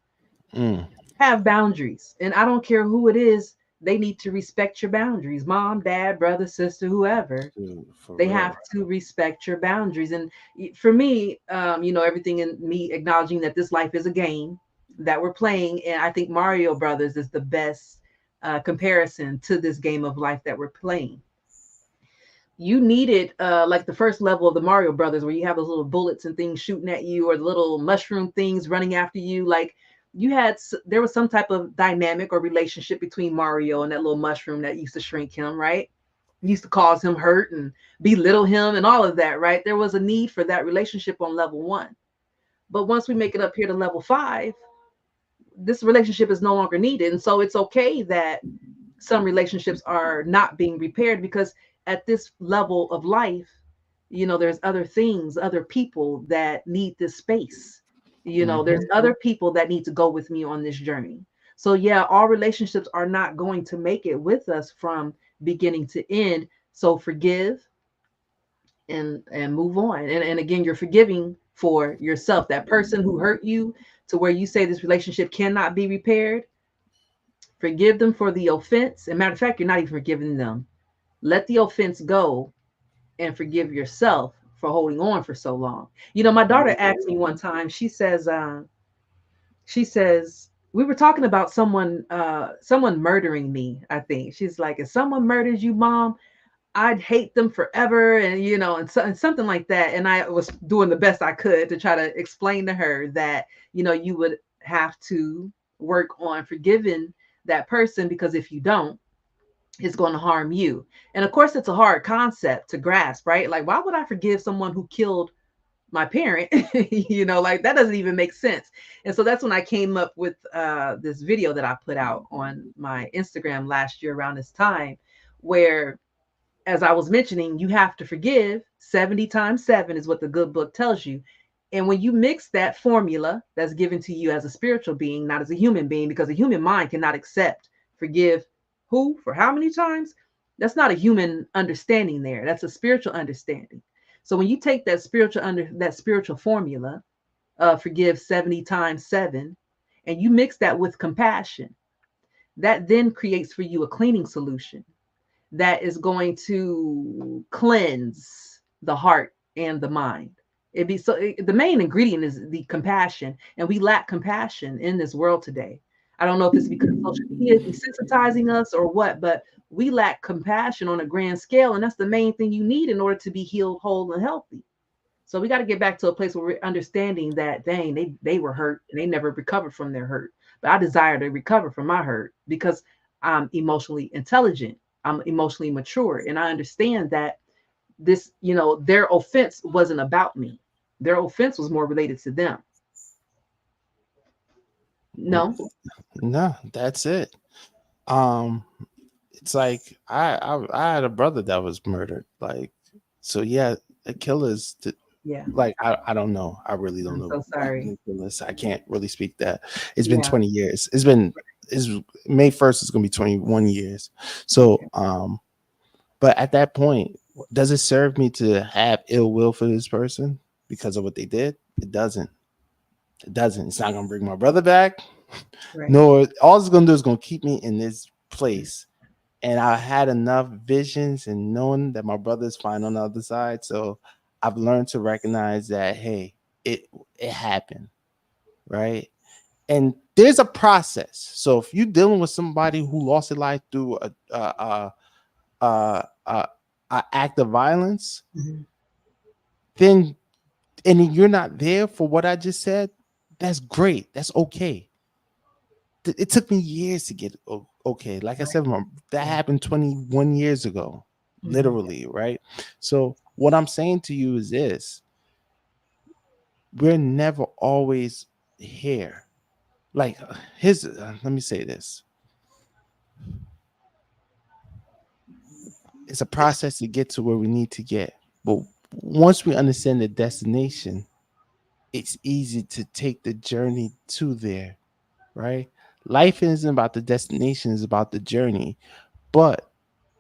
Mm, Have boundaries. And I don't care who it is. They need to respect your boundaries. Mom, dad, brother, sister, whoever. dude, for They have real. to respect your boundaries. And for me, everything in me acknowledging that this life is a game that we're playing. And I think Mario Brothers is the best comparison to this game of life that we're playing. You needed like the first level of the Mario Brothers where you have those little bullets and things shooting at you, or the little mushroom things running after you. Like there was some type of dynamic or relationship between Mario and that little mushroom that used to shrink him, right? Used to cause him hurt and belittle him and all of that, right? There was a need for that relationship on level 1. But once we make it up here to level 5, this relationship is no longer needed. And so it's okay that some relationships are not being repaired, because at this level of life, there's other things, other people that need this space. There's Hmm. other people that need to go with me on this journey. So yeah, all relationships are not going to make it with us from beginning to end. So forgive and move on. And again, you're forgiving for yourself. That person who hurt you to where you say this relationship cannot be repaired, forgive them for the offense. And matter of fact, you're not even forgiving them. Let the offense go and forgive yourself for holding on for so long. My daughter asked me one time, she says, we were talking about someone murdering me, I think. She's like, if someone murders you, mom, I'd hate them forever, and something like that. And I was doing the best I could to try to explain to her that, you would have to work on forgiving that person, because if you don't, it's going to harm you. And of course, it's a hard concept to grasp, right? Like, why would I forgive someone who killed my parent? Like that doesn't even make sense. And so that's when I came up with this video that I put out on my Instagram last year around this time, where, as I was mentioning, you have to forgive 70 times 7 is what the good book tells you. And when you mix that formula that's given to you as a spiritual being, not as a human being, because a human mind cannot accept forgive who for how many times? That's not a human understanding there. That's a spiritual understanding. So when you take that spiritual formula, forgive 70 times 7, and you mix that with compassion, that then creates for you a cleaning solution that is going to cleanse the heart and the mind. The main ingredient is the compassion, and we lack compassion in this world today. I don't know if it's because social media is desensitizing us or what, but we lack compassion on a grand scale, and that's the main thing you need in order to be healed, whole, and healthy. So we got to get back to a place where we're understanding that, dang, they were hurt and they never recovered from their hurt. But I desire to recover from my hurt because I'm emotionally intelligent. I'm emotionally mature, and I understand that their offense wasn't about me. Their offense was more related to them. No. No, that's it. Um, it's like I had a brother that was murdered. Like, so yeah, the killers. Yeah. Like I don't know. I really don't I'm know so what sorry. happened to this. I can't really speak that. It's been Yeah. 20 years. It's May 1st is gonna be 21 years. So Okay. but at that point, does it serve me to have ill will for this person because of what they did? It doesn't. It doesn't. It's not gonna bring my brother back. Right. Nor all it's gonna do is gonna keep me in this place. And I had enough visions and knowing that my brother's fine on the other side. So I've learned to recognize that hey, it it happened, right? And there's a process. So if you're dealing with somebody who lost their life through a, a act of violence, Mhm. then and you're not there for what I just said, that's great. That's okay. It took me years to get okay. Like I Right. said, that Yeah. happened 21 years ago, Mhm. literally, right? So what I'm saying to you is this: we're never always here. Like, let me say this: It's a process to get to where we need to get. But once we understand the destination, it's easy to take the journey to there, right? Life isn't about the destination, it's about the journey. But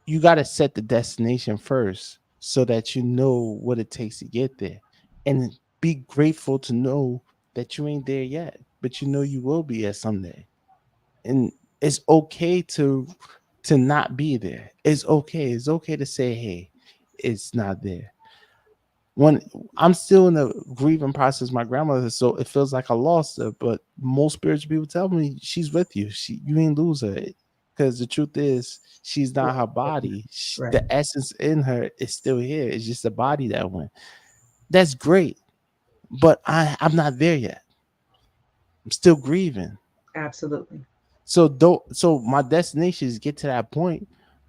you got to set the destination first so that you know what it takes to get there. And be grateful to know that you ain't there yet, but you know you will be at someday. And it's okay to not be there. It's okay. It's okay to say, hey, it's not there. When I'm still in the grieving process, my grandmother, so it feels like I lost her. But most spiritual people tell me she's with you. You ain't lose her, because the truth is she's not her body. Right. The essence in her is still here. It's just the body that went. That's great, but I'm not there yet. I'm still grieving. Absolutely. So my destination is get to that point,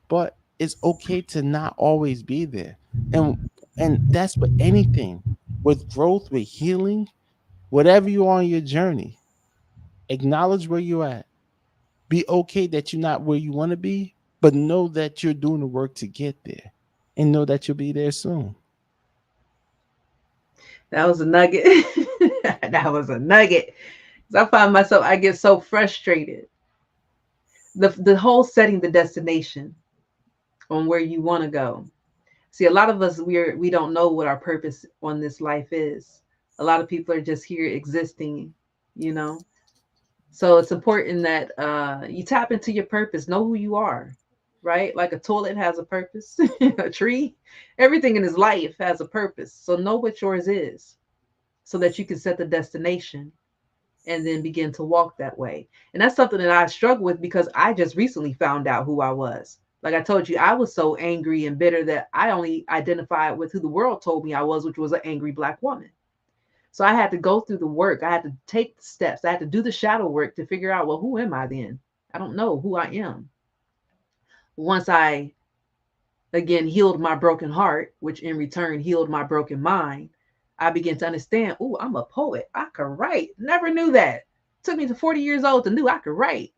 but it's okay to not always be there. And that's with anything. With growth, with healing, whatever you're on your journey, acknowledge where you're at. Be okay that you're not where you want to be, but know that you're doing the work to get there. And know that you'll be there soon. That was a nugget. That was a nugget. 'Cause I find myself, I get so frustrated. The whole setting the destination on where you want to go. See, a lot of us, we don't know what our purpose on this life is. A lot of people are just here existing, you know. So it's important that you tap into your purpose, know who you are, right? Like a toilet has a purpose, a tree, everything in his life has a purpose. So know what yours is, so that you can set the destination and then begin to walk that way. And that's something that I struggle with because I just recently found out who I was. Like I told you, I was so angry and bitter that I only identified with who the world told me I was, which was an angry Black woman. So I had to go through the work. I had to take the steps. I had to do the shadow work to figure out, well, who am I then? I don't know who I am. Once I again healed my broken heart, which in return healed my broken mind, I began to understand, oh, I'm a poet. I could write. Never knew that. Took me to 40 years old to knew I could write.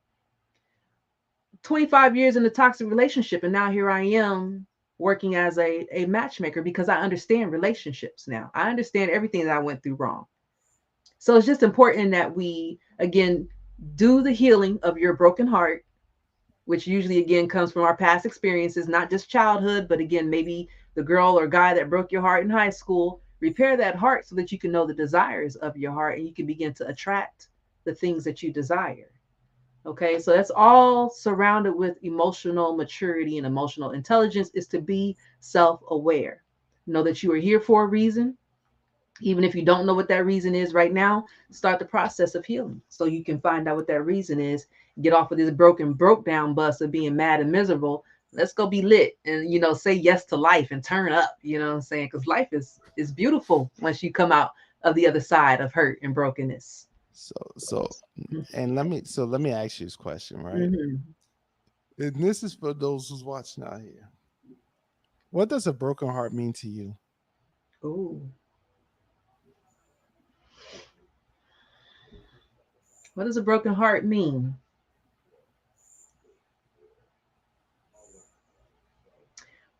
25 years in a toxic relationship, and now here I am working as a matchmaker because I understand relationships now. I understand everything that I went through wrong. So it's just important that we, again, do the healing of your broken heart, which usually, again, comes from our past experiences, not just childhood, but again, maybe the girl or guy that broke your heart in high school. Repair that heart so that you can know the desires of your heart and you can begin to attract the things that you desire. Okay, so that's all surrounded with emotional maturity and emotional intelligence is to be self aware. Know that you are here for a reason. Even if you don't know what that reason is right now, start the process of healing so you can find out what that reason is. Get off of this broke down bus of being mad and miserable. Let's go be lit and say yes to life and turn up. You know what I'm saying? Because life is beautiful once you come out of the other side of hurt and brokenness. So and let me ask you this question, right? Mm-hmm. And this is for those who's watching out here. What does a broken heart mean to you? Ooh, what does a broken heart mean?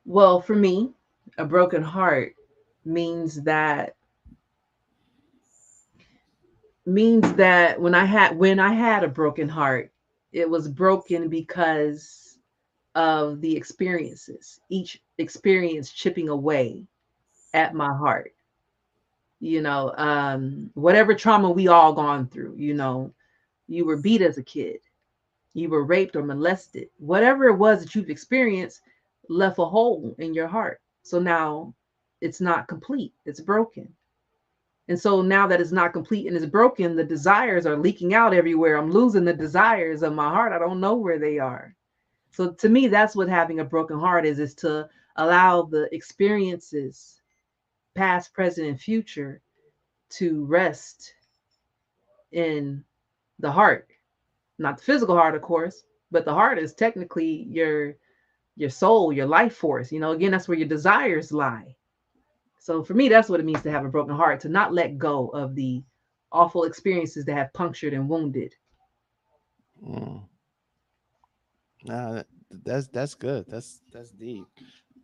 Well, for me, a broken heart means that when I had a broken heart, it was broken because of the experiences. Each experience chipping away at my heart. Whatever trauma we all gone through. You were beat as a kid, you were raped or molested. Whatever it was that you've experienced left a hole in your heart. So now it's not complete. It's broken. And so now that it's not complete and it's broken, the desires are leaking out everywhere. I'm losing the desires of my heart. I don't know where they are. So to me, that's what having a broken heart is to allow the experiences, past, present, and future, to rest in the heart. Not the physical heart, of course, but the heart is technically your soul, your life force. Again, that's where your desires lie. So for me, that's what it means to have a broken heart, to not let go of the awful experiences that have punctured and wounded. Mm. Nah, that's good. That's deep.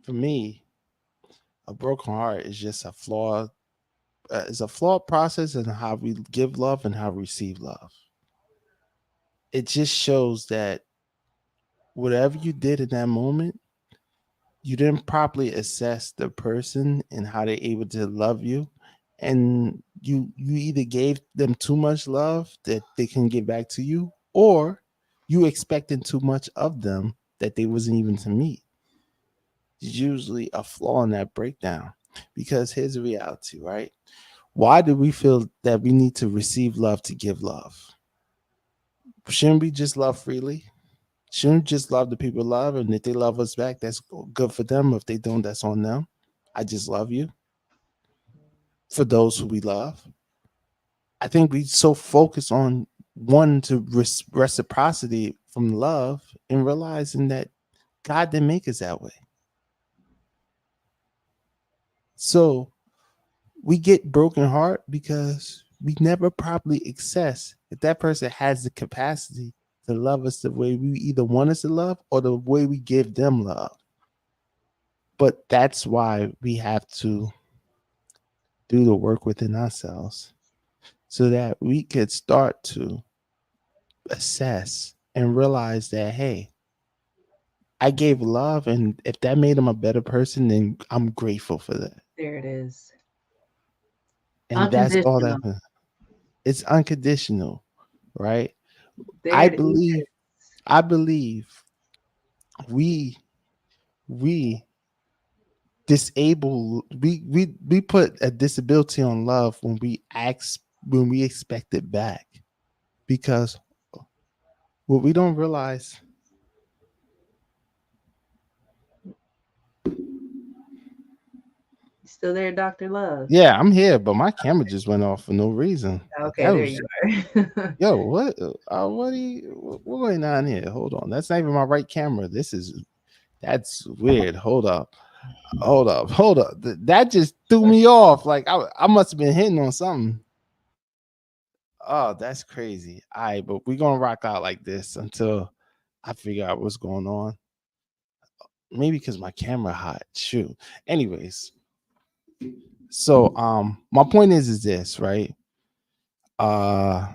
For me, a broken heart is just a flaw. It's a flawed process in how we give love and how we receive love. It just shows that whatever you did in that moment, you didn't properly assess the person and how they're able to love you, and you either gave them too much love that they can give back to you, or you expecting too much of them that they wasn't even to meet. It's usually a flaw in that breakdown, because here's the reality, right? Why do we feel that we need to receive love to give love? Shouldn't we just love freely? Shouldn't we just love the people we love, and if they love us back, that's good for them. If they don't, that's on them. I just love you for those who we love. I think we so focus on wanting to reciprocity from love and realizing that God didn't make us that way. So we get broken heart because we never properly assess if that person has the capacity to love us the way we either want us to love or the way we give them love. But that's why we have to do the work within ourselves so that we could start to assess and realize that, hey, I gave love, and if that made them a better person, then I'm grateful for that. There it is. And that's all that Unconditional. it's unconditional, right? There I it is. believe, I believe we we disable we put a disability on love when we expect it back, because what we don't realize. Still there, Dr. Love? Yeah, I'm here, but my camera just went off for no reason. Okay, That there was you are. yo, what are what going on here? Hold on, that's not even my right camera. That's weird. Hold up. That just threw me off. Like I must have been hitting on something. Oh, that's crazy. All right, but we're gonna rock out like this until I figure out what's going on. Maybe because my camera hot. Shoot. Anyways, so my point is this, right? Uh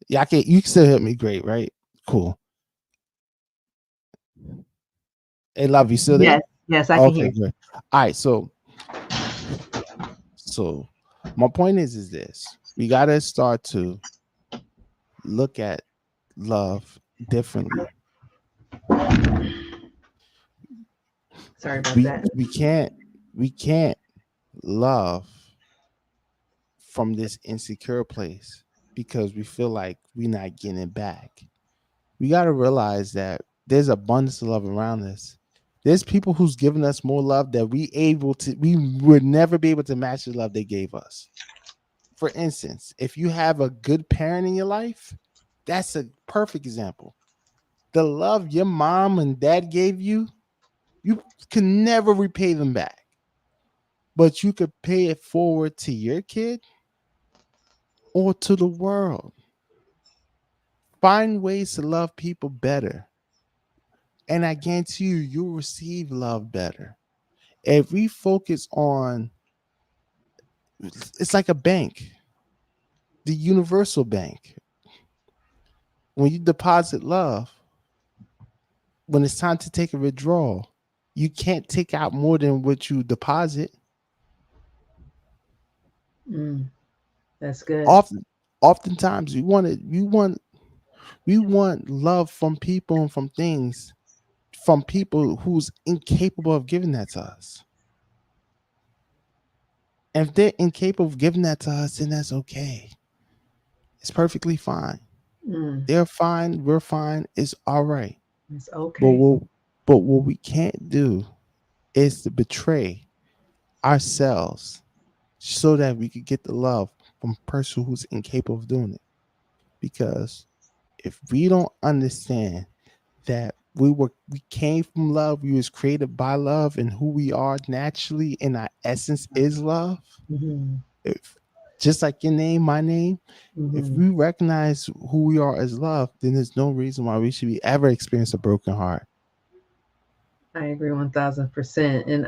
yeah, you can still hit me great, right? Cool. Hey love, you still there? Yes, yes, I can Okay, hear. good. All right, so my point is this. We gotta start to look at love differently. Sorry about We that. we can't we can't love from this insecure place because we feel like we're not getting it back. We got to realize that there's abundance of love around us. There's people who's given us more love that we would never be able to match the love they gave us. For instance, if you have a good parent in your life, that's a perfect example. The love your mom and dad gave you, you can never repay them back, but you could pay it forward to your kid or to the world. Find ways to love people better. And I guarantee you, you'll receive love better. If we focus on, it's like a bank, the universal bank. When you deposit love, when it's time to take a withdrawal, you can't take out more than what you deposit. Mm, that's good. Often, oftentimes, we want love from people and from things, from people who's incapable of giving that to us. And if they're incapable of giving that to us, then that's okay. It's perfectly fine. Mm, They're fine. We're fine. It's all right. it's But okay. what we can't do is to betray ourselves so that we could get the love from a person who's incapable of doing it. Because if we don't understand that we came from love, we was created by love, and who we are naturally in our essence is love. Hmm. If just like your name, my name, if Hmm. we recognize who we are as love, then there's no reason why we should be ever experience a broken heart. I agree 1000%. And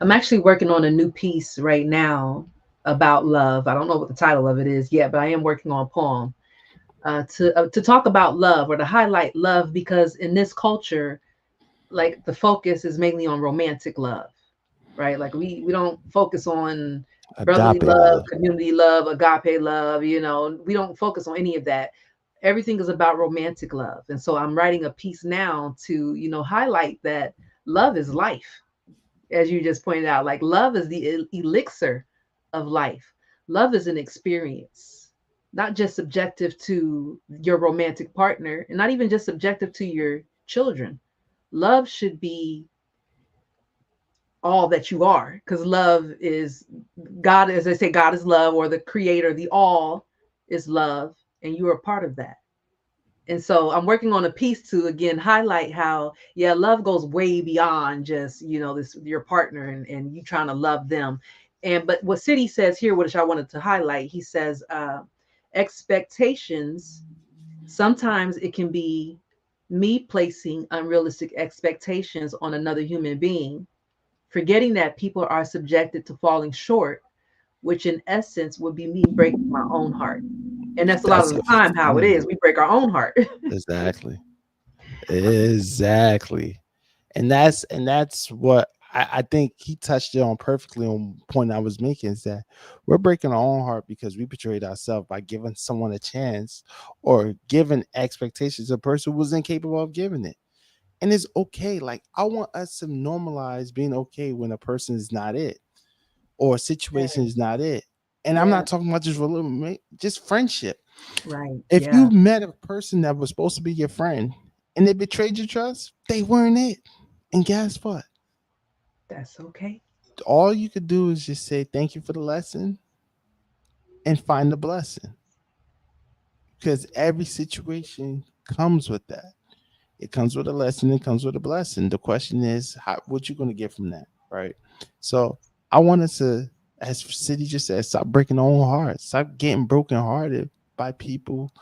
I'm actually working on a new piece right now about love. I don't know what the title of it is yet, but I am working on a poem to talk about love or to highlight love, because in this culture, like the focus is mainly on romantic love, right? Like we don't focus on brotherly Agape love, love. community love, agape love. We don't focus on any of that. Everything is about romantic love, and so I'm writing a piece now to highlight that love is life, as you just pointed out. Like love is the elixir of life. Love is an experience, not just subjective to your romantic partner, and not even just subjective to your children. Love should be all that you are, because love is God. As I say, God is love, or the creator, the all is love, and you are part of that. And so I'm working on a piece to again highlight how, yeah, love goes way beyond just this your partner and you trying to love them. And but what City says here, which I wanted to highlight, he says expectations, sometimes it can be me placing unrealistic expectations on another human being, forgetting that people are subjected to falling short, which in essence would be me breaking my own heart. And that's a lot of That's the time how it is. We break our own heart. exactly. Exactly. And that's what I think he touched it on perfectly on point I was making, is that we're breaking our own heart because we betrayed ourselves by giving someone a chance or giving expectations a person who was incapable of giving it. And it's okay. Like, I want us to normalize being okay when a person is not it or a situation is Yes. not it. And I'm Yeah. not talking about just friendship. Right. If Yeah. you met a person that was supposed to be your friend and they betrayed your trust, they weren't it. And guess what? That's okay. All you could do is just say thank you for the lesson and find the blessing, because every situation comes with that. It comes with a lesson. It comes with a blessing. The question is, what you going to get from that, right? So I wanted to, as City just said, stop breaking our own hearts. Stop getting broken hearted by people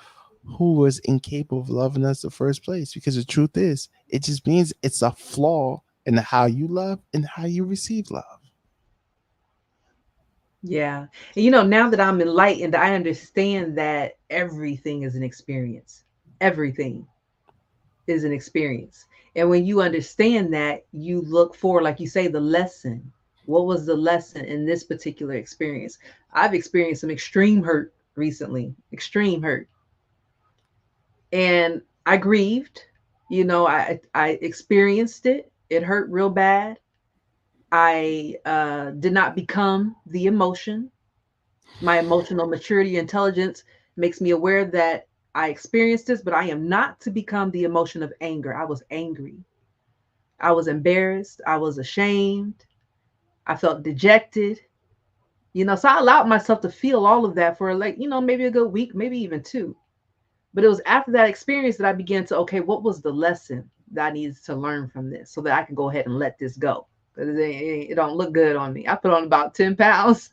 who was incapable of loving us in the first place. Because the truth is, it just means it's a flaw in how you love and how you receive love. Yeah. And now that I'm enlightened, I understand that everything is an experience. Everything is an experience. And when you understand that, you look for, like you say, the lesson. What was the lesson in this particular experience? I've experienced some extreme hurt recently, extreme hurt. And I grieved. I experienced it. It hurt real bad. I did not become the emotion. My emotional maturity, intelligence makes me aware that I experienced this, but I am not to become the emotion of anger. I was angry. I was embarrassed. I was ashamed. I felt dejected. So I allowed myself to feel all of that for like, maybe a good week, maybe even two. But it was after that experience that I began to, okay, what was the lesson that I needed to learn from this so that I can go ahead and let this go? Because it don't look good on me. I put on about 10 pounds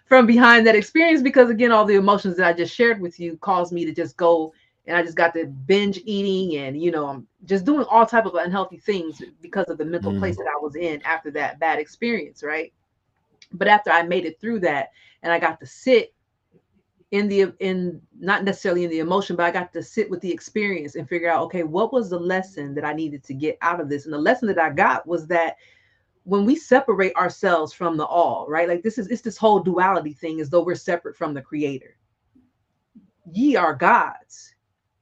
from behind that experience because, again, all the emotions that I just shared with you caused me to just go, and I just got to binge eating, and I'm just doing all type of unhealthy things because of the mental place Mm. that I was in after that bad experience, right? But after I made it through that, and I got to sit in not necessarily in the emotion, but I got to sit with the experience and figure out, okay, what was the lesson that I needed to get out of this? And the lesson that I got was that when we separate ourselves from the all, right? Like it's this whole duality thing, as though we're separate from the creator. Ye are gods.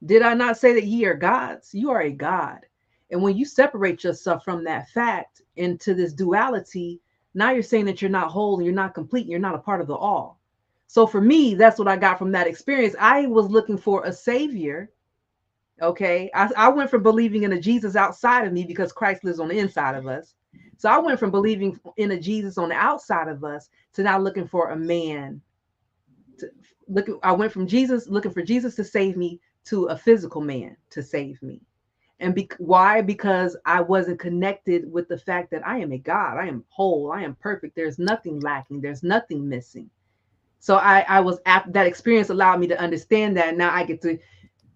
Did I not say that ye are gods? You are a god. And when you separate yourself from that fact into this duality, now you're saying that you're not whole, you're not complete, you're not a part of the all. So for me, that's what I got from that experience. I was looking for a savior. Okay. I went from believing in a Jesus outside of me because Christ lives on the inside of us. So I went from believing in a Jesus on the outside of us to now looking for a man to I went from Jesus looking for Jesus to save me to a physical man to save me. And why? Because I wasn't connected with the fact that I am a God. I am whole. I am perfect. There's nothing lacking. There's nothing missing. So I was that experience allowed me to understand that. And now I get to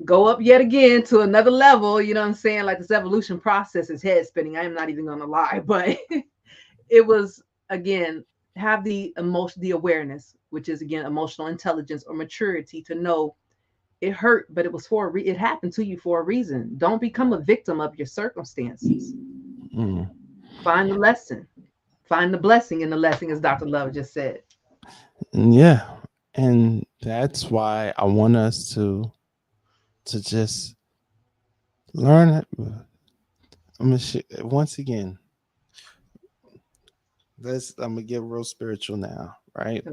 go up yet again to another level. You know what I'm saying? Like this evolution process is head spinning. I am not even gonna lie, but it was again have the emotion, the awareness, which is again emotional intelligence or maturity to know it hurt, but it was for it happened to you for a reason. Don't become a victim of your circumstances. Mm. Find the lesson, find the blessing in the lesson, as Dr. Love just said. Yeah. And that's why I want us to just learn it. Once again, I'm gonna get real spiritual now, right?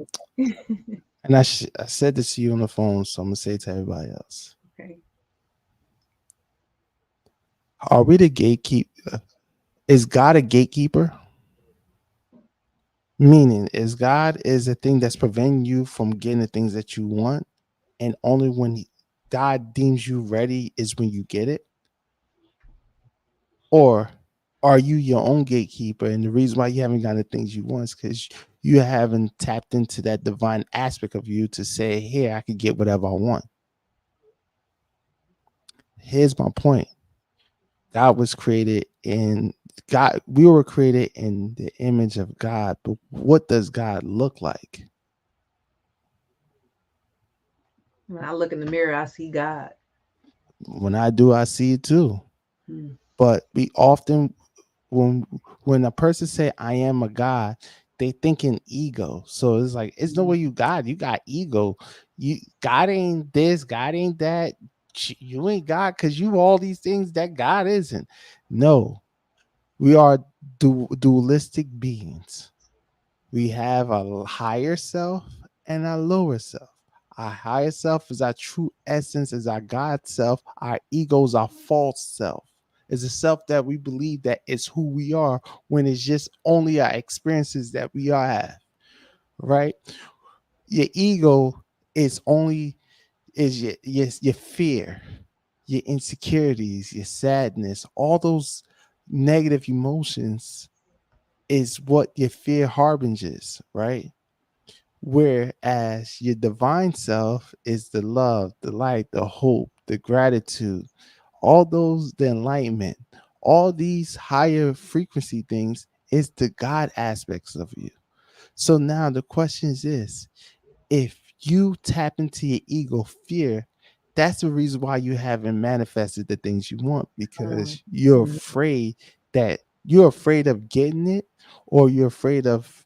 And I said this to you on the phone, so I'm gonna say it to everybody else. Okay. Are we the gatekeeper? Is God a gatekeeper? Meaning, is God is the thing that's preventing you from getting the things that you want, and only when God deems you ready is when you get it? Or are you your own gatekeeper? And the reason why you haven't gotten the things you want is because you haven't tapped into that divine aspect of you to say, here, I can get whatever I want. Here's my point. God was created in God, we were created in the image of God, but what does God look like? When I look in the mirror, I see God. When I do, I see it too. Mm. But we often when when a person say I am a God, they think in ego. So it's like it's no way you God, you got ego. You God ain't this, God ain't that. You ain't God because you all these things that God isn't. No, we are dualistic beings. We have a higher self and a lower self. Our higher self is our true essence, is our God self. Our ego is our false self. It's a self that we believe that is who we are when it's just only our experiences that we are have. Right? Your ego is only is your fear, your insecurities, your sadness, all those negative emotions is what your fear harbinges, right? Whereas your divine self is the love, the light, the hope, the gratitude, all those, the enlightenment, all these higher frequency things is the God aspects of you. So now the question is this: if you tap into your ego fear, that's the reason why you haven't manifested the things you want, because Mhm. you're afraid of getting it, or you're afraid of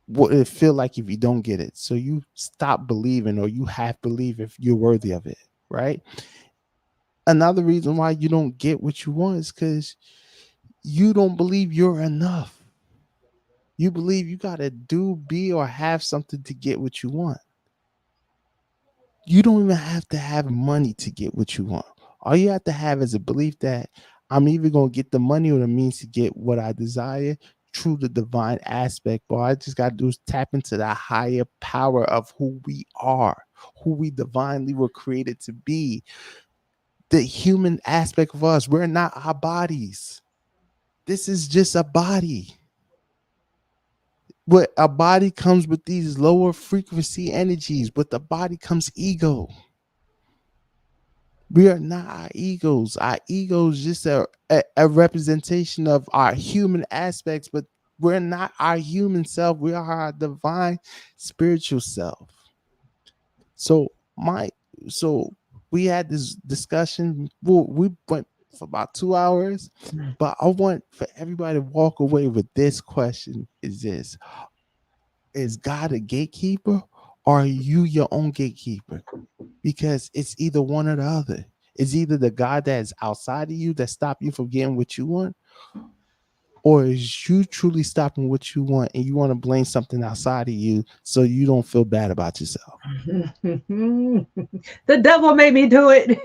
what it feel like if you don't get it. So you stop believing, or you half believe if you're worthy of it, right? Another reason why you don't get what you want is because you don't believe you're enough. You believe you gotta do, be, or have something to get what you want. You don't even have to have money to get what you want. All you have to have is a belief that I'm either going to get the money or the means to get what I desire through the divine aspect. But all I just got to do is tap into the higher power of who we are, who we divinely were created to be. The human aspect of us, we're not our bodies. This is just a body. But a body comes with these lower frequency energies. With the body comes ego. We are not our egos. Our egos just a representation of our human aspects, but we're not our human self. We are our divine spiritual self. So my so we had this discussion. Well, we went for about 2 hours, but I want for everybody to walk away with this question: is this, is God a gatekeeper, or are you your own gatekeeper? Because it's either one or the other. It's either the God that is outside of you that stop you from getting what you want, or is you truly stopping what you want and you want to blame something outside of you so you don't feel bad about yourself. The devil made me do it.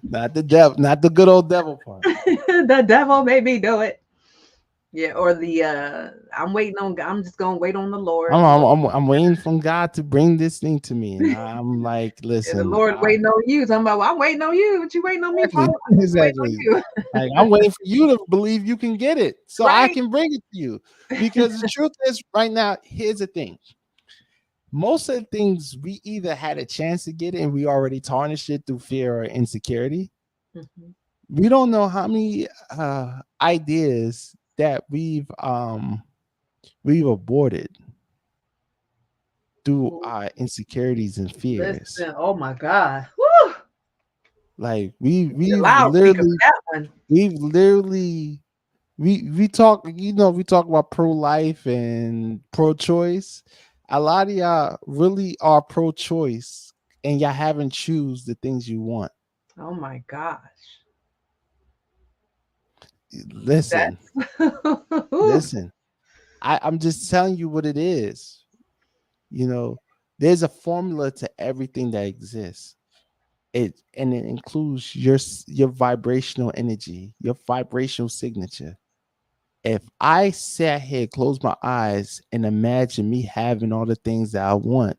Not the devil, not the good old devil part. The devil made me do it. Yeah, or the I'm waiting on I'm just gonna wait on the Lord. I'm waiting for God to bring this thing to me, and I'm like, And the listen, Lord waiting on you. Talking about, well, I'm waiting on you. What you waiting on me for? exactly, I'm just waiting on exactly. you. Like I'm waiting for you to believe you can get it, so I Right? can bring it to you. Because the truth is, right now, here's the thing: most of the things we either had a chance to get it and we already tarnished it through fear or insecurity. Mhm. We don't know how many ideas that we've aborted through Ooh, our insecurities and fears. listen, oh my God. Woo! Like The loudspeaker for that one. we've literally we talk, we talk about pro-life and pro-choice. A lot of y'all really are pro-choice and y'all haven't choose the things you want. Oh my gosh. Listen, That's listen. I'm just telling you what it is. You know, there's a formula to everything that exists. It includes your vibrational energy, your vibrational signature. If I sat here, close my eyes, and imagine me having all the things that I want,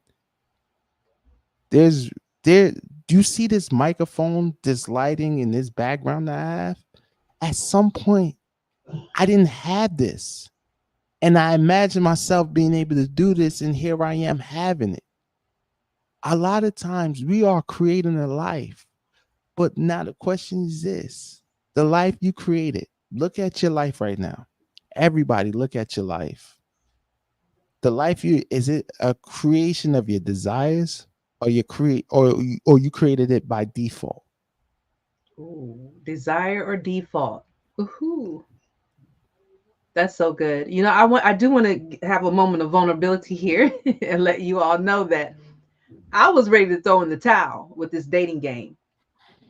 there's there. Do you see this microphone, this lighting, and this background that I have? At some point, I didn't have this, and I imagine myself being able to do this, and here I am having it. A lot of times, we are creating a life, but now the question is this: the life you created. Look at your life right now. Everybody, look at your life. The life you is it a creation of your desires, or you created it by default? ooh, desire or default. Ooh, that's so good. I do want to have a moment of vulnerability here and let you all know that I was ready to throw in the towel with this dating game.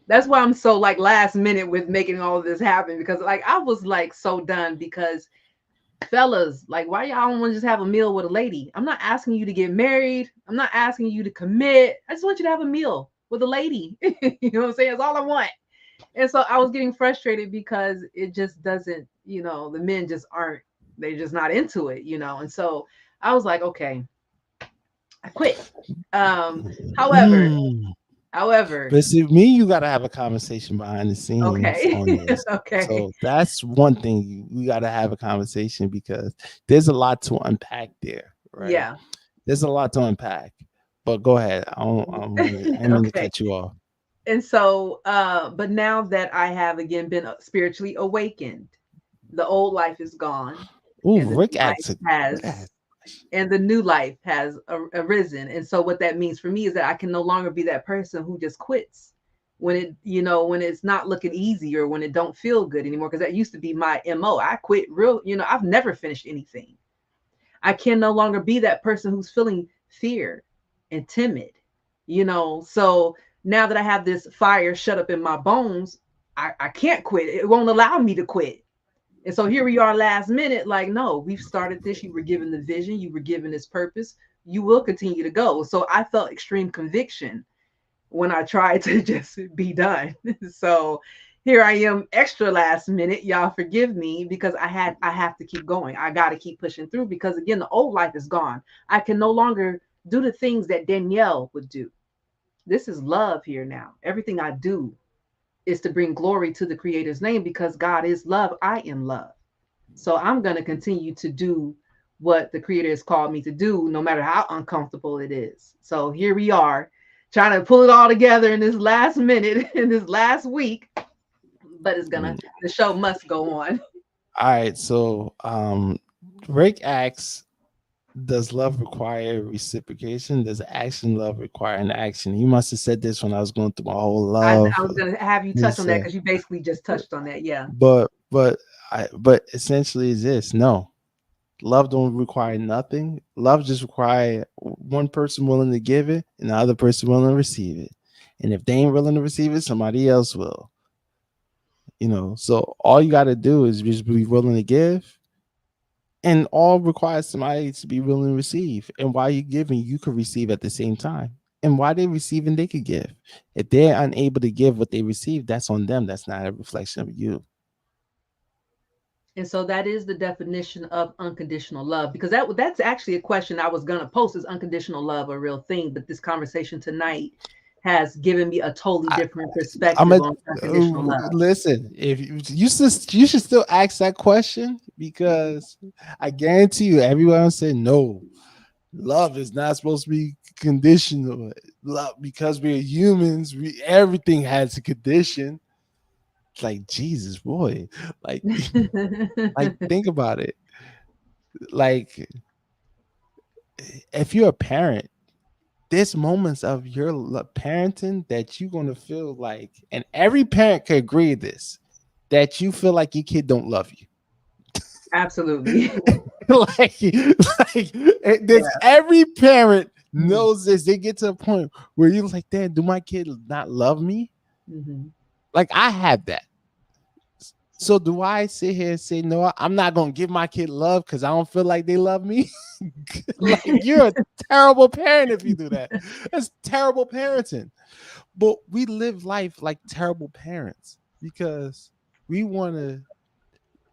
That's why I'm so like last minute with making all of this happen because like I was like so done because fellas, like why y'all don't want to just have a meal with a lady? I'm not asking you to get married. I'm not asking you to commit. I just want you to have a meal with a lady. You know what I'm saying? That's all I want. And so I was getting frustrated because it just doesn't, the men just aren't, they're just not into it, And so I was like, okay, I quit. Um, however, Mm. however, But see, me, you got to have a conversation behind the scenes okay, on this. okay, So that's one thing we got to have a conversation because there's a lot to unpack there, right? yeah, There's a lot to unpack. But go ahead. I didn't mean to okay. cut you off. And so, but now that I have again been spiritually awakened, the old life is gone, Ooh, and the new life Rick has acts. and the new life has arisen. And so what that means for me is that I can no longer be that person who just quits when when it's not looking easy or when it don't feel good anymore. Because that used to be my MO. I quit real, I've never finished anything. I can no longer be that person who's feeling fear and timid, So now that I have this fire shut up in my bones, I can't quit. It won't allow me to quit. And so here we are last minute, like, no, we've started this. You were given the vision, you were given this purpose. You will continue to go. So I felt extreme conviction when I tried to just be done. So here I am extra last minute. Y'all forgive me because I have to keep going. I got to keep pushing through because again, the old life is gone. I can no longer do the things that Danielle would do. This is love here now. Everything I do is to bring glory to the creator's name because God is love. I am love. So I'm going to continue to do what the creator has called me to do, no matter how uncomfortable it is. So here we are trying to pull it all together in this last minute, in this last week, but Mm. the show must go on. All right. So, Rick asks, does love require reciprocation? Does action love require an action? You must have said this when I was going through my whole I love. was going to have you He touch on that said, because you basically just touched on that. Yeah. but essentially is this: no, love don't require nothing. Love just require one person willing to give it and the other person willing to receive it. And if they ain't willing to receive it, somebody else will. So all you got to do is just be willing to give, and all requires somebody to be willing to receive. And while you're giving, you could receive at the same time. And while they're receiving, they could give. If they're unable to give what they receive, that's on them. That's not a reflection of you. And so that is the definition of unconditional love because that's actually a question I was going to post: is unconditional love a real thing? But this conversation tonight has given me a totally I, different I'm perspective a on unconditional love. listen. If you should still ask that question because I guarantee you, everyone said no. Love is not supposed to be conditional. Love, because we're humans, we everything has a condition. It's like Jesus, boy. Like, like think about it. Like, if you're a parent, there's moments of your parenting that you're gonna feel like, and every parent could agree to this, that you feel like your kid don't love you. Absolutely. There's Yeah. every parent Mhm. knows this. They get to a point where you're like, Dad, do my kid not love me? Mhm. Like I had that. So do I sit here and say, no, I'm not gonna give my kid love because I don't feel like they love me? Like you're a terrible parent if you do that. That's terrible parenting. But we live life like terrible parents because we want to,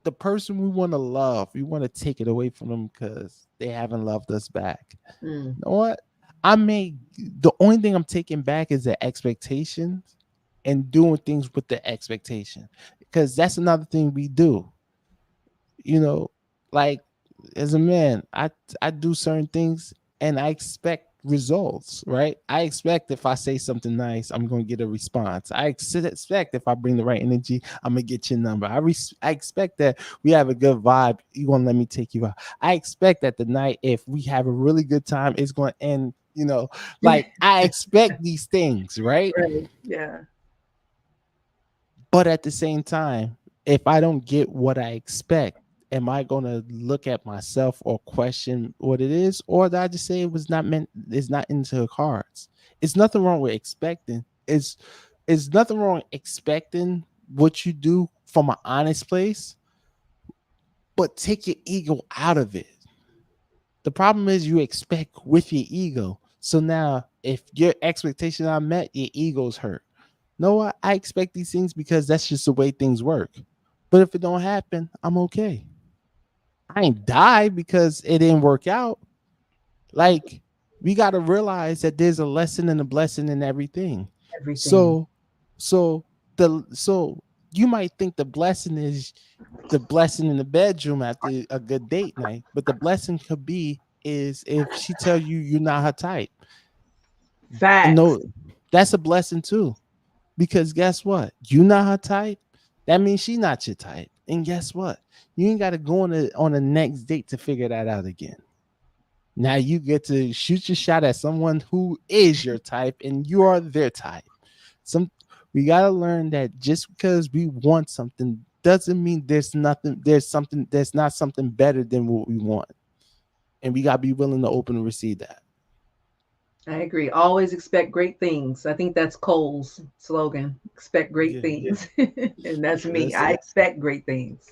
the person we want to love, we want to take it away from them because they haven't loved us back. Mm. You know what? I may, the only thing I'm taking back is the expectations and doing things with the expectation, because that's another thing we do. You know, like as a man, I do certain things and I expect results, right? I expect if I say something nice, I'm going to get a response. I expect if I bring the right energy, I'm going to get your number. I expect that we have a good vibe, you going to let me take you out. I expect that the night, if we have a really good time, it's going to end, like I expect these things, right? Right. Yeah. But at the same time, if I don't get what I expect, am I going to look at myself or question what it is? Or did I just say it was not meant, it's not into the cards? It's nothing wrong with expecting. It's nothing wrong expecting what you do from an honest place, but take your ego out of it. The problem is you expect with your ego. So now if your expectations are met, your ego's hurt. No, I expect these things because that's just the way things work. But if it don't happen, I'm okay. I ain't die because it didn't work out. Like we got to realize that there's a lesson and a blessing in everything. Everything. So, so you might think the blessing is the blessing in the bedroom after a good date night, but the blessing could be is if she tell you you're not her type. And Facts. no, that's a blessing too. Because guess what? You not her type. That means she not your type. And guess what? You ain't got to go on the next date to figure that out again. Now you get to shoot your shot at someone who is your type and you are their type. Some We gotta learn that just because we want something doesn't mean there's not something better than what we want. And we gotta be willing to open and receive that. I agree. Always expect great things. I think that's Cole's slogan. Expect great Yeah, things. And that's me. that's I it. expect great things.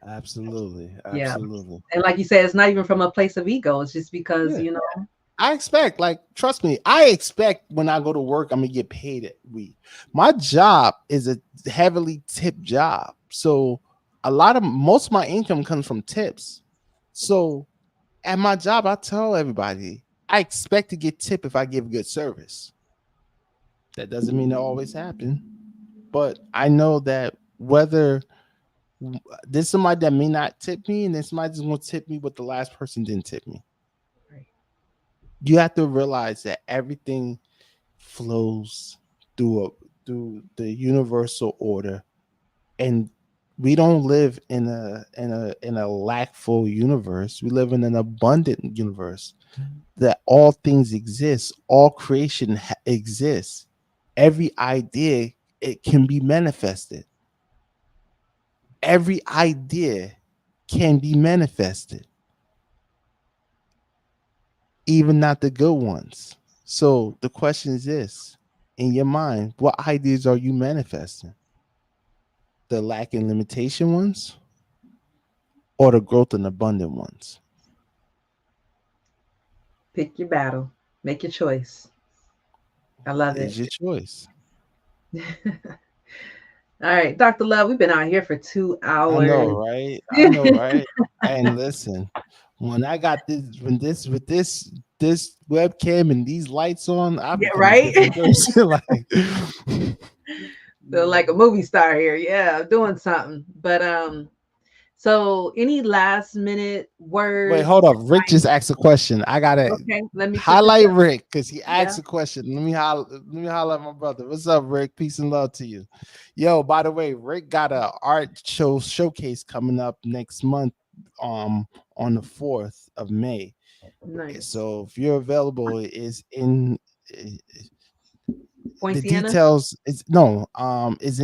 Absolutely. Yeah. Absolutely. And like you said, it's not even from a place of ego. It's just because, Yeah. I expect, like, trust me, I expect when I go to work, I'm gonna get paid at week. My job is a heavily tipped job. So most of my income comes from tips. So at my job, I tell everybody I expect to get tip if I give good service. That doesn't mean it always happen, but I know that whether there's somebody that may not tip me, and then somebody just gonna tip me, but the last person didn't tip me. Right. You have to realize that everything flows through the universal order, and we don't live in a lackful universe. We live in an abundant universe that all things exist, all creation exists. Every idea, it can be manifested. Every idea can be manifested, even not the good ones. So the question is this: in your mind, what ideas are you manifesting? The lack and limitation ones, or the growth and abundant ones? Pick your battle. Make your choice. I love it. Is your choice. All right, Dr. Love, we've been out here for two I know, hours. right? I know, Yeah, right? And listen, when I got this webcam and these lights on, I become a right? different person. Like, Feel like a movie star here. Yeah, doing something. But So, any last minute Wait, words? hold up. Rick just asked a question. I gotta Okay, let me put this highlight up. Rick because he Yeah, asked a question. Let me highlight my brother. What's up, Rick? Peace and love to you. Yo, by the way, Rick got a art showcase coming up next month, um, on the 4th of May. nice. So if you're available, is in eh, the Poinciana. details is no is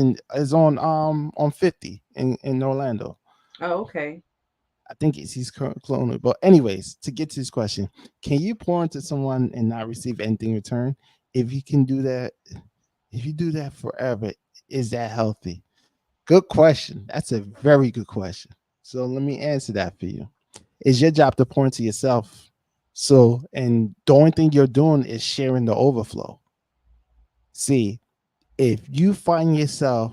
on 50 in Orlando. Oh, okay. I think he's cloning. But anyways, to get to this question, can you pour into someone and not receive anything in return? If you can do that, if you do that forever, is that healthy? Good question. That's a very good question. So let me answer that for you. It's your job to pour into yourself. So, and the only thing you're doing is sharing the overflow. See, if you find yourself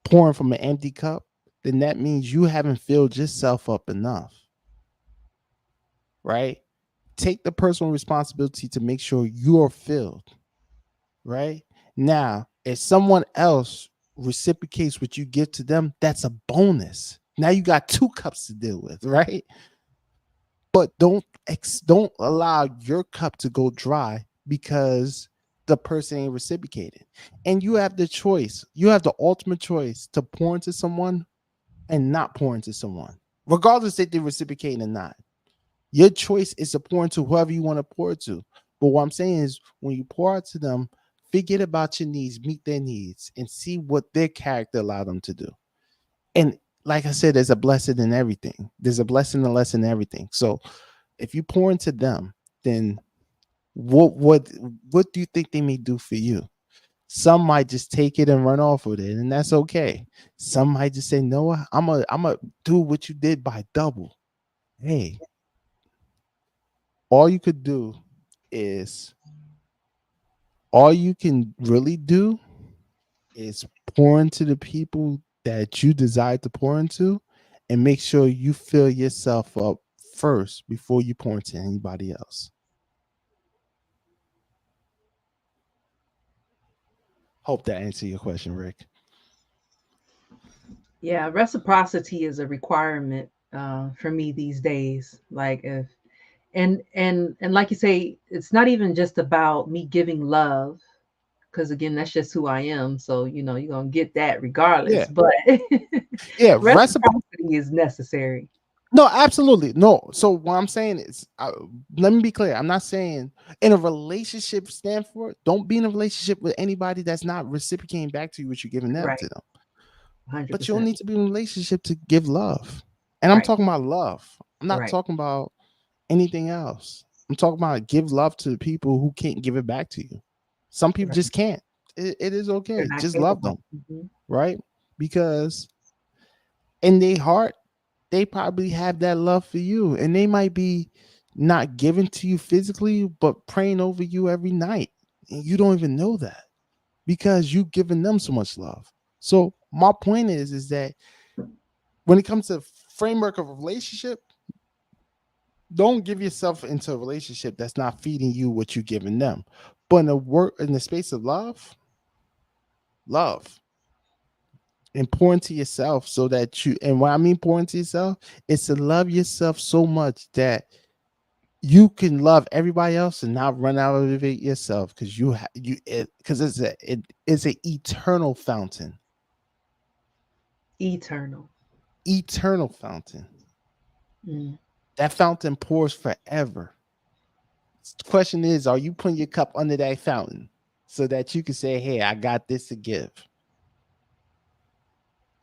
pouring from an empty cup, then that means you haven't filled yourself up enough, right? Take the personal responsibility to make sure you're filled, right? Now, if someone else reciprocates what you give to them, that's a bonus. Now you got two cups to deal with, right? But don't allow your cup to go dry because the person ain't reciprocating. And you have the choice. You have the ultimate choice to pour into someone and not pour into someone, regardless if they're reciprocating or not. Your choice is to pour into whoever you want to pour to. But what I'm saying is, when you pour out to them, forget about your needs, meet their needs, and see what their character allowed them to do. And like I said, there's a blessing in everything. There's a blessing and a lesson in everything. So if you pour into them, then what do you think they may do for you? Some might just take it and run off with it, and that's okay. Some might just say, "No, I'm a do what you did by double." Hey, all you could do is all you can really do is pour into the people that you desire to pour into, and make sure you fill yourself up first before you pour into anybody else. Hope that answered your question, Rick. Yeah, reciprocity is a requirement for me these days. Like if and like you say, it's not even just about me giving love, because again, that's just who I am. So you're gonna get that regardless. Yeah, But yeah. reciprocity is necessary. No, absolutely no. So what I'm saying is, let me be clear. I'm not saying in a relationship stand for it. Don't be in a relationship with anybody that's not reciprocating back to you what you're giving them Right, to them. hundred But you don't percent. need to be in a relationship to give love. And I'm Right, talking about love. I'm not right, talking about anything else. I'm talking about give love to the people who can't give it back to you. Some people right. just can't. It is They're okay. not Just love capable. them, right? Because in their heart, they probably have that love for you. And they might be not giving to you physically, but praying over you every night. And you don't even know that because you've given them so much love. So my point is that when it comes to framework of a relationship, don't give yourself into a relationship that's not feeding you what you're giving them. But in the space of love, love and pour into yourself so that you, and what I mean pour into yourself is to love yourself so much that you can love everybody else and not run out of it yourself, because because it's an eternal fountain. Eternal. Eternal fountain. Mm. That fountain pours forever. The question is, are you putting your cup under that fountain so that you can say, hey, I got this to give?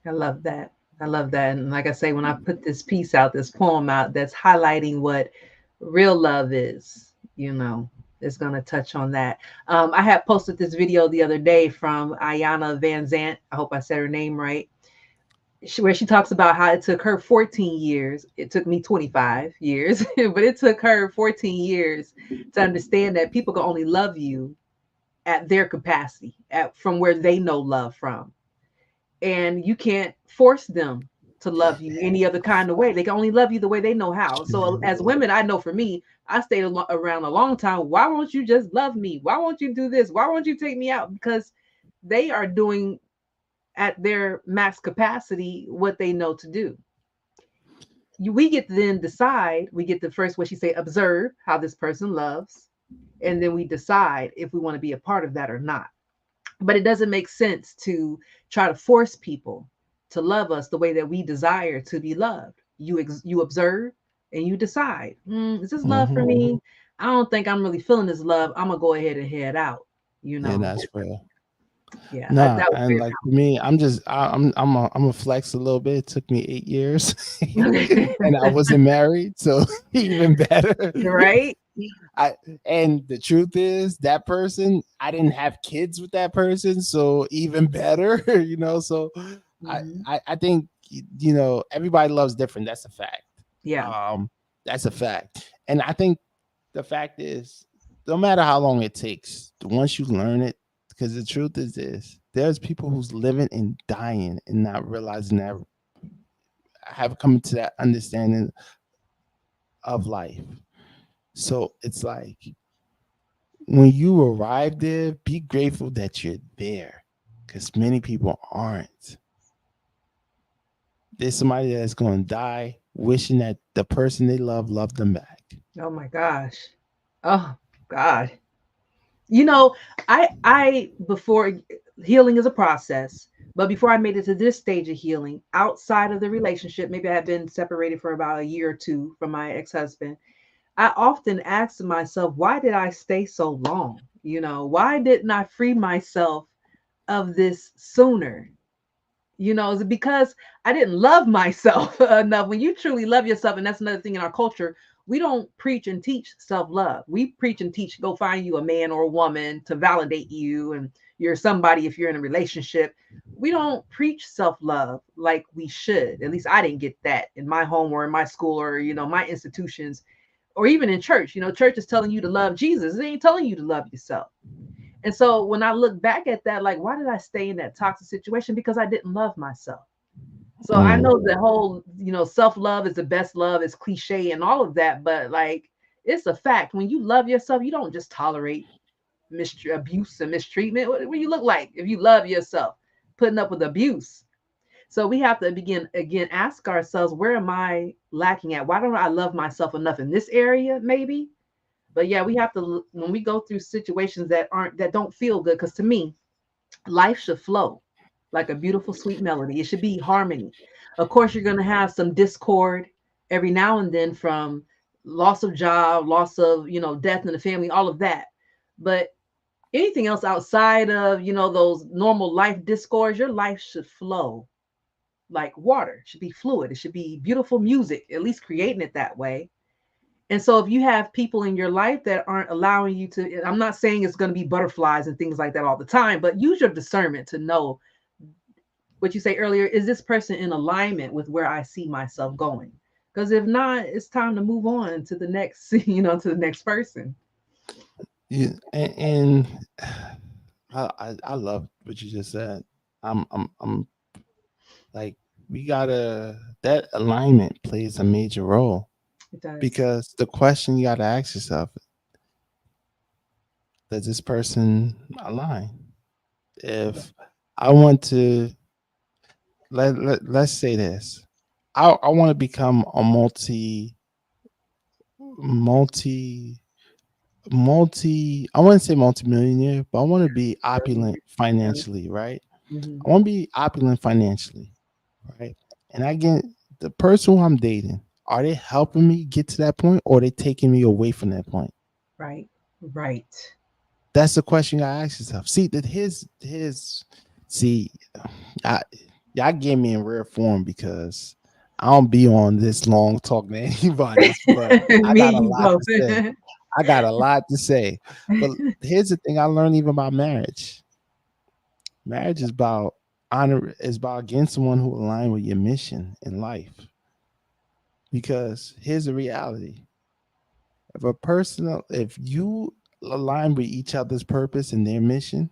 I love that. I love that. And like I say, when I put this piece out, this poem out, that's highlighting what real love is, you know, it's going to touch on that. I had posted this video the other day from Ayana Van Zant. I hope I said her name right. Where she talks about how it took her 14 years. It took me 25 years, but it took her 14 years to understand that people can only love you at their capacity, from where they know love from, and you can't force them to love you any other kind of way. They can only love you the way they know how. So as women, I know for me, I stayed around a long time. Why won't you just love me? Why won't you do this? Why won't you take me out? Because they are doing at their max capacity what they know to do. we get to then decide. We get to first, what she say, observe how this person loves, and then we decide if we want to be a part of that or not. But it doesn't make sense to try to force people to love us the way that we desire to be loved. You observe and you decide, is this love for Hmm. me? I don't think I'm really feeling this love. I'm gonna go ahead and head out. You And know, that's real. yeah, Nah, that was and like for me, I'm a flex a little bit. It took me 8 years, very and I wasn't married, so even better. right. I and the truth is that person, I didn't have kids with that person, so even better. So I Hmm. I think everybody loves different. That's a fact. Yeah. Um, that's a fact, and I think the fact is, no matter how long it takes, once you learn it, because the truth is this: there's people who's living and dying and not realizing that, have come to that understanding of life. So it's like when you arrive there, be grateful that you're there, because many people aren't. There's somebody that's going to die wishing that the person they love loved them back. Oh my gosh. Oh God. You know, I before, healing is a process, but before I made it to this stage of healing, outside of the relationship, maybe I had been separated for about a year or two from my ex-husband. I often asked myself, why did I stay so long? Why didn't I free myself of this sooner? Is it because I didn't love myself enough? When you truly love yourself, and that's another thing in our culture, we don't preach and teach self-love. We preach and teach, go find you a man or a woman to validate you, and you're somebody if you're in a relationship. We don't preach self-love like we should. At least I didn't get that in my home or in my school or my institutions, or even in church. Church is telling you to love Jesus. It ain't telling you to love yourself. And so when I look back at that, like, why did I stay in that toxic situation? Because I didn't love myself. So I Mm. know the whole, self love is the best love, is cliche and all of that, but like, it's a fact. When you love yourself, you don't just tolerate abuse and mistreatment. What do you look like if you love yourself? Putting up with abuse. So we have to begin again, ask ourselves, where am I lacking at? Why don't I love myself enough in this area? Maybe. But yeah, we have to, when we go through situations that don't feel good, because to me, life should flow like a beautiful sweet melody. It should be harmony. Of course, you're going to have some discord every now and then, from loss of job, loss of, death in the family, all of that. But anything else outside of, those normal life discords, your life should flow like water. It should be fluid. It should be beautiful music, at least creating it that way. And so if you have people in your life that aren't allowing you to, I'm not saying it's going to be butterflies and things like that all the time, but use your discernment to know what you say earlier, is this person in alignment with where I see myself going? Because if not, it's time to move on to the next, to the next person. Yeah, and I love what you just said. I'm like, we gotta, that alignment plays a major role, It does. because the question you gotta ask yourself: does this person align? Yeah. If I want to, let's say this, I want to become a multi I wouldn't say multimillionaire, but I want to be opulent financially, right? Mm-hmm. I want to be opulent financially, right? And again, the person who I'm dating, are they helping me get to that point, or are they taking me away from that point? Right. Right. That's the question I ask yourself. See that his see, I, y'all get me in rare form, because I don't be on this long talking to anybody, but I Me got and a you lot both. to say. I got a lot to say. But here's the thing I learned even about marriage. Marriage is about honor, is about getting someone who align with your mission in life. Because here's the reality. If you align with each other's purpose and their mission,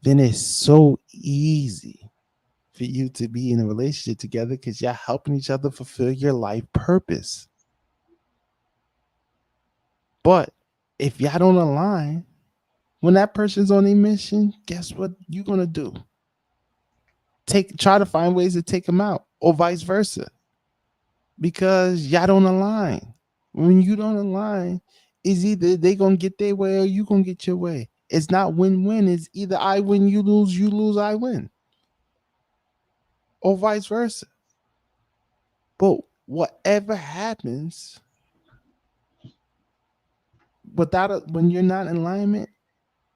then it's so easy for you to be in a relationship together, because you're helping each other fulfill your life purpose. But if y'all don't align, when that person's on a mission, guess what you're gonna do? Try to find ways to take them out, or vice versa. because y'all don't align. When you don't align, it's either they gonna get their way or you gonna get your way. It's not win-win. It's either I win, you lose, I win, or vice versa. But whatever happens when you're not in alignment,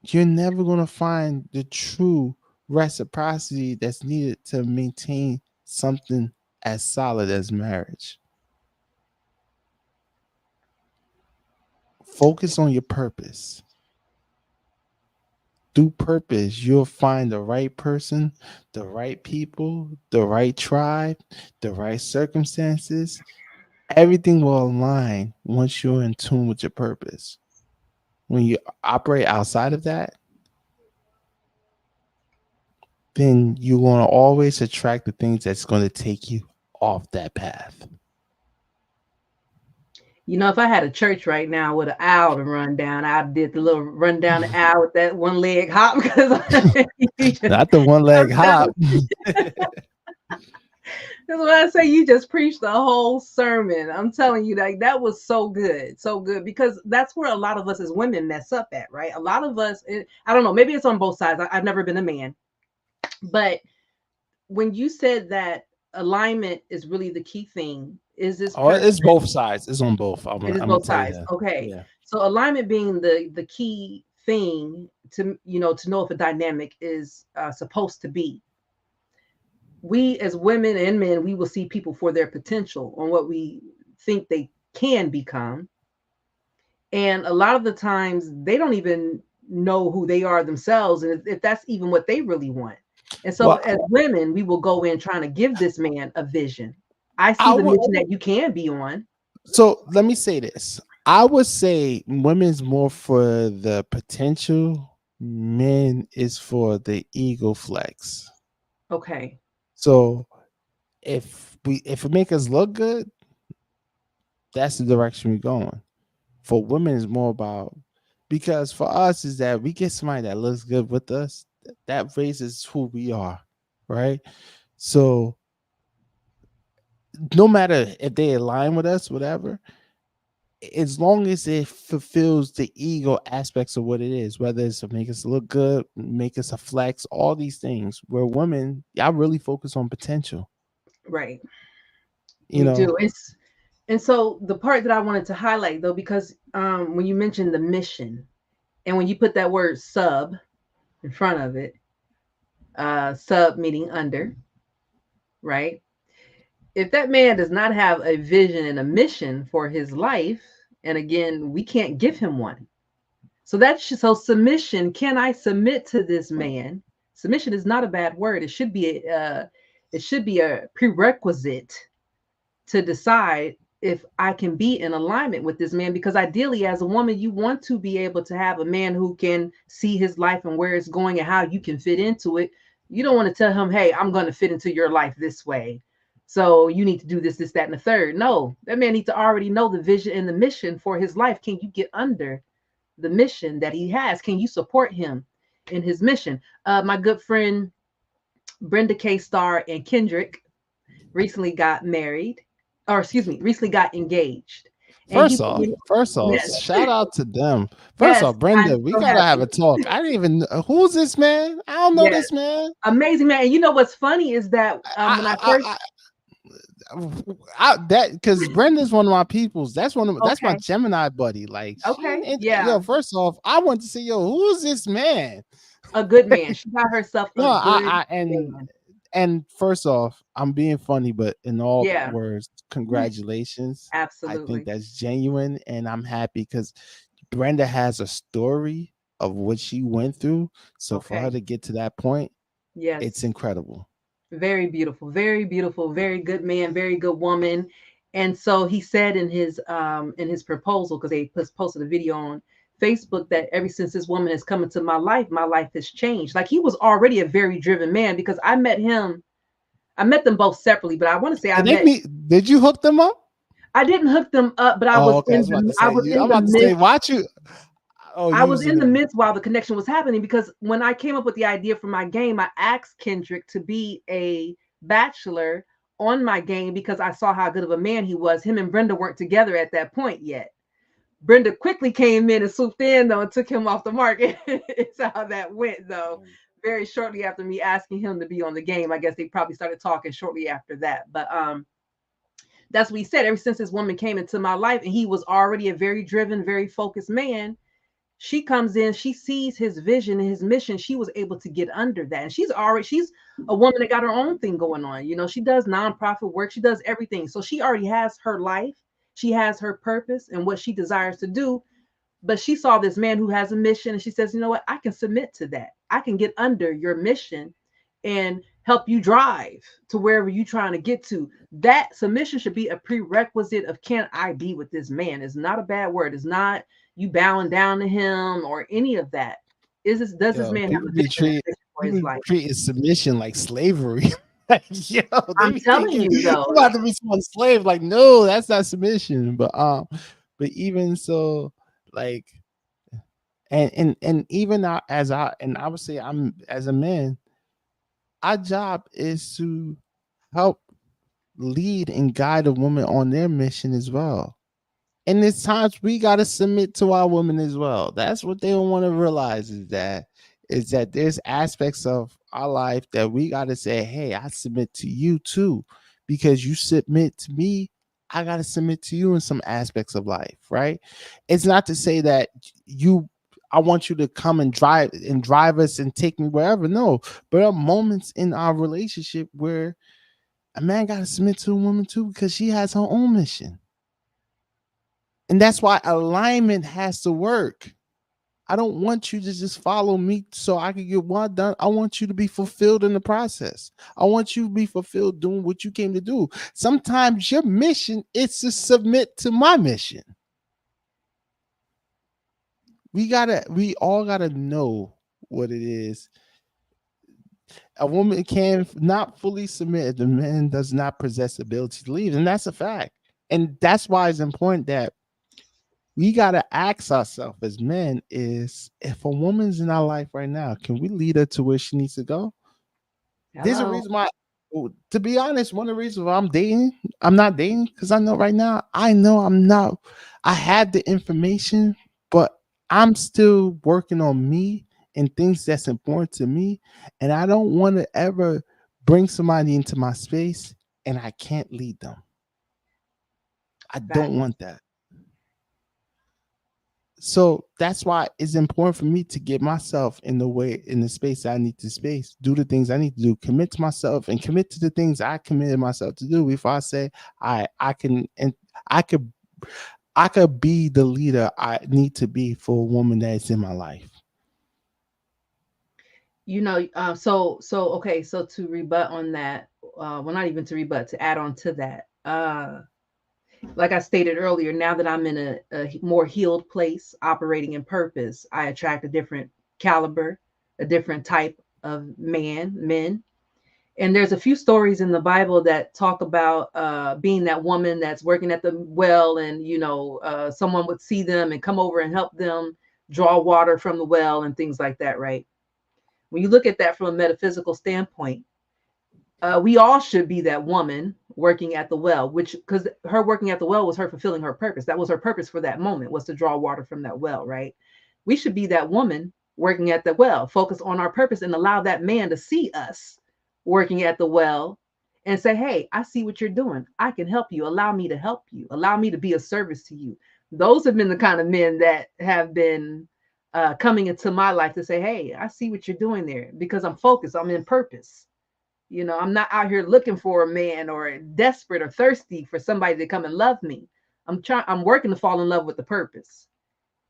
you're never gonna find the true reciprocity that's needed to maintain something as solid as marriage. Focus on your purpose. Through purpose, you'll find the right person, the right people, the right tribe, the right circumstances. Everything will align once you're in tune with your purpose. When you operate outside of that, then you're going to always attract the things that's going to take you off that path. You know, if I had a church right now with an owl to run down, I did the little run down the owl with that one leg hop because you just, Not the one leg I'm hop. telling that's what I say. You just preached the whole sermon. I'm telling you, like that was so good, because that's where a lot of us as women mess up at, right? A lot of us, I don't know, maybe it's on both sides. I've never been a man, but when you said that alignment is really the key thing, is this Oh, person? it's both sides. It's on both. It is I'm gonna both tell you sides. that. Okay. Yeah. So alignment being the key thing to to know if a dynamic is supposed to be. We as women and men, we will see people for their potential on what we think they can become, and a lot of the times they don't even know who they are themselves, and if that's even what they really want. And so Well, as women, we will go in trying to give this man a vision. I see I the would. mission that you can be on. So let me say this. I would say women's more for the potential. Men is for the ego flex. Okay. So if it make us look good, that's the direction we're going. For women, is more about, because for us is that we get somebody that looks good with us. That raises who we are, right? So no matter if they align with us, whatever, as long as it fulfills the ego aspects of what it is, whether it's to make us look good, make us a flex, all these things. Where women, y'all really focus on potential, Right. you We know. do. And so the part that I wanted to highlight though, because when you mentioned the mission and when you put that word sub in front of it, sub meaning under, right? If that man does not have a vision and a mission for his life, and again, we can't give him one. So so submission. Can I submit to this man? Submission is not a bad word. It should be a prerequisite to decide if I can be in alignment with this man. Because ideally, as a woman, you want to be able to have a man who can see his life and where it's going and how you can fit into it. You don't want to tell him, hey, I'm going to fit into your life this way. So you need to do this, this, that, and the third. No, that man needs to already know the vision and the mission for his life. Can you get under the mission that he has? Can you support him in his mission? My good friend Brenda K. Starr and Kendrick recently got married, or excuse me, recently got engaged. And he, First off, yes, shout out to them. First yes, off, I'm Brenda, we so gotta have happy. a talk. I didn't even who's this man. I don't know Yes, this man. amazing man. And you know what's funny is that when I I, first, I, that because Brenda's one of my peoples. That's my okay, Gemini buddy. Like okay, yo. yeah, First off, I want to say yo, who's this man? a good man. She got herself No, a good I man. and first off, I'm being funny, but in all Yeah, words, congratulations. I think absolutely. that's genuine, and I'm happy because Brenda has a story of what she went through. So for her Okay, to get to that point, it's yes. incredible. Very beautiful, very good man, very good woman. And so he said in his proposal, because they posted a video on Facebook, that ever since this woman has come into my life has changed. Like he was already a very driven man, because I met them both separately, but I want to say Did they meet? Did you hook them up? I didn't hook them up, but Oh, okay. I was about to I say was you. in I'm the about to say, midst. watch you. Oh, I you was was in in the the. midst while the connection was happening, because when I came up with the idea for my game, I asked Kendrick to be a bachelor on my game because I saw how good of a man he was. Him and Brenda weren't together at that point yet. Brenda quickly came in and swooped in though and took him off the market. It's how that went though. Very shortly after me asking him to be on the game, I guess they probably started talking shortly after that. But that's what he said. Ever since this woman came into my life, and he was already a very driven, very focused man, she comes in, she sees his vision and his mission. She was able to get under that. And she's a woman that got her own thing going on. You know, she does nonprofit work, she does everything. So she already has her life, she has her purpose and what she desires to do. But she saw this man who has a mission, and she says, you know what, I can submit to that. I can get under your mission and help you drive to wherever you're trying to get to. That submission should be a prerequisite of, can I be with this man? It's not a bad word. It's not you bowing down to him or any of that. Does this Yo, man have a vision and mission for his people life? treating submission like slavery. Like, yo, they I'm be telling thinking you you though. about to be someone's slave. Like, no, that's not submission. But even so, like, and even as I would say, I'm as a man, our job is to help lead and guide a woman on their mission as well. And there's times we gotta submit to our women as well. That's what they don't want to realize, is that there's aspects of our life that we gotta say, hey, I submit to you too. Because you submit to me, I gotta submit to you in some aspects of life, right? It's not to say that you I want you to come and drive us and take me wherever. No, but there are moments in our relationship where a man gotta submit to a woman too because she has her own mission. And that's why alignment has to work. I don't want you to just follow me so I can get one done. I want you to be fulfilled in the process. I want you to be fulfilled doing what you came to do. Sometimes your mission is to submit to my mission. We all gotta know what it is. A woman can not fully submit if the man does not possess the ability to leave. And that's a fact. And that's why it's important that we gotta ask ourselves as men is, if a woman's in our life right now, can we lead her to where she needs to go? There's a Hello. reason why, to be honest, one of the reasons why I'm not dating, because I know right now, I'm not, I have the information, but I'm still working on me and things that's important to me. And I don't want to ever bring somebody into my space and I can't lead them. I don't Facts. want that. So that's why it's important for me to get myself in the way, in the space I need to space, do the things I need to do, commit to myself and commit to the things I committed myself to do before I say I can, and I could I could be the leader I need to be for a woman that's in my life. You know, okay, so to rebut on that, well, not even to rebut, to add on to that, like I stated earlier, now that I'm in a more healed place, operating in purpose, I attract a different caliber, a different type of men. And there's a few stories in the Bible that talk about being that woman that's working at the well, and someone would see them and come over and help them draw water from the well and things like that, right? When you look at that from a metaphysical standpoint, we all should be that woman working at the well, which, because her working at the well was her fulfilling her purpose. That was her purpose for that moment, was to draw water from that well, right? We should be that woman working at the well, focus on our purpose and allow that man to see us working at the well and say, hey, I see what you're doing. I can help you. Allow me to help you. Allow me to be of service to you. Those have been the kind of men that have been coming into my life to say, hey, I see what you're doing there because I'm focused. I'm in purpose. I'm not out here looking for a man or desperate or thirsty for somebody to come and love me. I'm working to fall in love with the purpose.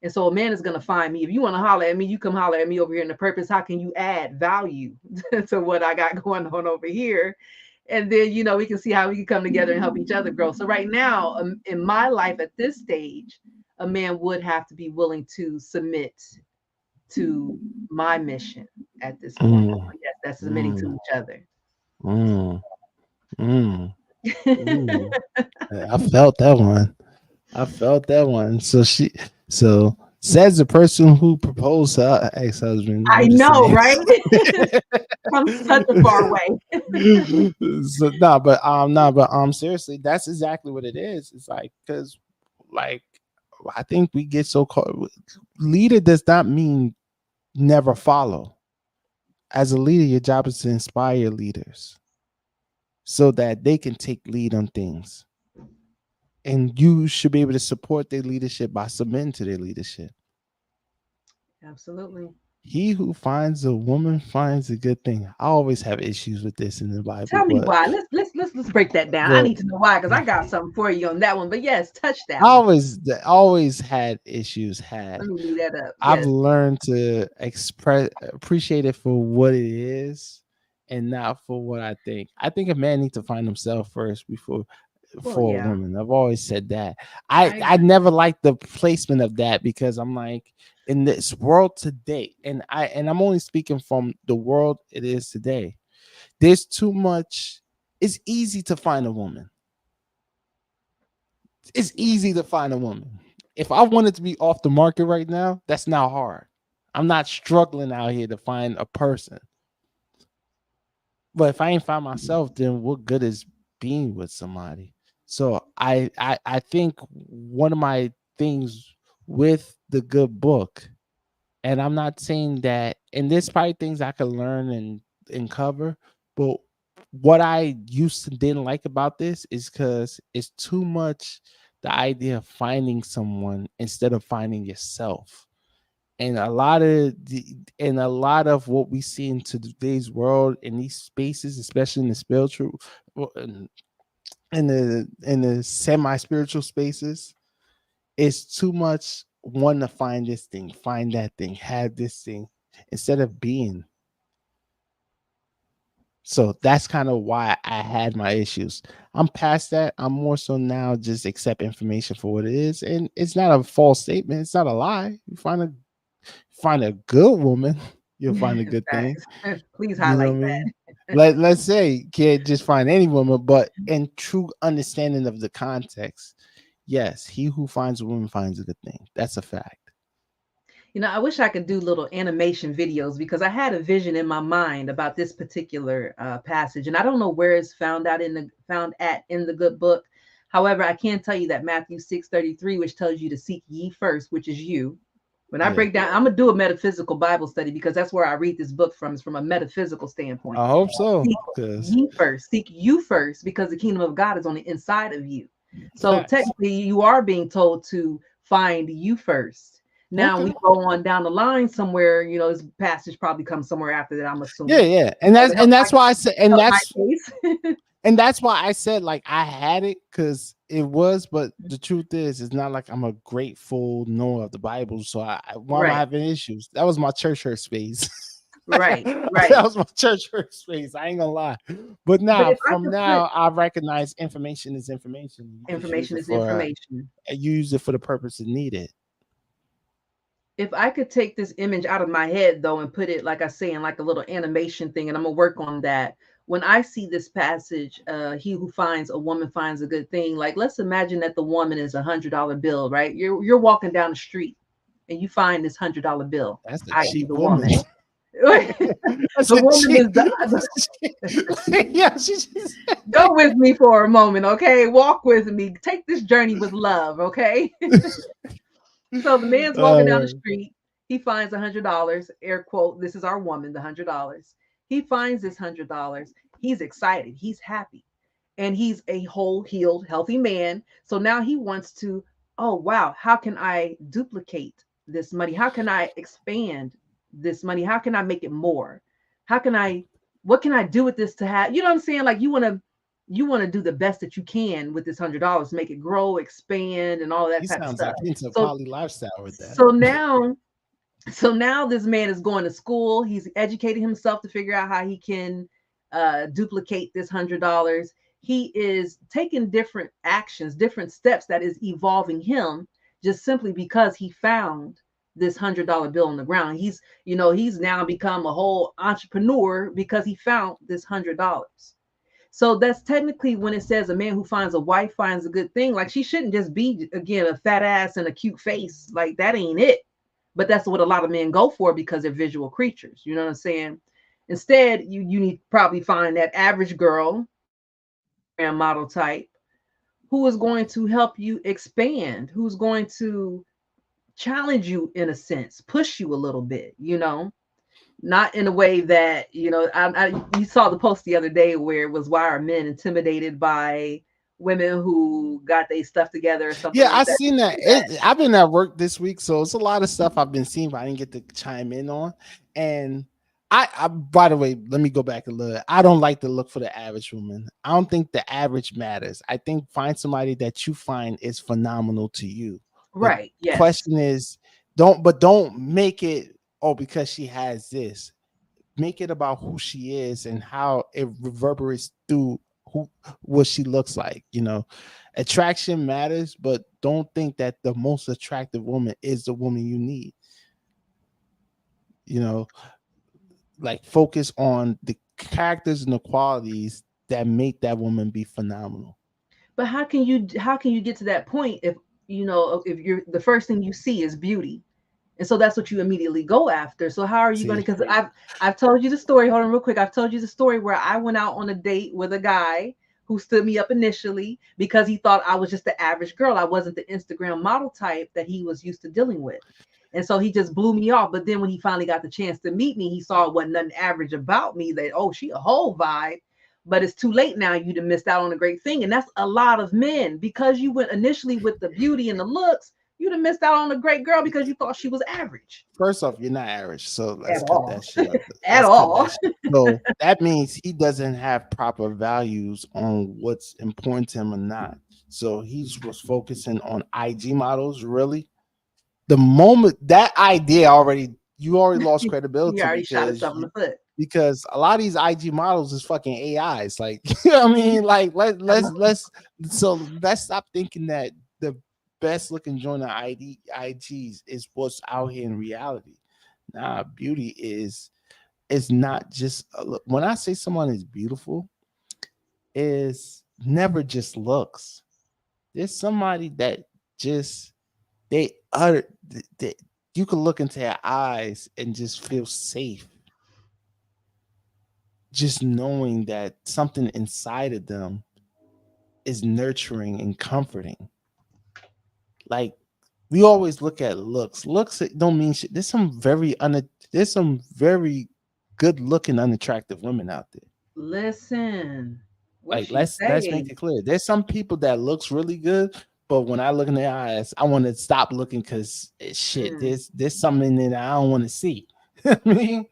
And so a man is going to find me. If you want to holler at me, you come holler at me over here in the purpose. How can you add value to what I got going on over here? And then, we can see how we can come together and help each other grow. So right now, in my life at this stage, a man would have to be willing to submit to my mission at this point. Mm, Yes, that's submitting to mm, each other. mm, mm. Ooh, I felt that one. I felt that one. So Says the person who proposed to her ex-husband. I I'm just know, saying. right? From such a far way. So, no, but seriously, that's exactly what it is. It's like, because like I think we get so caught. Leader does not mean never follow. As a leader, your job is to inspire leaders so that they can take lead on things, and you should be able to support their leadership by submitting to their leadership. Absolutely. He who finds a woman finds a good thing. I always have issues with this in the Bible, Tell me why. Let's break that down. I but need to know why because I got something for you on that one. But yes, touch I that one. always had issues. Let Had me leave that up. I've Yes. learned to express appreciate it for what it is, and not for what I think. I think a man needs to find himself first before Well, for a yeah, woman. I've always said that. I I I agree. never liked the placement of that, because I'm like, in this world today, and I'm only speaking from the world it is today. There's too much. It's easy to find a woman. It's easy to find a woman. If I wanted to be off the market right now, that's not hard. I'm not struggling out here to find a person. But if I ain't find myself, then what good is being with somebody? So I think one of my things with the good book, and I'm not saying that, and there's probably things I could learn and cover, but what I used to didn't like about this is because it's too much the idea of finding someone instead of finding yourself. And a lot of what we see in today's world in these spaces, especially in the spiritual, well, in the semi spiritual spaces, is too much want to find this thing, find that thing, have this thing, instead of being. So that's kind of why I had my issues. I'm past that. I'm more so now just accept information for what it is, and it's not a false statement. It's not a lie. You find a good woman, you'll find a good thing. Facts. Please You know highlight what I that. mean? Let's say you can't just find any woman, but in true understanding of the context, yes, he who finds a woman finds a good thing. That's a fact. I wish I could do little animation videos because I had a vision in my mind about this particular passage, and I don't know where it's found at in the good book. However, I can tell you that Matthew 6:33, which tells you to seek ye first, which is you. When I Yeah, break down, I'm gonna do a metaphysical Bible study because that's where I read this book from. Is from a metaphysical standpoint. I hope so. Seek Cause ye first, seek you first, because the kingdom of God is on the inside of you. So facts. technically, you are being told to find you first. Now we Okay. go on down the line somewhere. This passage probably comes somewhere after that. I'm Yeah, assuming yeah, and to that's help and that's why I said, help my case. why I said like I had it, because it was. But the truth is, it's not like I'm a grateful knower of the Bible. So why am I Right, having issues? That was my church hurt space. right, That right. was my church hurt space. I ain't gonna lie. But But now, if I from could put now, I recognize information is information. You just use information it is for information. use it for the purpose it needed. If I could take this image out of my head though and put it, like I say, in like a little animation thing, and I'm gonna work on that. When I see this passage, he who finds a woman finds a good thing. Like, let's imagine that the woman is $100 bill, right? You're walking down the street and you find this $100 bill, That's a i.e., cheap the woman. woman. The That's a woman cheap. is the Yeah, she just. go with me for a moment, okay? Walk with me. Take this journey with love, okay? So the man's walking down the uh, street. He finds $100. Air quote. This is our woman. The $100. He finds this $100. He's excited. He's happy, and he's a whole, healed, healthy man. So now he wants to. Oh wow! How can I duplicate this money? How can I expand this money? How can I make it more? How can I? What can I do with this to have? You know what I'm saying? Like you want to do the best that you can with this $100, make it grow, expand, and all that he type of sounds stuff. like into a So poly lifestyle with that. so now so now this man is going to school. He's educating himself to figure out how he can duplicate this $100. He is taking different actions, different steps that is evolving him just simply because he found this $100 bill on the ground. He's now become a whole entrepreneur because he found this $100. So that's technically when it says a man who finds a wife finds a good thing. Like, she shouldn't just be, again, a fat ass and a cute face. Like, that ain't it. But that's what a lot of men go for because they're visual creatures. You know what I'm saying? Instead, you need to probably find that average girl, Instagram model type, who is going to help you expand, who's going to challenge you in a sense, push you a little bit, not in a way that, you saw the post the other day where it was, why are men intimidated by women who got their stuff together or something Yeah, like I that. seen that. I've been at work this week, so it's a lot of stuff I've been seeing, but I didn't get to chime in on. And by the way, let me go back a little. I don't like to look for the average woman. I don't think the average matters. I think find somebody that you find is phenomenal to you. The Right. Yes. question is, don't make it, oh, because she has this. Make it about who she is and how it reverberates through who what she looks like. Attraction matters, but don't think that the most attractive woman is the woman you need. you know like, focus on the characters and the qualities that make that woman be phenomenal. But how can you get to that point if, if you're the first thing you see is beauty? And so that's what you immediately go after. So how are you going to, See, because I've told you the story. Hold on real quick. I've told you the story where I went out on a date with a guy who stood me up initially because he thought I was just the average girl. I wasn't the Instagram model type that he was used to dealing with. And so he just blew me off. But then when he finally got the chance to meet me, he saw it wasn't nothing average about me, that, oh, she a whole vibe. But it's too late now. You'd have missed out on a great thing. And that's a lot of men, because you went initially with the beauty and the looks. You'd have missed out on a great girl because you thought she was average. first off, you're not average, so At let's cut all. that shit up. At Let's cut all. that shit. So that means he doesn't have proper values on what's important to him or not. So he was focusing on IG models. Really, the moment that idea already, you already lost He credibility, already shot because himself in the foot. a lot of these IG models is fucking AIs. Like, you know what I mean? Like, let's stop thinking that the best looking joint of IGs is what's out here in reality. Nah, beauty is not just a look. When I say someone is beautiful, is never just looks. There's somebody that just they utter they, you can look into their eyes and just feel safe, just knowing that something inside of them is nurturing and comforting. Like, we always look at looks. Looks don't mean shit. There's some very good looking unattractive women out there. Listen, what Like, she let's say? make it clear. There's some people that looks really good, but when I look in their eyes, I want to stop looking because shit. Mm, There's something in there I don't want to see. I mean,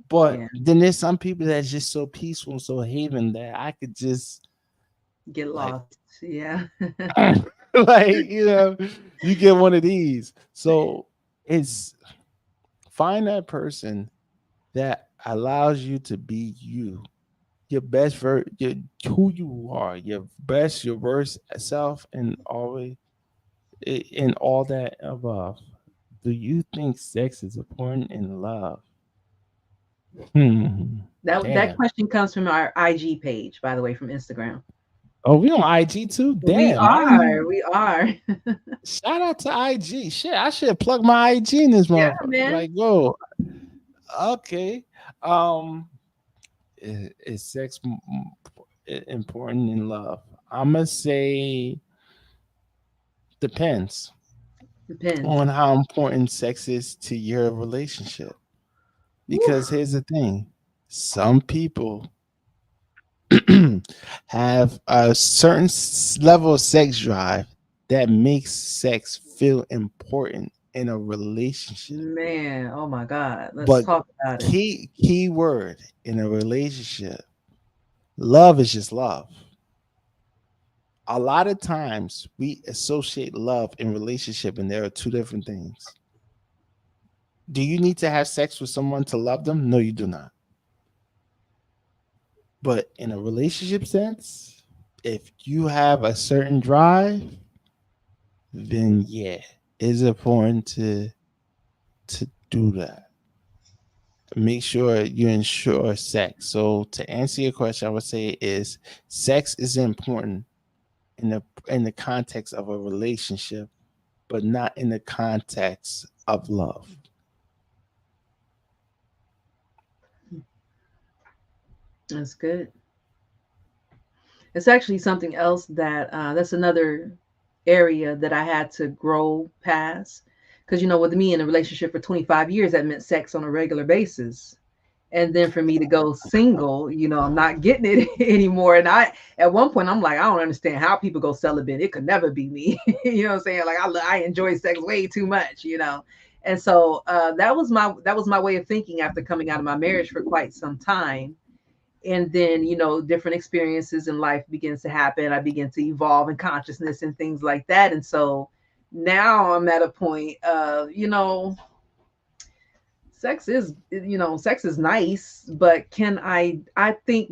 but yeah, then there's some people that's just so peaceful and so haven that I could just get like lost. Yeah. like, you get one of these. So it's find that person that allows you to be you, your who you are, your best, your worst self, and always in all that above. Do you think sex is important in love? Hmm. That Damn. question comes from our IG page, by the way, from Instagram. Oh, we on IG too? We Damn, I didn't are. even. We are. Shout out to IG. Shit, I should plug my IG in this Yeah, motherfucker. man. Like, whoa, okay. Um, is sex important in love? I'm gonna say depends Depends. on how important sex is to your relationship. Woo. Because here's the thing: some people have a certain level of sex drive that makes sex feel important in a relationship. Man, oh my God. Let's But talk about it. key word in a relationship, love is just love. A lot of times we associate love and relationship, and there are two different things. Do you need to have sex with someone to love them? No, you do not. But in a relationship sense, if you have a certain drive, then yeah, it's important to do that. Make sure you ensure sex. So to answer your question, I would say is sex is important in the context of a relationship, but not in the context of love. That's good. It's actually something else that that's another area that I had to grow past. Because, with me in a relationship for 25 years, that meant sex on a regular basis. And then for me to go single, I'm not getting it anymore. And at one point, I'm like, I don't understand how people go celibate. It could never be me. You know what I'm saying? Like, I enjoy sex way too much. And so that was my way of thinking after coming out of my marriage for quite some time. And then different experiences in life begins to happen. I begin to evolve in consciousness and things like that. And so now I'm at a point of sex is nice, but I think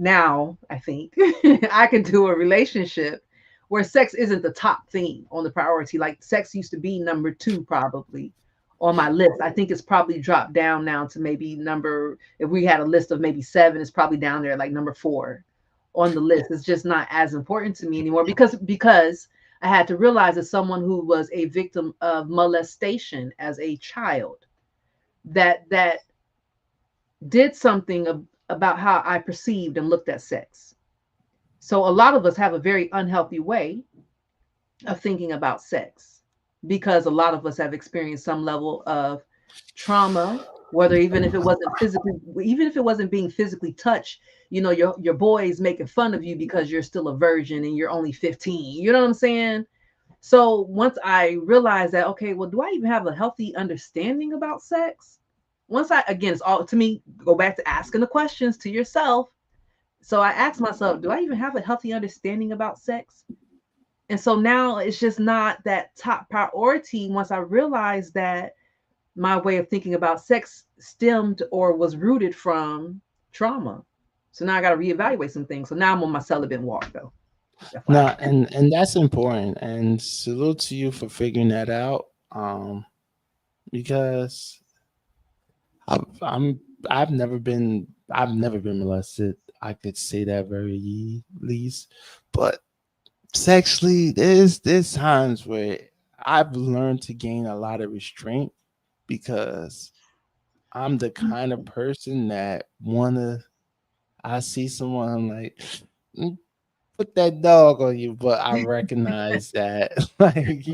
I can do a relationship where sex isn't the top thing on the priority. Like, sex used to be number 2 probably on my list. I think it's probably dropped down now to maybe number, if we had a list of maybe 7, it's probably down there like number 4 on the list. It's just not as important to me anymore because I had to realize, as someone who was a victim of molestation as a child, that did something about how I perceived and looked at sex. So a lot of us have a very unhealthy way of thinking about sex, because a lot of us have experienced some level of trauma, whether even if it wasn't being physically touched. Your boys making fun of you because you're still a virgin and you're only 15. You know what I'm saying? So once I realized that, okay, well, do I even have a healthy understanding about sex? Once again, it's all, to me, go back to asking the questions to yourself. So I asked myself, do I even have a healthy understanding about sex? And so now it's just not that top priority, once I realized that my way of thinking about sex stemmed or was rooted from trauma. So now I got to reevaluate some things. So now I'm on my celibate walk, though. FYI. No, and that's important. And salute to you for figuring that out. Because I've, I'm I've never been molested. I could say that very least, but sexually, there's times where I've learned to gain a lot of restraint because I'm the kind of person that I see someone, I'm like, "Mm, put that dog on you," but I recognize that, like,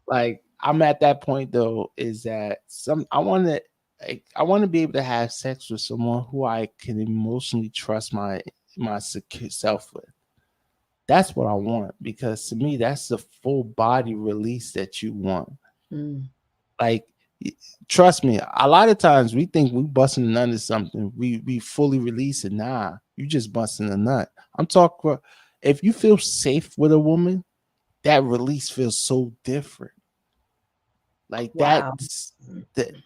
like I'm at that point though, is that I want to be able to have sex with someone who I can emotionally trust my secure self with. That's what I want, because to me that's the full body release that you want. Mm, Like, y- trust me, a lot of times we think we busting a nut or something. We fully release it. Nah, you just busting a nut. I'm talking. If you feel safe with a woman, that release feels so different. Like wow.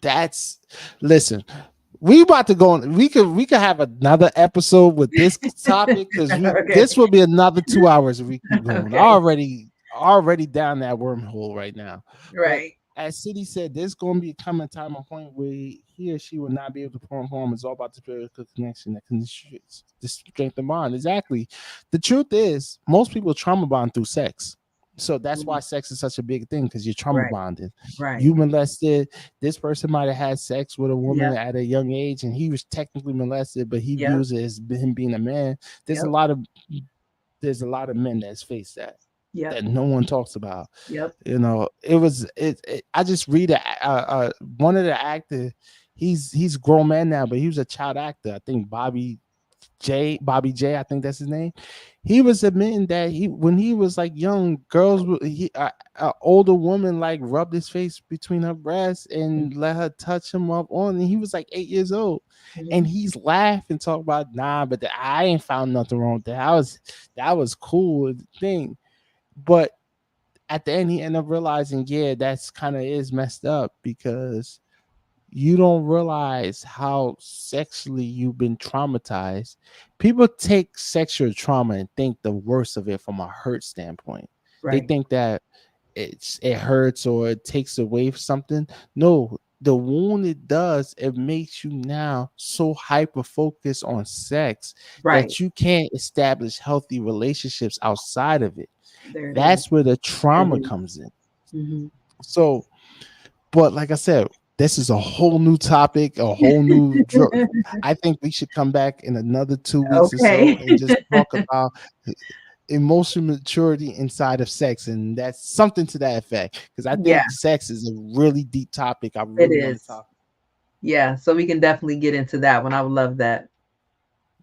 that's listen. We about to go on. We could have another episode with this topic, because we Okay. this will be another 2 hours if we keep going. I Okay. already down that wormhole right now. But Right. as City said, there's going to be a coming time and point where he or she will not be able to perform. It's all about the spiritual connection that can the strength of bond. Exactly. The truth is, most people trauma bond through sex. So that's why Mm, sex is such a big thing, because you're trauma right. bonded. Right. You molested. This person might have had sex with a woman Yep. at a young age, and he was technically molested, but he Yep. views it as him being a man. There's a Yep. lot of there's a lot of men that's faced Yep. that no one talks about. Yep. I just read one of the actor. He's grown man now, but he was a child actor. I think Bobby J, I think that's his name. He was admitting that when he was like young, a older woman like rubbed his face between her breasts and let her touch him up on, and he was like 8 years old, and Mhm. he's laughing, talking about, nah, but I ain't found nothing wrong with that. That was cool thing, but at the end he ended up realizing, yeah, that's kind of is messed up, because you don't realize how sexually you've been traumatized. People take sexual trauma and think the worst of it from a hurt standpoint. They Right. think that it hurts or it takes away something. No, the wound it does, it makes you now so hyper focused on sex Right. that you can't establish healthy relationships outside of it. There it is. That's where the There it trauma is. comes in. Hmm. So, but like I said, this is a whole new topic, a whole new. I think we should come back in another 2 weeks or so Okay. and just talk about emotional maturity inside of sex, and that's something to that effect. Because I Yeah, think sex is a really deep topic. I it really want to is. talk. Yeah, so we can definitely get into that one. I would love that.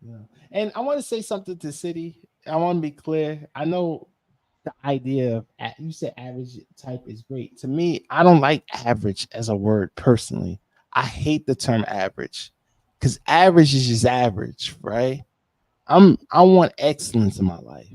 Yeah. And I want to say something to City. I want to be clear. I know the idea of you said average type is great. To me, I don't like average as a word personally. I hate the term average because average is just average, right? I want excellence in my life.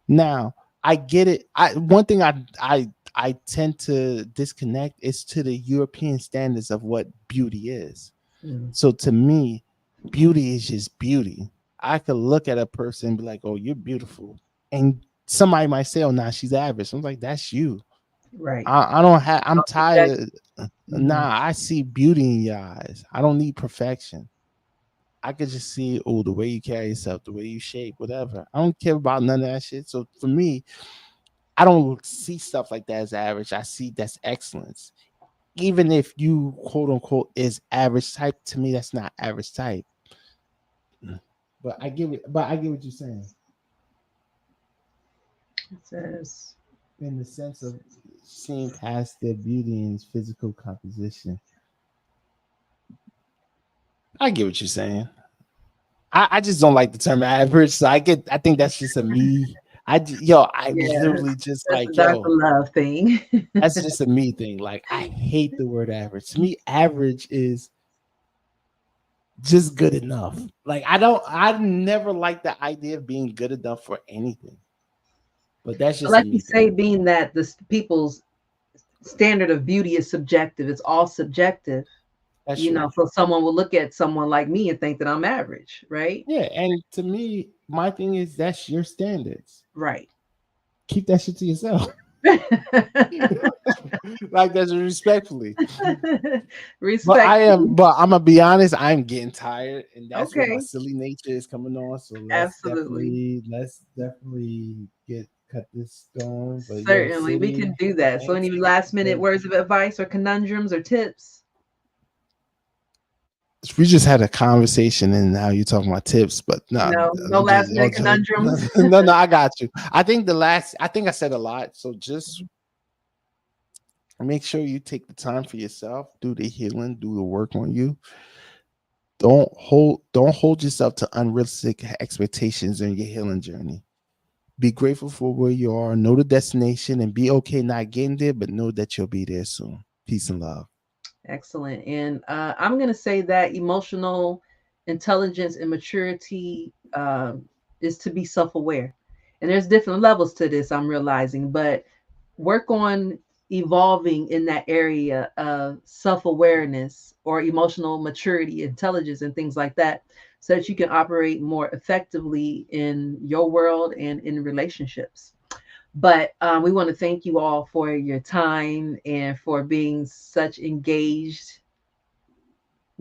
Now, I get it. I one thing I tend to disconnect is to the European standards of what beauty is. Mm. So to me, beauty is just beauty. I could look at a person and be like, "Oh, you're beautiful," and somebody might say, "Oh, nah, she's average." I'm like, "That's you." Right. I don't have. I'm All subject. tired of. Hmm. Nah, I see beauty in your eyes. I don't need perfection. I could just see, oh, the way you carry yourself, the way you shape, whatever. I don't care about none of that shit. So for me, I don't see stuff like that as average. I see that's excellence. Even if you quote unquote is average type, to me that's not average type. But I get it. But I get what you're saying It says, in the sense of seeing past their beauty and physical composition. I get what you're saying. I just don't like the term average. So I get. I think that's just a me. Yo, I yeah, literally just that's the like Dr. yo. Love thing. That's just a me thing. Like I hate the word average. To me, average is just good enough. Like I don't. I never like the idea of being good enough for anything. But that's just a Like you me say, thing. being that people's standard of beauty is subjective, it's all subjective, That's true. so someone will look at someone like me and think that I'm average, right? Yeah, and to me, my thing is that's your standards. Right. Keep that shit to yourself. Like that's respectfully. But Respect. I'm gonna be honest, I'm getting tired, and that's where my Okay, silly nature is coming on. So absolutely. let's definitely get cut this going. But yo, Certainly, we can city, do that. So, thanks. any last minute words of advice or conundrums or tips? We just had a conversation, and now you're talking about tips. But no, No, no I'm just last minute conundrums. no, I got you. I think I said a lot. So just make sure you take the time for yourself, do the healing, do the work on you. Don't hold yourself to unrealistic expectations in your healing journey. Be grateful for where you are, know the destination, and be okay not getting there, but know that you'll be there soon. Peace and love. Excellent. And I'm going to say that emotional intelligence and maturity is to be self aware. And there's different levels to this, I'm realizing, but work on evolving in that area of self awareness or emotional maturity, intelligence, and things like that, so that you can operate more effectively in your world and in relationships. But we want to thank you all for your time and for being such engaged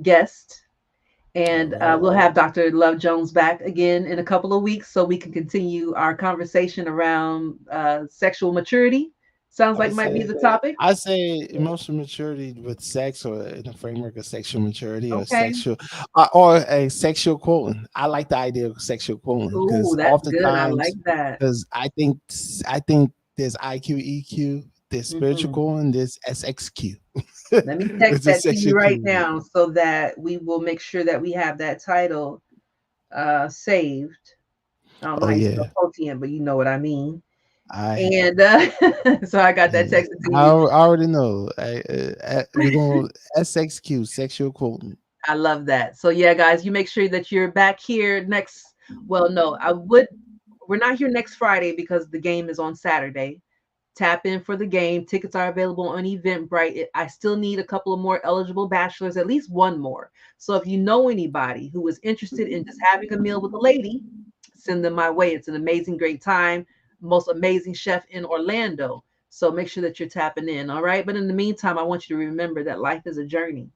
guests. All And right. we'll have Dr. Love Jones back again in a couple of weeks so we can continue our conversation around sexual maturity. Sounds I like might be say the topic. I say emotional maturity with sex or in the framework of sexual maturity Okay. or a sexual quoting. I like the idea of sexual quoting Ooh, because that's good. I like oftentimes that. because I think there's IQ, EQ, there's spiritual Hmm. quoting, there's SXQ. Let me text It's a that to you sexual right Q. now so that we will make sure that we have that title saved. I don't know Oh how you spell yeah. quotient, but you know what I mean. I And so I got that yeah. texted to I you. already know. We're going SXQ, sexual quoting. I love that. So yeah, guys, you make sure that you're back here next. Well, no, I would. We're not here next Friday because the game is on Saturday. Tap in for the game. Tickets are available on Eventbrite. I still need a couple of more eligible bachelors, at least one more. So if you know anybody who is interested in just having a meal with a lady, send them my way. It's an amazing, great time. Most amazing chef in Orlando. So make sure that you're tapping in. All right. But in the meantime, I want you to remember that life is a journey,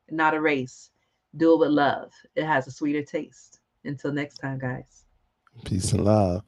not a race. Do it with love. It has a sweeter taste. Until next time, guys. Peace and love.